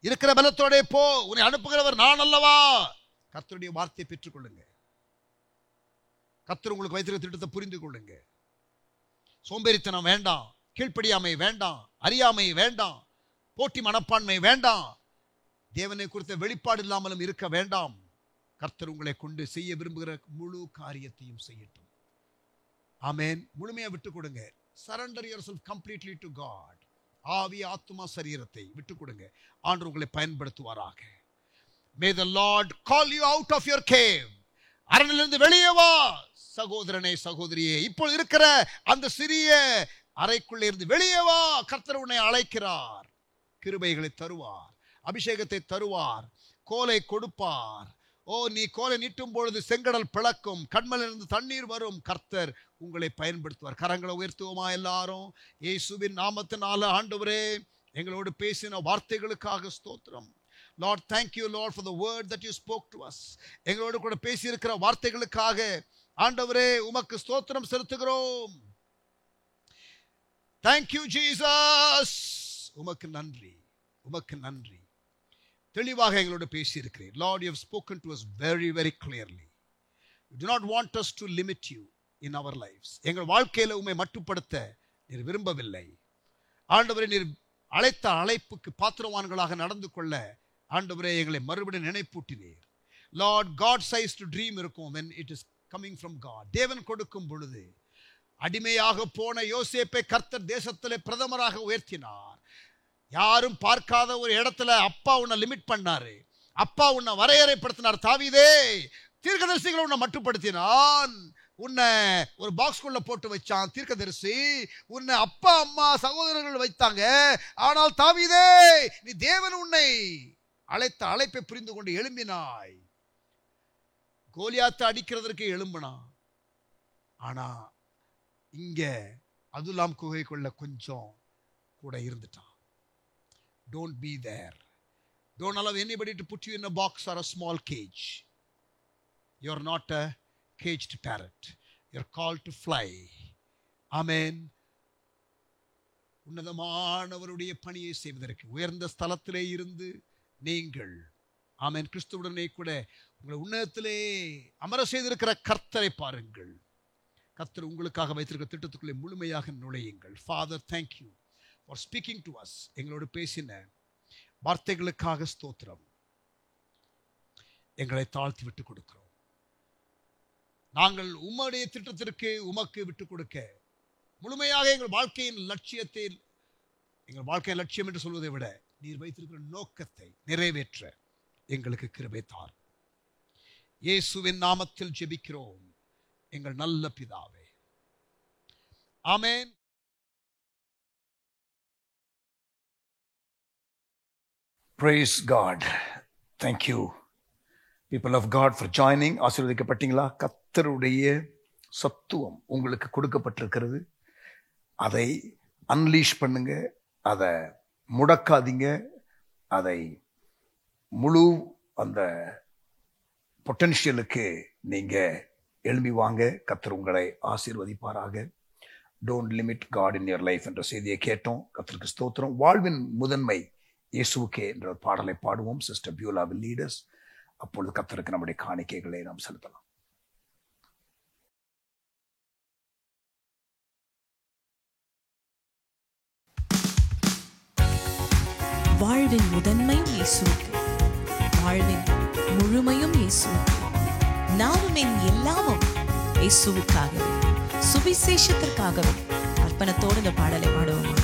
இருக்கிற பலத்தோட போ, உன்னை அனுப்புகிறவர் நான் அல்லவா? கர்த்தருடைய வார்த்தையை பெற்றுக்கொள்ளுங்க. கர்த்தர் உங்களுக்கு வைத்திருக்கிற திட்டத்தை புரிந்து கொள்ளுங்க. சோம்பேறித்தனம் வேண்டாம், கீழ்ப்படியாமை வேண்டாம், அறியாமை வேண்டாம், போட்டி மனப்பான்மை வேண்டாம், தேவனை குறித்த வெளிப்பாடு இல்லாமலும் இருக்க வேண்டாம். கர்த்தர் உங்களை கொண்டு செய்ய விரும்புகிற முழு காரியத்தையும் செய்யட்டும். ஆமென். முழுமையா விட்டு கொடுங்க. Surrender yourself completely to God. ஆவி, ஆத்துமா, சரீரத்தை விட்டு கொடுங்க. ஆண்டவர் உங்களை பயன்படுத்துவாராக. May the Lord call you out of your cave. அரணிலிருந்து வெளியே வா சகோதரனே, சகோதரியே. இப்போ இருக்கிற அந்த சிறிய அறைக்குள்ளே இருந்து வெளியே வா. கர்த்தர் உன்னை அழைக்கிறார். கிருபைகளை தருவார், அபிஷேகத்தை தருவார், கோலை கொடுப்பார். ஓ, நீ கோலை நீட்டும் பொழுது செங்கடல் பிளக்கும், கண்மலிருந்து தண்ணீர் வரும். கர்த்தர் உங்களை பயன்படுத்துவார். கரங்களை உயர்த்துவோமா எல்லாரும்? இயேசுவின் நாமத்தினால ஆண்டவரே, எங்களோடு பேசின வார்த்தைகளுக்காக ஸ்தோத்திரம். Lord, thank you, Lord, for the word that you spoke to us. எங்களோடு கூட பேசி இருக்கிற வார்த்தைகளுக்காக ஆண்டவரே உமக்கு ஸ்தோத்திரம் செலுத்துகிறோம். Thank you, Jesus. உமக்கு நன்றி, உமக்கு நன்றி. தெளிவாக எங்களோடு பேசி இருக்கிறீர். Lord, you have spoken to us very, very clearly. You do not want us to limit you in our lives. எங்கள் வாழ்க்கையில உம்மை மட்டுப்படுத்த நீர் விரும்பவில்லை. ஆண்டவரே, நீர் அழைத்த அழைப்புக்கு பாத்திரவான்களாக நடந்து கொள்ள ஆண்டவரே எங்களை மறுபடியும் நினைப்பூட்டினீர். Lord, God size to dream இருக்கும் when it is coming from God. தேவன் கொடுக்கும் பொழுது அடிமையாக போன யோசேப்பை கர்த்தர் தேசத்திலே பிரதமராக உயர்த்தினார். யாரும் பார்க்காத ஒரு இடத்துல அப்பா உன்னை லிமிட் பண்ணாரு, அப்பா உன்னை வரையறைப்படுத்தினார். தாவீதே, தீர்க்கதரிசிகளை உன்னை மட்டுப்படுத்தினான், உன்னை ஒரு பாக்ஸ்குள்ள போட்டு வச்சான் தீர்க்கதரிசி, உன்னை அப்பா அம்மா சகோதரர்கள் வைத்தாங்க. ஆனால் தாவீதே, நீ தேவன் உன்னை அழைத்த அழைப்பை புரிந்து கொண்டு எழும்பினாய். கோலியாத்தை அடிக்கிறதற்கு எழும்பினான். ஆனா இங்க அதுலாம் குகைக்குள்ள கொஞ்சம் கூட இருந்துட்டான். Don't be there. Don't allow anybody to put you in a box or a small cage. You're not a caged parrot. You're called to fly. Amen. உன்னதமானவருடைய பணியை செய்வதற்கு உயர்ந்த ஸ்தலத்திலே இருந்து நீங்கள், ஆமென், கிறிஸ்துவுடனே கூட உங்களை உன்னதத்திலே அமர செய்திருக்கிற கர்த்தரை பாருங்கள். கர்த்தர் உங்களுக்காக வைத்திருக்கிற திட்டத்துக்குள்ளே முழுமையாக நுழையுங்கள். Father, thank you for speaking to us. எங்களோடு பேசின வார்த்தைகளுக்காக ஸ்தோத்திரம். எங்களை தாழ்த்தி விட்டு கொடுக்கிறோம். நாங்கள் உம்முடைய திட்டத்திற்கு உமக்கு விட்டு கொடுக்க முழுமையாக எங்கள் வாழ்க்கையின் லட்சியத்தை, எங்கள் வாழ்க்கையின் லட்சியம் என்று சொல்வதை விட நீர் வைத்திருக்கிற நோக்கத்தை நிறைவேற்ற எங்களுக்கு கிருபை தார். இயேசுவின் நாமத்தில் ஜெபிக்கிறோம் எங்கள் நல்ல பிதாவே. ஆமென். Praise God. Thank you, people of God, for joining. ஆசீர்வதிக்கப்பட்டீங்களா? கர்த்தருடைய சத்துவம் உங்களுக்கு கொடுக்கப்பட்டிருக்கிறது. அதை அன்லீஷ் பண்ணுங்க, அதை முடக்காதீங்க, அதை முழு அந்த பொட்டன்ஷியலுக்கு நீங்க எழும்பி வாங்க. கர்த்தர் உங்களை ஆசீர்வதிப்பாராக. Don't limit God in your life என்ற செய்தியை கேட்டோம். கர்த்தருக்கு ஸ்தோத்திரம். வாழ்வின் முதன்மை இயேசுவுக்கே என்ற ஒரு பாடலை பாடுவோம். Sister Beulah will lead us. அப்பொழுது கர்த்தருக்கு நம்முடைய காணிக்கைகளை நாம் செலுத்தலாம். வாழ்வின் முதன்மையும் இயேசுவுக்கு, வாழ்வின் முழுமையும் இயேசுவுக்கு, நாமும் என் எல்லாமும் இயேசுவுக்காகவே, சுவிசேஷத்திற்காகவே அர்ப்பணத்தோடு இந்த பாடலை பாடுவோமா?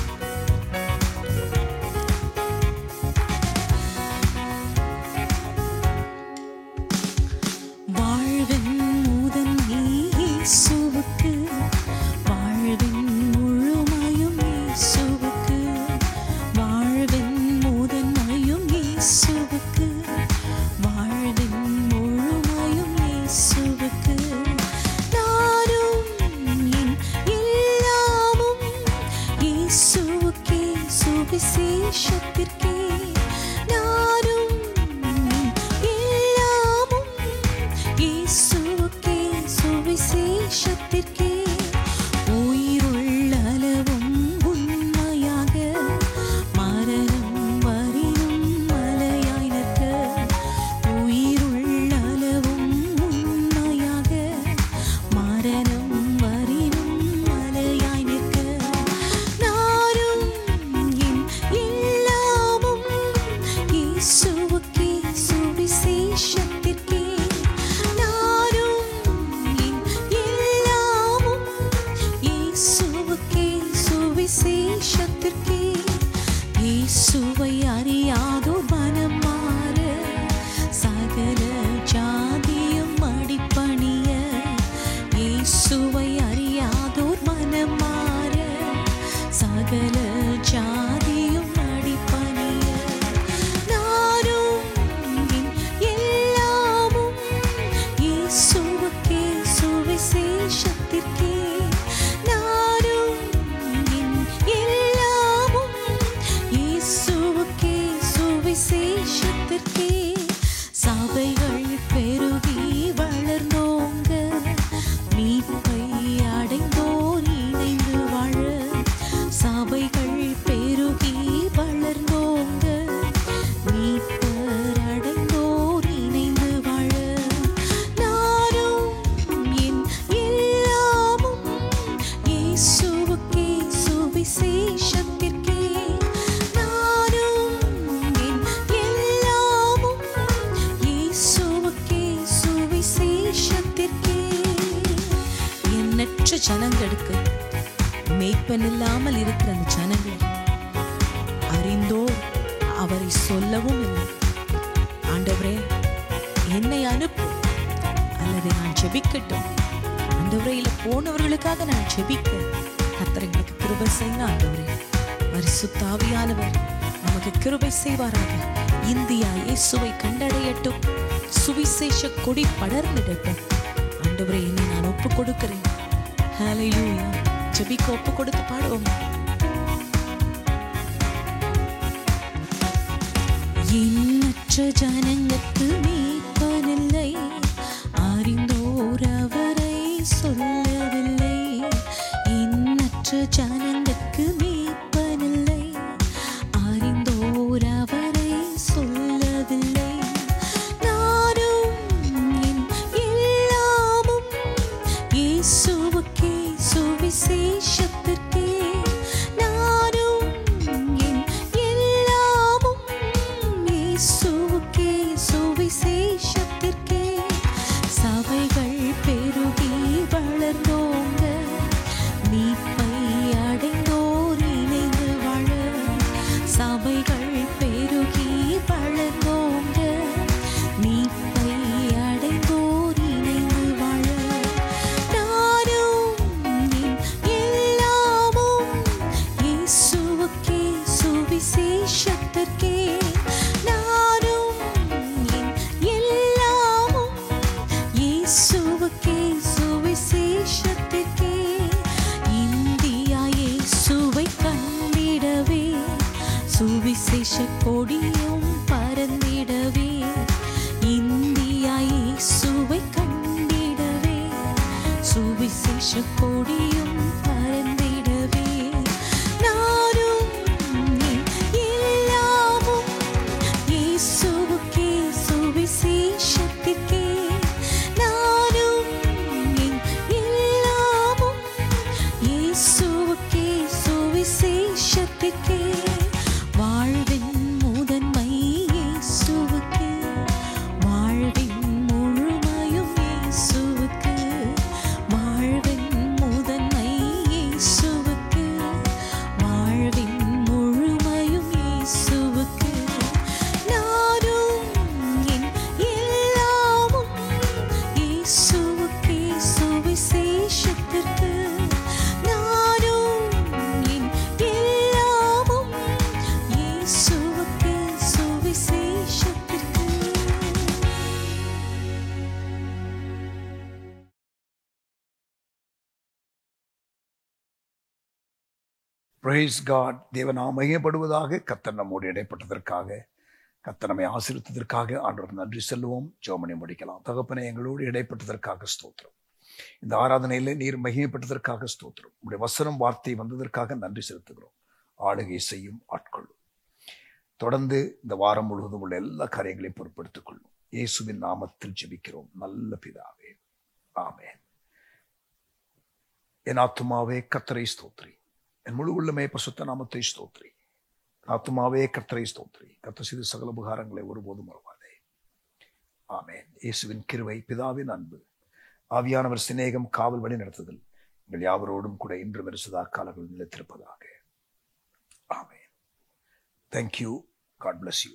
வாழ்வின் முதன்மை இயேசுவுக்கு, வாழ்வின் முழுமையும் இயேசுவுக்கு, வாழ்வின் முதன்மையும் இயேசுவுக்கு, வாழ்வின் முழுமையும் இயேசுவுக்கு, நானும் என் எல்லாமும் இயேசுவுக்கே, சுவிசேஷத்திற்கே, நானும் என் எல்லாமும் இயேசுவுக்கே, சுவிசேஷத்திற்கே, உயிருள்ளளவும் உண்மையாக மரணம் வரினும் மலையாய் நிற்க, உயிருள்ளளவும் உண்மையாக மரணம் வரினும் மலையாய் நிற்க, நானும் என் எல்லாமும் இயேசுவுக்கே, சுவிசேஷத்திற்கே, நானும் என் எல்லாமும் இயேசுவுக்கே, சுவிசேஷத்திற்கே, இயேசுவை அறியாதோர் மனம் மாற, சகல ஜாதியும் அடிபணிய, இயேசுவை அறியாதோர் மனம் மாற, சகல ஜாதியும் அடிபணிய, நானும் என் எல்லாமும் இயேசுவுக்கே, சுவிசேஷத்திற்கே, நானும் என் எல்லாமும் இயேசுவுக்கே, சுவிசேஷத்திற்கே, சபைகள் பெருகி வளர்ந்தோங்க, மீட்பை மற்ற ஜனங்களுக்கு மேய்ப்பன் இல்லாமல் இருக்கிற அந்த ஜனங்களை அறிந்தோர் அவரை சொல்லவும் இல்லை. ஆண்டவரே, என்னை அனுப்பு அல்லது நான் ஜெபிக்கட்டும். ஆண்டவரே, இல்ல போனவர்களுக்காக நான் ஜெபிக்க கர்த்தர் எங்களுக்கு கிருபை செய்யுங்க. ஆண்டவரே, பரிசுத்த ஆவியானவர் நமக்கு கிருபை செய்வாராக. இந்தியா இயேசுவை கண்டடையட்டும். சுவிசேஷ கொடி படர்ந்திடட்டும். ஆண்டவரே, என்னை நான் ஒப்பு கொடுக்கிறேன். ஹல்லேலூயா. ஜெபிக்க ஒப்பு கொடுத்து பாடுவோம். எண்ணற்ற ஜனங்களுக்கு மீட்பனில்லை, அறிந்தோர் அவரை சொல்லவில்லை. எண்ணற்ற ஜனங்களுக்கு மீட்பனில்லை, அறிந்தோர் அவரை சொல்லவில்லை. நானும் என் எல்லாமும் இயேசுவுக்கே, சுவிசேஷத்திற்கே. நானும் என் எல்லாமும் இயேசுவுக்கே, சுவிசேஷத்திற்கே. சபைகள் பெருகி வளர்ந்தோங்க, மீட்பை அடைந்தோர் இணைந்து வாழ. சபைகள் பெருகி வளர்ந்தோங்க, மீட்பை அடைந்தோர் இணைந்து வாழ. நானும் என் எல்லாமும் இயேசுவுக்கே, சுவிசேஷத்திற்கே. நானும் என் எல்லாமும் இயேசுவுக்கே, சுவிசேஷத்திற்கே. இந்தியா இயேசுவை கண்டிடவே, சுவிசேஷ கொடியும் பறந்திடவே. இந்தியா இயேசுவை கண்டிடவே, சுவிசேஷ கொடியும் பறந்திடவே. நானும் என் எல்லாமும் இயேசுவுக்கே, சுவிசேஷத்திற்கே. நானும் என் எல்லாமும் இயேசுவுக்கே, சுவிசேஷத்திற்கே. வாழ்வின் முதன்மை இயேசுவுக்கே, வாழ்வின் முழுமையும் இயேசுவுக்கு. வாழ்வின் முதன்மை இயேசுவுக்கு, வாழ்வின் முழுமையும் இயேசுவுக்கு. நானும் என் எல்லாமும் இயேசுவுக்கே, சுவிசேஷத்திற்கு. நானும் என் எல்லாமும் இயேசுவுக்கே, சுவிசேஷத்திற்கு. Praise God. தேவன் மையப்படுவதாக. கர்த்தர் நம்மோடு இடைப்பட்டதற்காக, கர்த்தர் நம்மை ஆசீர்வதித்ததற்காக ஆண்டவருக்கு நன்றி சொல்லுவோம். ஜெபம் முடிக்கலாம். தகப்பனே, எங்களோடு இடைப்பட்டதற்காக ஸ்தோத்திரம். இந்த ஆராதனையிலே நீர் மகிமைப்பட்டதற்காக ஸ்தோத்திரம். உங்களுடைய வசனம் வார்த்தை வந்ததற்காக நன்றி செலுத்துகிறோம். ஆளுகை செய்யும் ஆட்கொள்ளும். தொடர்ந்து இந்த வாரம் முழுவதும் உள்ள எல்லா காரியங்களையும் பொறுப்படுத்திக் கொள்ளும். இயேசுவின் நாமத்தில் ஜெபிக்கிறோம் நல்ல பிதாவே, ஆமென். என் ஆத்துமாவே கர்த்தரை ஸ்தோத்திரி, என் முழு உள்ளமே பரிசுத்த நாமத்தை ஸ்தோத்திரி. ஆத்துமாவே கர்த்தரை ஸ்தோத்திரி, கர்த்தர் செய்த சகல உபகாரங்களை ஒருபோதும் மறவாதே. ஆமென். இயேசுவின் கிருபை, பிதாவின் அன்பு, ஆவியானவர் சிநேகம், காவல் வழி நடத்துதல் எங்கள் யாவரோடும் கூட இன்று வருசதா காலங்கள் நிலைத்திருப்பதாக. ஆமென். Thank you. God bless you.